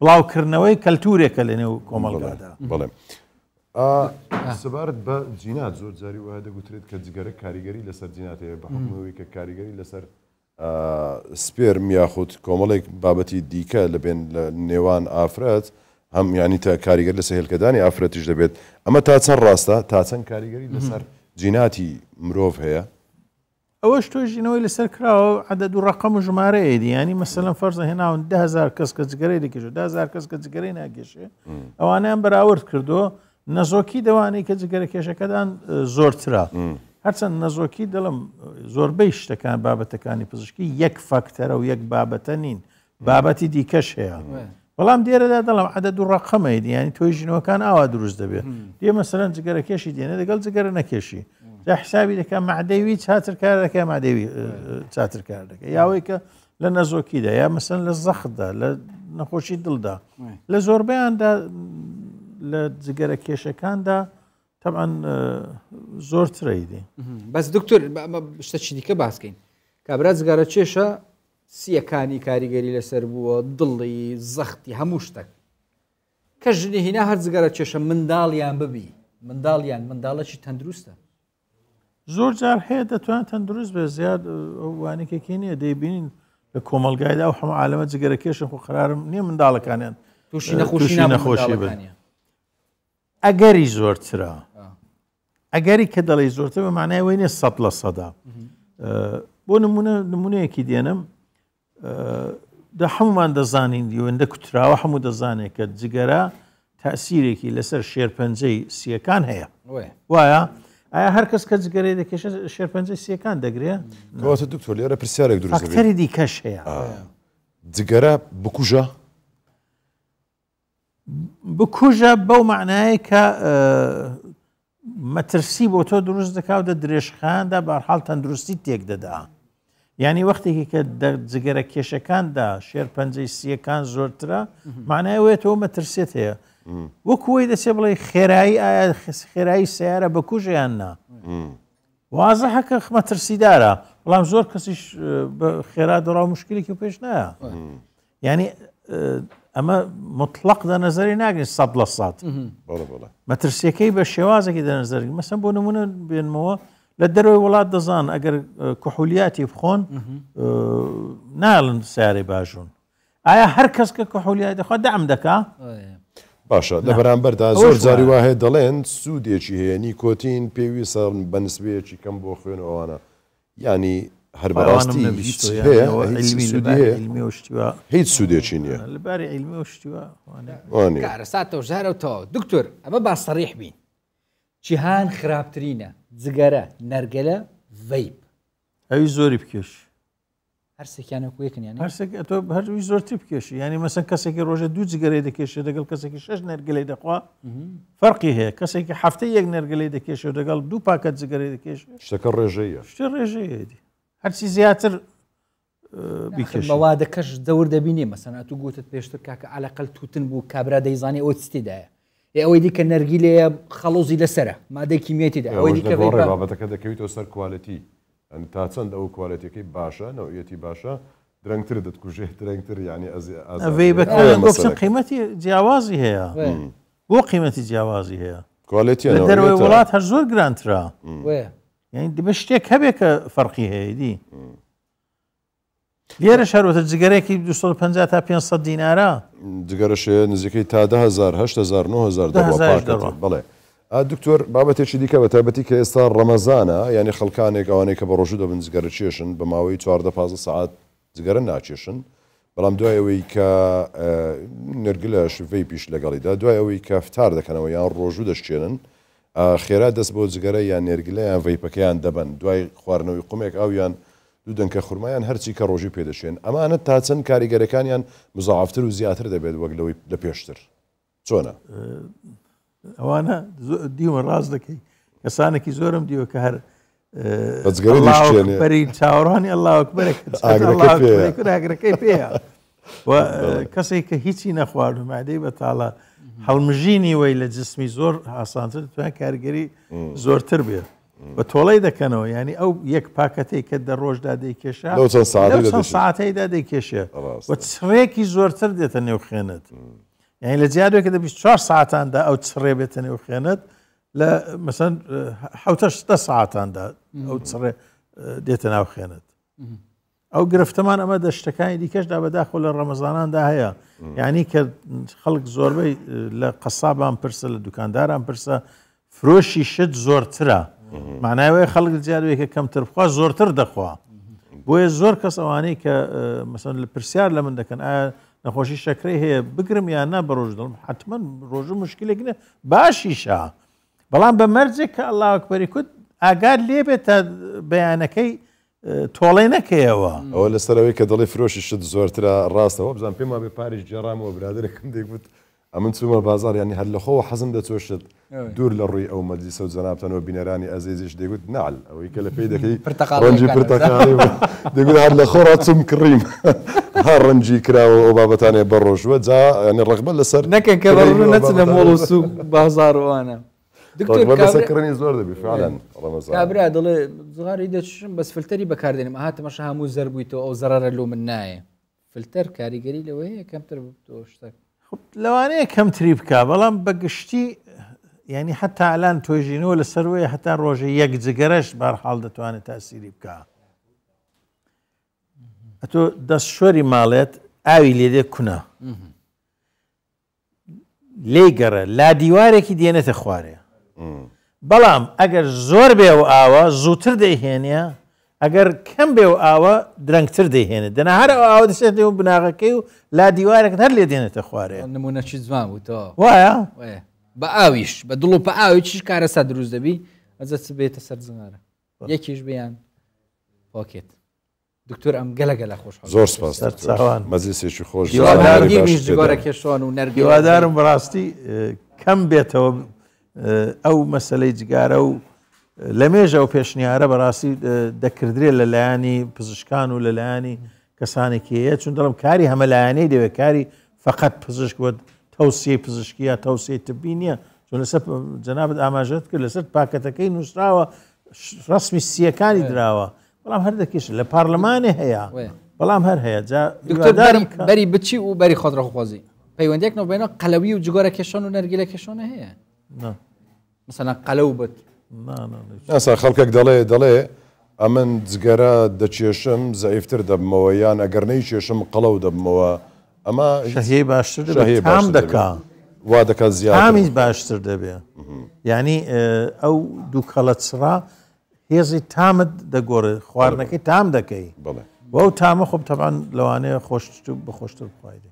بڵاوکردنەوەی کەلتورێکە لە نێو کۆمەڵگادا بەڵێ سەبارەت بە جینات زۆر جاری وایە دەگوترێت کە جگەرە کاریگەری لەسەر جینات هەیە بە حکمەوەی کە کاریگەری لەسەر سپێرم یاخود کۆمەڵێک بابەتی دیکە لەبێن لە نێوان ئافرەت هەم ینی تا کاریگەر لەسەر هێلکەدانی ئافرەتیش دەبێت ئەمە تا چەند ڕاستە تا چەند کاریگەری لەسەر جیناتی مرۆڤ هەیە ئەوەش تۆ ژینەوەی لەسەر کراوە عدەد و ڕقم و ژمارەیەدی ینی مەسەلەن فەرزە هێناون 10,000 کەس کە جگەرەی دەکێشێ 10,000 کەس کە جگەرەی ناگەشێ ئەوانیان بەراورد کردو نەزۆکی دەوانەی کە جگەرە کێشەکەدان زۆرترا هەرچەند نەزۆکی دەڵم زۆربەی شتەکان بابەتەکانی پزیشکی یەک فاکتەرە و یەک بابەتە نین بابەتی دیکەش هەیە بەڵام دێرەدا دەڵم عدەد و ڕقەمەیدی ینی تۆی ژینەوەکان ئاوا دروست دەبێت دێ مەسەلەن جگەرە کێشی دێنێ لەگەڵ جگەرە نەکێشی دا حسابی دەکە مەعدەوی چاترکار دەکە مادەوی چاترکار دەکە یاوەی کە لە نەزۆکیدا یا مەسەن لە زەخدا لە نەخۆشی دڵدا لە زۆربەیاندا لە جگەرە کێشەکاندا طبعاً زۆرترەیدی بەس دکتۆر شتەچی دیکە باسکەین کابرا جگەرە کێشە سیەکانی کاریگەری لەسەر بووە دڵی زەختی هەموو شتێک کە ژنی هینا هەر جگەرە کێشە منداڵیان ببی منداڵەکی تەندروستە زۆر جار هەیە دەتوان تەندروست بێ زیاد وانێکێکی نییە دەیبینین لە کۆمەلگایدا و هەموو عالەمە جگەرە کێشە خۆ قرارم نییە منداڵەکانیان تووشی نەخۆشی بن ئەگەری زۆرترە ئەگەری کە دەڵی زۆرتر بە معنای وی نیە 100% بۆ نمونەیەکی دێنم هەمومان دەزانین دیوەندە کوتراوە هەموو دەزانێت کە جگەرە تەسیرێکی لەسەر شێرپەنجەی سیەکان هەیە وایە ئایا هەر کەس کە جگەرەی دەکێشە شێرپەنجەی سیەکان دەگرێ کەواتە دکتۆر لێرە پرسیارێک دروست فاکتەری دیکەش هەیە جگەرە بکوژە بەو معنایە کە مەترسی بۆ تۆ دروست دەکاو دە درێژخاندا بەرحاڵ تەندروستی تێک دەدا ینی وەختێکی کە جگەرە کێشەکاندا شێرپەنجەی سیەکان زۆرترە معنای وێتەوە مەترسێت هەیە وەکوی دەچێ بڵێ خێرایی ئایا خێرایی سیارە بەکوژیان نا وازە حەکە مەترسیدارە بەڵام زۆر کەسیش خێرا دەڕاو مشکلێکی پێش نایە ینی ئەمە مطلق دەنەزەری ناگرین 100% مەترسیەکەی بە شێوازێکی دەنەزەری مەسەن بۆ نمونە بێنمەوە لە دەروی وڵات دەزان ئەگەر کحولیاتی بخۆن ناڵن سیارەی باشون ئایا هەر کەس کە کحولیات دەخوا دەعم دەکا باشە لە بەرامبەردا زۆر جاری وا هەیە دەڵێن سوودێکی هەیە نیکۆتین پێویستە بە نسبەیەکی کەم بۆ خوێنەوەوانە ینی هەر بەڕاستی هیچ سوودێکی نییە لەباری عیلمی و شتیوە کارەساتەوە ژارەوەتەوە دکتۆر ئەمە با سەریح بین جیهان خراپترینە جگەرە نەرگەلە ڤەیپ ئەوی زۆری بکێش هەرسێکیانە کوێکنیان تۆ هەروی زۆرتی بکێشی ینی مەسەن کەسێکی ڕۆژە دوو جگەرەی دەکێشێت دەگەڵ کەسێکی 6 نەرگەلەی دەخوا فەرقی هەیە کەسێکی هەفتەی یەک نەرگەلەی دەکێشێت دەگەڵ دوو پاکەت جگەرەی دەکێش شتەکە ڕێژەیە شتە ڕێژەیەدی هەرچی زیاتر مەوادەکەش دەور دەبینێ مەسەنا تو گوتت پێشتر کاکە عەلەقەل توتن بوو کابرا دەیزانێ ئەوە چتیدایە ئەوەی دیکە نەرگیلەیە خەڵۆزی لەسرە مادەی کیمێتیدا ئەوەی دیکە بابەتەکە دەکەویتەوە سەر کوالەتی تا چەند ئەو کوالەتەکەی باشە نەوعەتی باشە درەنگتر دەتکوژێت درەنگتر ینی ئەوەی بەکەن قیمەتی جیاوازی هەیە بۆ قیمەتی جیاوازی هەیە کوالەتی لە دەروی وڵات هەر زۆر گرانترا یعنی دەبێت شتێک هەبێت کە فەرقی هەیەدی لێرە شارۆتە جگەرێکی 250 تا 500 دینارە جگەرەشەیە نزیکەی تا 10,000 8,000 9,000 بڵێ دکتۆر بابەتێکی دیکە بە تایبەتی کە ئێستا ڕەمەزانە یعنی خەڵکانێک ئەوانەی کە بە ڕۆژوو دەبن جگەرە چێشن بە ماوەی 14-15 ساعت جگەرە ناچێشن بەڵام دوای ئەوەی کە نەرگلەش ڤەیپیش لەگەڵیدا دوای ئەوەی کە فتار دەکەنەوە یان ڕۆژوو دەشتێنن خێرا دەست بۆ جگەرە یان نێرگلە یان ڤەیپەکەیان دەبن دوای خواردنەوەی قومێک ئاویان دوو دەنکە خورمایان هەرچی کە ڕۆژی پێدەشێن ئەمانە تا چەند کاریگەرەکانیان مزاعفتر و زیاتر دەبێت وەک لەوەی لە پێشتر چۆنە ئەوانە دیوە ڕاست دەکەی کەسانێکی زۆرم دیوە کە هەر بەری چاوەڕانی ئەڵاوەکبەرێکراگرەکەی پێە کەسێک کە هیچی نەخوارد و مادەی بەتاڵە هەڵمژینی وەی لە جسمی زۆر ئاسانتر دەتوانێت کاریگەری زۆرتر بێت بە تۆڵەی دەکەنەوە ینی ئەو یەک پاکەتەی کە دەڕۆژدا دەیکێشە چەند ساعتەیدا دەیکێشە و چڕێکی زۆرتر دێتە نێوخێنت یعنی لە جیادوێکە دە 24 ساعتاندا ئەو چڕێ بێتە نێوخێنت لە مەسەن 7 ساعتاندا ئەو چڕێ دێتە ناوخێنت ئەو گرفتەمان ئەمە دەشتەکانی دیکەشدا بەداخۆ لە ڕەمەزاناندا هەیە یعنی کە خەڵک زۆربەی لە قەسابان پرسە لە دوکانداران پرسە فرۆشی شت زۆرترە معناوەیە خەڵک جیادوێکە کەمتر بخوا زۆرتر دەخوا بۆیە زۆر کەس ئەوانەی کە مەسەن لە پرسیار لە من دەکەن ئایا نەخۆشی شەکرەی هەیە بگرم یان نا بە ڕۆژ دڵم حتمما ڕۆژ مشکلێک نە باشیشە بەڵام بە مەرجێک کە ئەڵڵاهو ئەکبەری کوت ئاگاد لێ بێتە بەیانەکەی تۆڵەی نەکەیەوە ئەوە لەسەرەوەی کە دڵی فرۆشی شت زۆرترە ڕاستەوە بزان پێم وابێ پاریش جێڕامەوە برادرێکم دەیگوت ئەمن چوومە بازار ینی هەر لەخۆوە حەزم دەچۆشت دوور لە ڕووی ئەو مەجلیسە و جەنابتەنەوە بینەرانی ئەزیزیش دەیگوت نعل ئەوەی کە لە پێی دەکەی ڕەنجی پرتەقاڵی دەیگوت هەر لە خۆڕا چوم کڕیم هەر ڕەنجی کراوە ئەو بابەتانێ بەڕۆژوە جا ینی ڕەغبەت لەسەر نەکەن کە بەڕوو نەچنە مۆڵ و سووق بازاڕوانە دکتۆرکردنی زۆر دەبی فعلەن کابرا دڵێ زغاری دەچشم بەس فلتەری بەکاردێنم ئاهاتەمەش هەموو زەر بوویتەوە ئەو زەرارە لۆ من نایە فلتەر کاریگەری لەوەیە کەمتر تۆ شتێک لەوانەیە کەمتری بکە بەڵام بەگشتی ینی حتا ئالان تۆژینەوە لەسەروەیە هەتا ڕۆژە یەک جگەرەش بارحاڵ دەتوانێت تاسیری بکە ئەتۆ دەست شۆری ماڵێت ئاوی لێدێ کونە لێی گەڕە لا دیوارێکی دێنێتە خوارێ بەڵام ئەگەر زۆر بێ و ئاوە زووتر دەیهێنە ئەگەر کەم بێ و ئاوە درەنگتر دەیهێنێت دەنا هەر ئاوە دەسێت و بناغەکەی و لا دیوارێکت هەر لێ دێنێتە خوارێ نمونەچی زمان بووتەوە وایە بە ئاویش بە دڵ و بە ئاوی چیش کارە سا دروست دەبی ئەجە چ بێتە سەر زمارە یەکیش بیان پاکێت دکتۆر ئەم گەلەگەلە خۆش زۆر سپاس مەجلیسێکی خۆش جگۆرە کێشان و نەرگی هیوادارم بەڕاستی کەم بێتەوە ئەو مەسلەی جگارە و لە مێژە و پێشنیارە بەڕاستی دەکردرێت لە لایانی پزیشکان و لە لایانی کەسانێکی هەیە چون دەڵم کاری هەمەلایەنەی دەوێت کاری فقط پزیشک وە تەوسیەی پزیشکی یا تەوسیەی تبی نییە چون لەسەر جەنابەت ئاماژەت کرد لەسەر پاکەتەکەی نووسراوە ڕسمی سیەکانی دراوە بەڵام هەر دەکێش لە پارلەمانی هەیە بەڵام هەر هەیە بەری بچی و بەری خۆدرەخوازی پەیوەندێک نەبێنە قەلەوی و جگۆرە کێشان و نەرگیلە کێشانە هەیە مثلا قەلەو بێت ناسا خەڵکێک دەڵێ ئەمن جگەرە دەچێشم زەعیفتر دەبمەوە یان ئەگەر نەی چێشم قەڵەو دەبمەوە ئەمە شەهەیە باشتر تام دەکا وا دەکات زیاتر تامیز باشتر دەبێ ینی ئەو دوو کەڵە چڕا هێزی تامت دەگۆڕێ خواردنەکەی تام دەکەی وەو تامە خۆب تەبان لەوانەیە خۆش بەخۆشتر بخوایدێ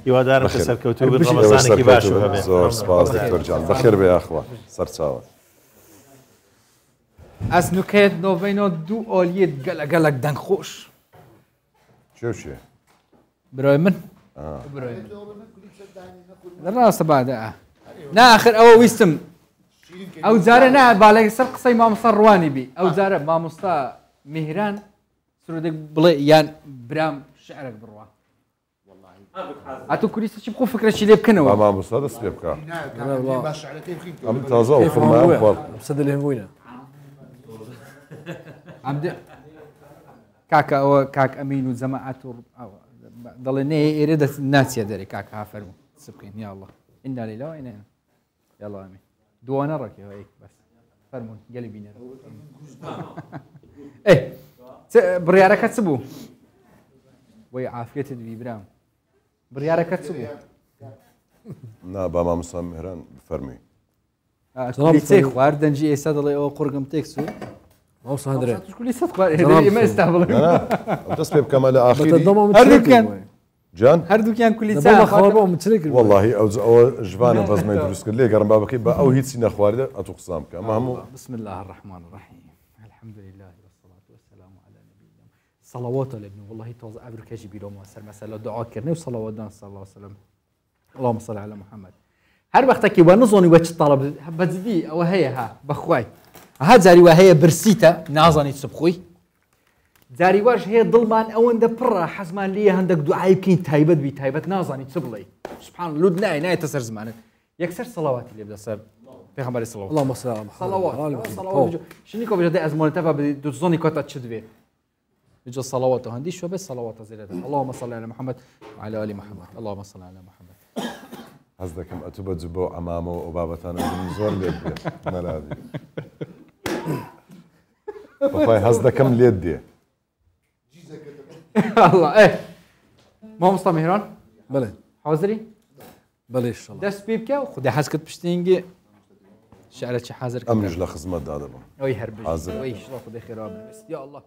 هیوادارم کە سەرکەوتوو ڕەمەزانێکی باش بێ زۆر سپاس دکتۆرجان بەخێر بێ یاخوا سەرچاوە ئەس نوکەیت نۆڤینۆ دوو ئۆلیێت گەلەگەلک دەنگ خۆش چێ برۆی من ڕاستە بادە ناخر ئەوە ویستم ئەو جارە نا باڵێک سەر قسەی مامۆستا ڕوانی بی ئەو جارە مامۆستا میهران سرودێک بڵێ یان برام شعرێک بڕوا ئەتۆ کوریستە چی بخۆ فکرەی لێ بکەنەوە مامۆستا دەست پێ بکە ئەم تازە ئەو فڕمان سەدە لێ هەنگۆینە کاکە ئەوە کاک ئەمین و جەماعەت و دەڵێ نێ ئێرە ناچێ دەرێ کاکە هافەرمو چ بکەین یا الله ئینا لێلا وئینا یاڵڵا ئەمین دووانە ڕێکەوە بەس فەرمونون گەلی بینەرە بڕیارەکە چ بوو وی عافێتت بیبرام بڕیارەکە چ بوو نا با مامۆستا میهران فەرمی لیسەی خوارد دەنجی ئێستا دەڵێ ئەوە قورگم تێکس و دەست پێ بکەمە لە ئاخری جان هەردووکیان کولی دەبا خەڵەوە مچلێک والله ئەو ژوانە بەزمەی دروست کرد لێ گەڕم بابەکەی بە ئەو هیچی نەخواردە ئەتو قسام بکە ئەمە هەموو بسم الله الرحمن الرحيم الحمد لله والصلاة والسلام على نبينا صلوات الابن والله تازه ابركاجي بيرو موثر مثلا دعاء كرني وصلوات دان صلى الله عليه وسلم اللهم صل على محمد هر وقتك ونظني وجه طلب بزدي او هي ها بخواي ها زاري وهي برسيتا نازني سبخوي زاري واش هي ظلمان او اند برا حزمان لي عندك دعاء يمكن تايبت بي تايبت نازني تسبلي سبحان الله لودنا ناي تسر زمانك يكسر صلوات اللي بدا صار پیغمبر صلوات اللهم صل على محمد صلوات شنو كو بجد ازمان تبع بدوزوني كوتا تشدوي بجد صلوات هندي شو بس صلوات زيادة اللهم صل على محمد وعلى ال محمد اللهم صل على محمد هەز دەکەم ئەتوو بە جوبە و ئەمامەوە ئەو بابەتانە زۆر لێت دێ مەلادی بەخوای هەز دەکەم لێت دێ الله ايه مامۆستا میهران بله حاضری بله ان شاء الله دەست پێ بکە و خودی حەز کرد پشتینگی شعرێکی حاضر ئەمش لە خزمەتدا دەبم ئەوی هەر بژ حاضر. ئەوی شڵا خودی خێرا بنویست یا الله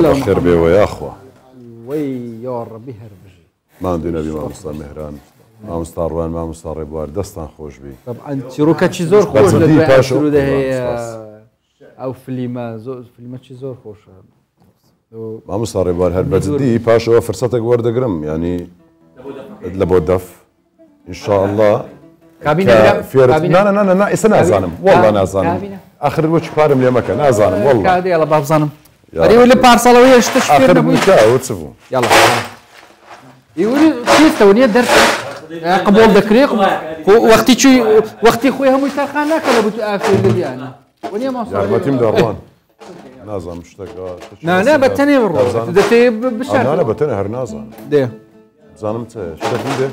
بخير بێ وەیاخوا وی یا ڕەبی هەربژی ماندوو نەبی مامۆستا میهران مامۆستا ڕوان مامۆستا ڕێبوار دەستان خۆش بی طبعا چیرۆکەکی زۆر خۆش لە دوای ئەسرودە هەیە ئەو فلیمەکی زۆر خۆشە مامۆستا ڕێبوار هەر بەجددی پاشەوە فرسەتێک وەردەگرم ینی لە بۆ دەف ئینشاءالله نه ئێستا نازانم وەڵڵا نازانم آخر بۆ چ پارم لێ مەکە نازانم وەڵڵا کادێڵە با بزانم ئەریوە لە پارسەڵەوەی شتش پێ نەبووی وت بوو يلا يقولي كيف تونية درس قبول ذكريق وقتي شو وقتي خويا هم يترخانا كلا بتقافل اللي يعني ونيا ما صار ما تيم دروان نازم مشتاق لا بتني بالروح بدتي بالشارع لا بتني هر نازم ده زانمت شتاق ده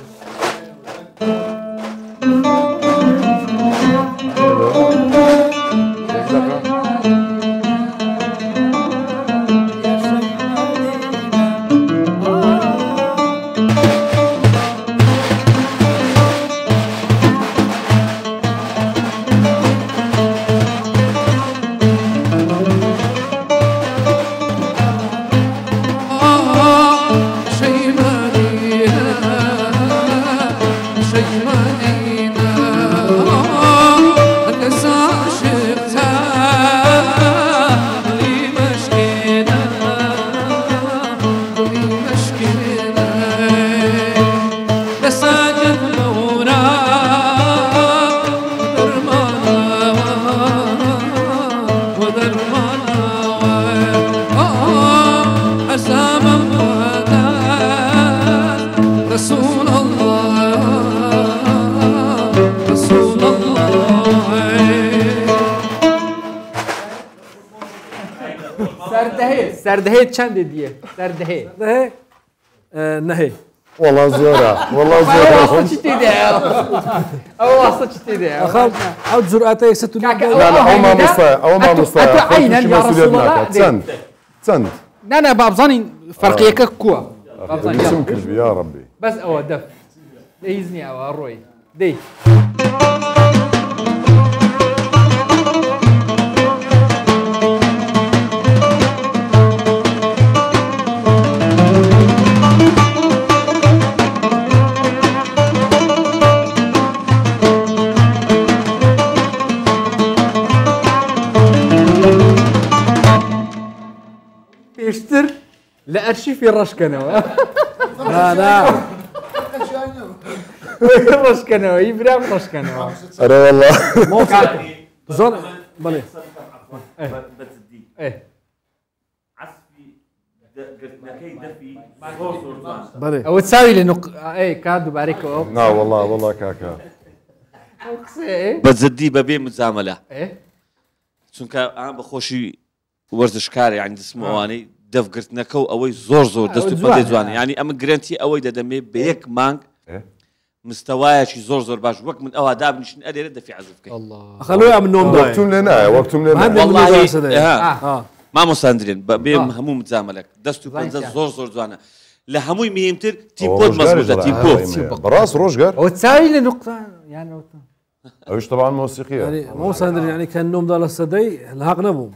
سردهي چند دیه سردهي نهي والله زورا والله زورا والله چی دیده او واسه چی دیده اخاف او جرأته ستو لا او ما مصطفى او ما مصطفى عينا يا رسول الله تسند لا بابزاني فرقيك كوا بابزاني يا ربي بس او دف ليزني او روي دي بيشتر لأرشيف الرشكنة لا الرشكنة يبرام رشكنة أنا والله مو زون بلي ايه بلي او تساوي لانه ايه كادو باريكو لا والله كاكا بەجددی بەبێ مزامەلە ايه چونکە ئەم بەخۆشی وەرزشکارە یانی دەسمەوانەی دەفگرتنەکە و ئەوەی زۆر دەست و پەدەی جوانە ینی ئەمە گرنتی ئەوەی دەدەمێ بە یەک مانگ مستەوایەکی زۆر باش وەک من ئەوە دابنیشن ئەلێرە دەفی عەزف بکەیت خلوها من نوم وەکتم لێ نایە وەکتم لێ والله مامۆستاندرێن بەبێ هەموو مزامەلەک دەست و پەنجە زۆر جوانە لە هەمووی مهمتر تیمپۆت مەزبوطە تیمپۆت بەڕاست ڕۆژگار وتساوي لنقطة يعني ئەوش طبعا موسیقیە يعني مو صندر يعني كان نوم دال السدي الحق نبوم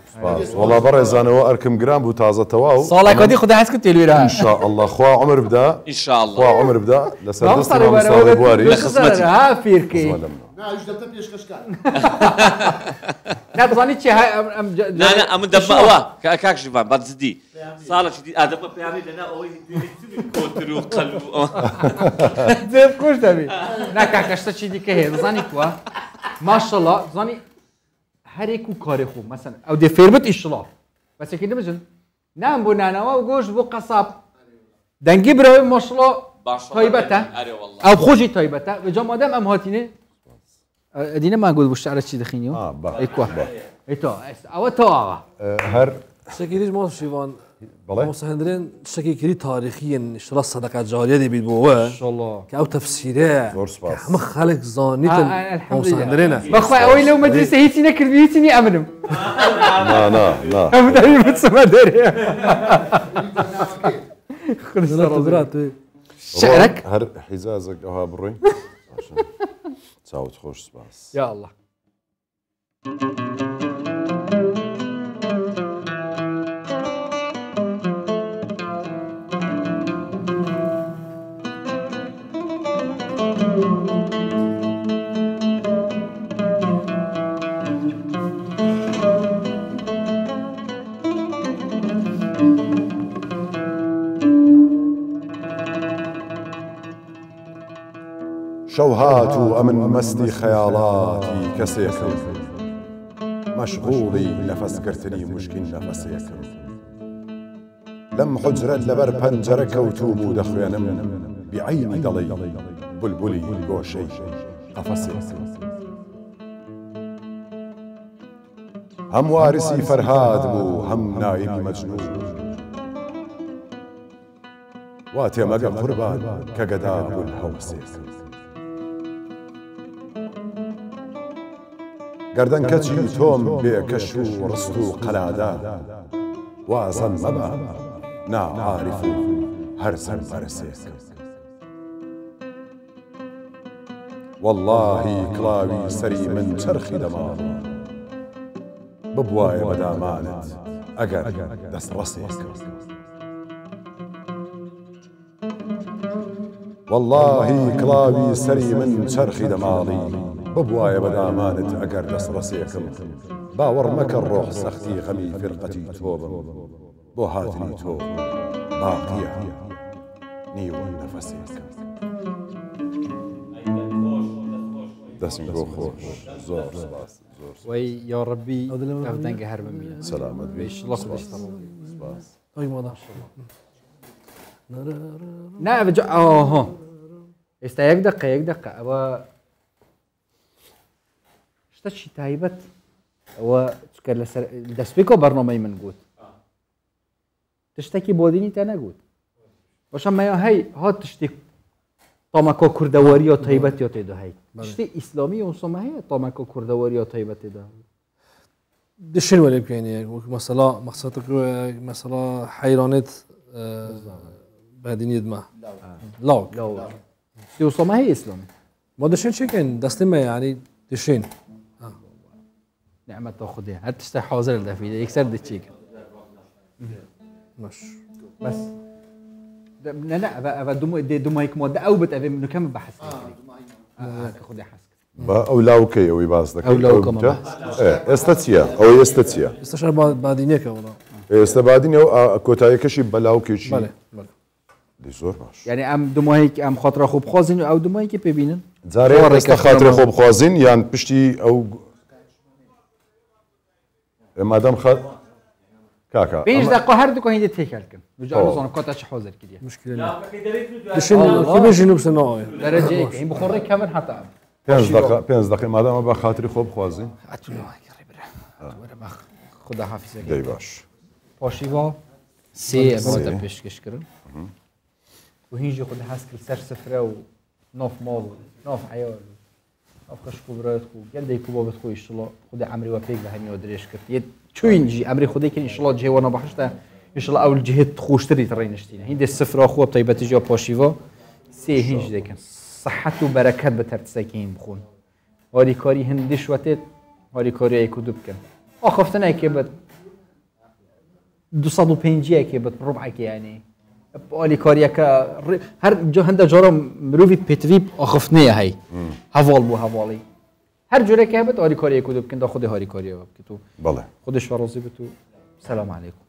والله بەڕێزانەوە ئەرکم گران بوو تازە تەواو صالح كودي خدا حس كنت الويرا ان شاء الله خوا عمر بدا ان شاء الله خوا عمر بدا لسر دست مامۆستا بواری لخدمتي ها فيركي لا بظني شي هاي لا من دبا وا كاك شيفان بزدي صالح شديد دبا بيامي لنا اوي كوترو قلبو زي بكوش دبي لا كاكشتا شي دي كه بظني كوا ما شاء الله بظني هريكو كاريخو مثلا او دي فيرمت اشلاف بس كده بجن نام بنانا وجوش بو قصاب دنجي براوي ما شاء الله طيبته او خوشي طيبته و جا مادام ام هاتينه ادينا ما نقول بالشعر شي دخينيو ايكوا ايتو او تو هر شكيريج مو شيفان بله مو صندرين شكيري تاريخيا اشترى صدقه جاريه دي بيدبوها ان شاء الله كاو تفسيره هم خلق زانيت مو صندرين بخوا اوي لو مدرسه هيتينا كربيتني امنم لا ام داري بتسمع داري شعرك هر حزازك اوها بروي تساوت خوش سباس يا الله شەوهات و ئەمن مەستی خەیاڵاتی کەسێکم مەشغوڵی نەفەسگرتنی مشکین نەفەسێکم لەم حجرەت لەبەر پەنجەرە کەوتوم و دەخوێنم بیعەینی دەڵێی بولبولی گۆشەی قەفەسێکم هەم وارسی فەرهاد بوو هەم نایبی مەجنون وا تێمەگە قوربان کە گەدا بوون هەوسێکم گەردەنکەچی تۆم بێکەش و ڕست و قەلادا وازەم مەبە ناعارف و هەرزەم بەرسێکم واللهی کڵاوی سەری من چەرخی دەماڵ ببوایە بەدامانت ئەگەر دەستڕەسێکم واللهی کڵاوی سەری من چەرخی دەماڵی ببوایە بەدامانت ئەگەر دەستڕەسێکم باوەڕ مەکە ڕۆح سەختی غەمی فرقەتی تۆ بم بۆ هاتنی تۆ باقیە نیوە نەفەسێکم دەستم بۆ خۆش زۆر سپاس وی یا ڕەبی ئەو دەنگە هەر بمینە سەلامەت بێش لە خودش سپاس ئەی مادا نا بجا ئاها ئێستا یەک دقە ئەوە شتێکی تایبەت ئەوە چکە لەسەر دەستپێکەوە بەرنامەی من گوت تشتێکی بۆ دینی تە نەگوت باشە مەیە هەی هات تشتی تامەکۆ کوردەوەری و تایبەتی تێدا هەی تشتی ئیسلامی ئەوسۆمە هەیە تامەکۆ کوردەوەری و تایبەت تێدا دشين ولا بكيني مثلا مقصدك مثلا حيرانات بعدين يدمع لا ئەوسۆمە هەیە ئیسلامی ما دشين شكين دستما يعني دشين نعمة خودها هات تشتي حاضر الدفيدة يكسر دتشيك مش بس لا أبا دوما هيك مودة أو بتأبي منه كم بحث خودي حسك ئەو لاوکەی ئەوەی باس دەکەی ئەو لاوکەمە ئێستا چییە ئەوەی ئێستا چییە استشار بعدينيك والله ئێستا بادینی ئەو کۆتاییەکەشی بە لاوکێکی زۆر باش یعنی ئەم دوماهەیەکی ئەم خۆترا خۆ بخوازین و ئەو دوماهەیەکی پێبینن جارێ ئێستا خاترە خۆ بخوازین یان پشتی ئەو مادام خات کاکا پێنج دقیقە هەردووکە هێندە تێکەلکن وجارزانم کاتەچ حاضر کردی مشكلة لا دشين كيف جنوب سناء دەرەجەیەکە هین بخۆڕی کەمن هەتا پێنج دقی مادامە بە خاتری خۆ بخوازین خدا حافظ دەی باش پاشیوا سێ ئەمەوەتە پێشکەشکردن و هینجی خود هەست کرد سەر سفرە و ناف ماڵ و ناف عیال ناف خەشک و برایەت خو گەندێک و بابەت خۆی ئینشەڵڵا خودی عەمری وا پێک بە هەمیەوە درێژ کرد یە چوینجی ئەمری خودێکی ئینشەڵڵا جێوەنە بەخشتە ئینشەڵڵا ئەو جهێت خۆشتری تڕێنشتینە هیندێ سفرا خۆ تایبەتی جا پاشیوا سێ هینج دەکەن صحت و بەرەکەت بە تەرتسەکەین بخۆن هاریکاری هەندی شوەتێت هاریکاریەک و دوو بکەن ئاخفتنێکێ بێت 250 بێت ڕوبعێکی یعنی ئالیکاریەکە هەر هەندە جارە مرۆڤی پێتوی ئاخفتنەیە هەی هەواڵ بوو هەواڵی هەر جۆرێکی هەبێت ئالیکاریەک و دوو بکەن دا خودی هاریکاریەوە بکەیت و بەڵێ خودش ڕۆزی بێت و سەلام عەلەیکم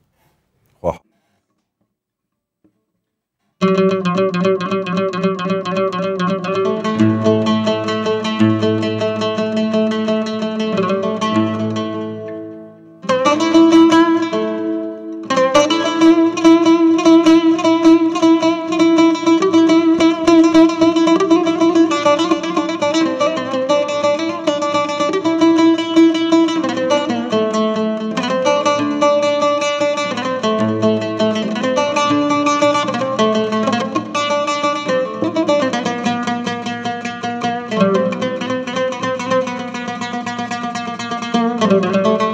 Thank you.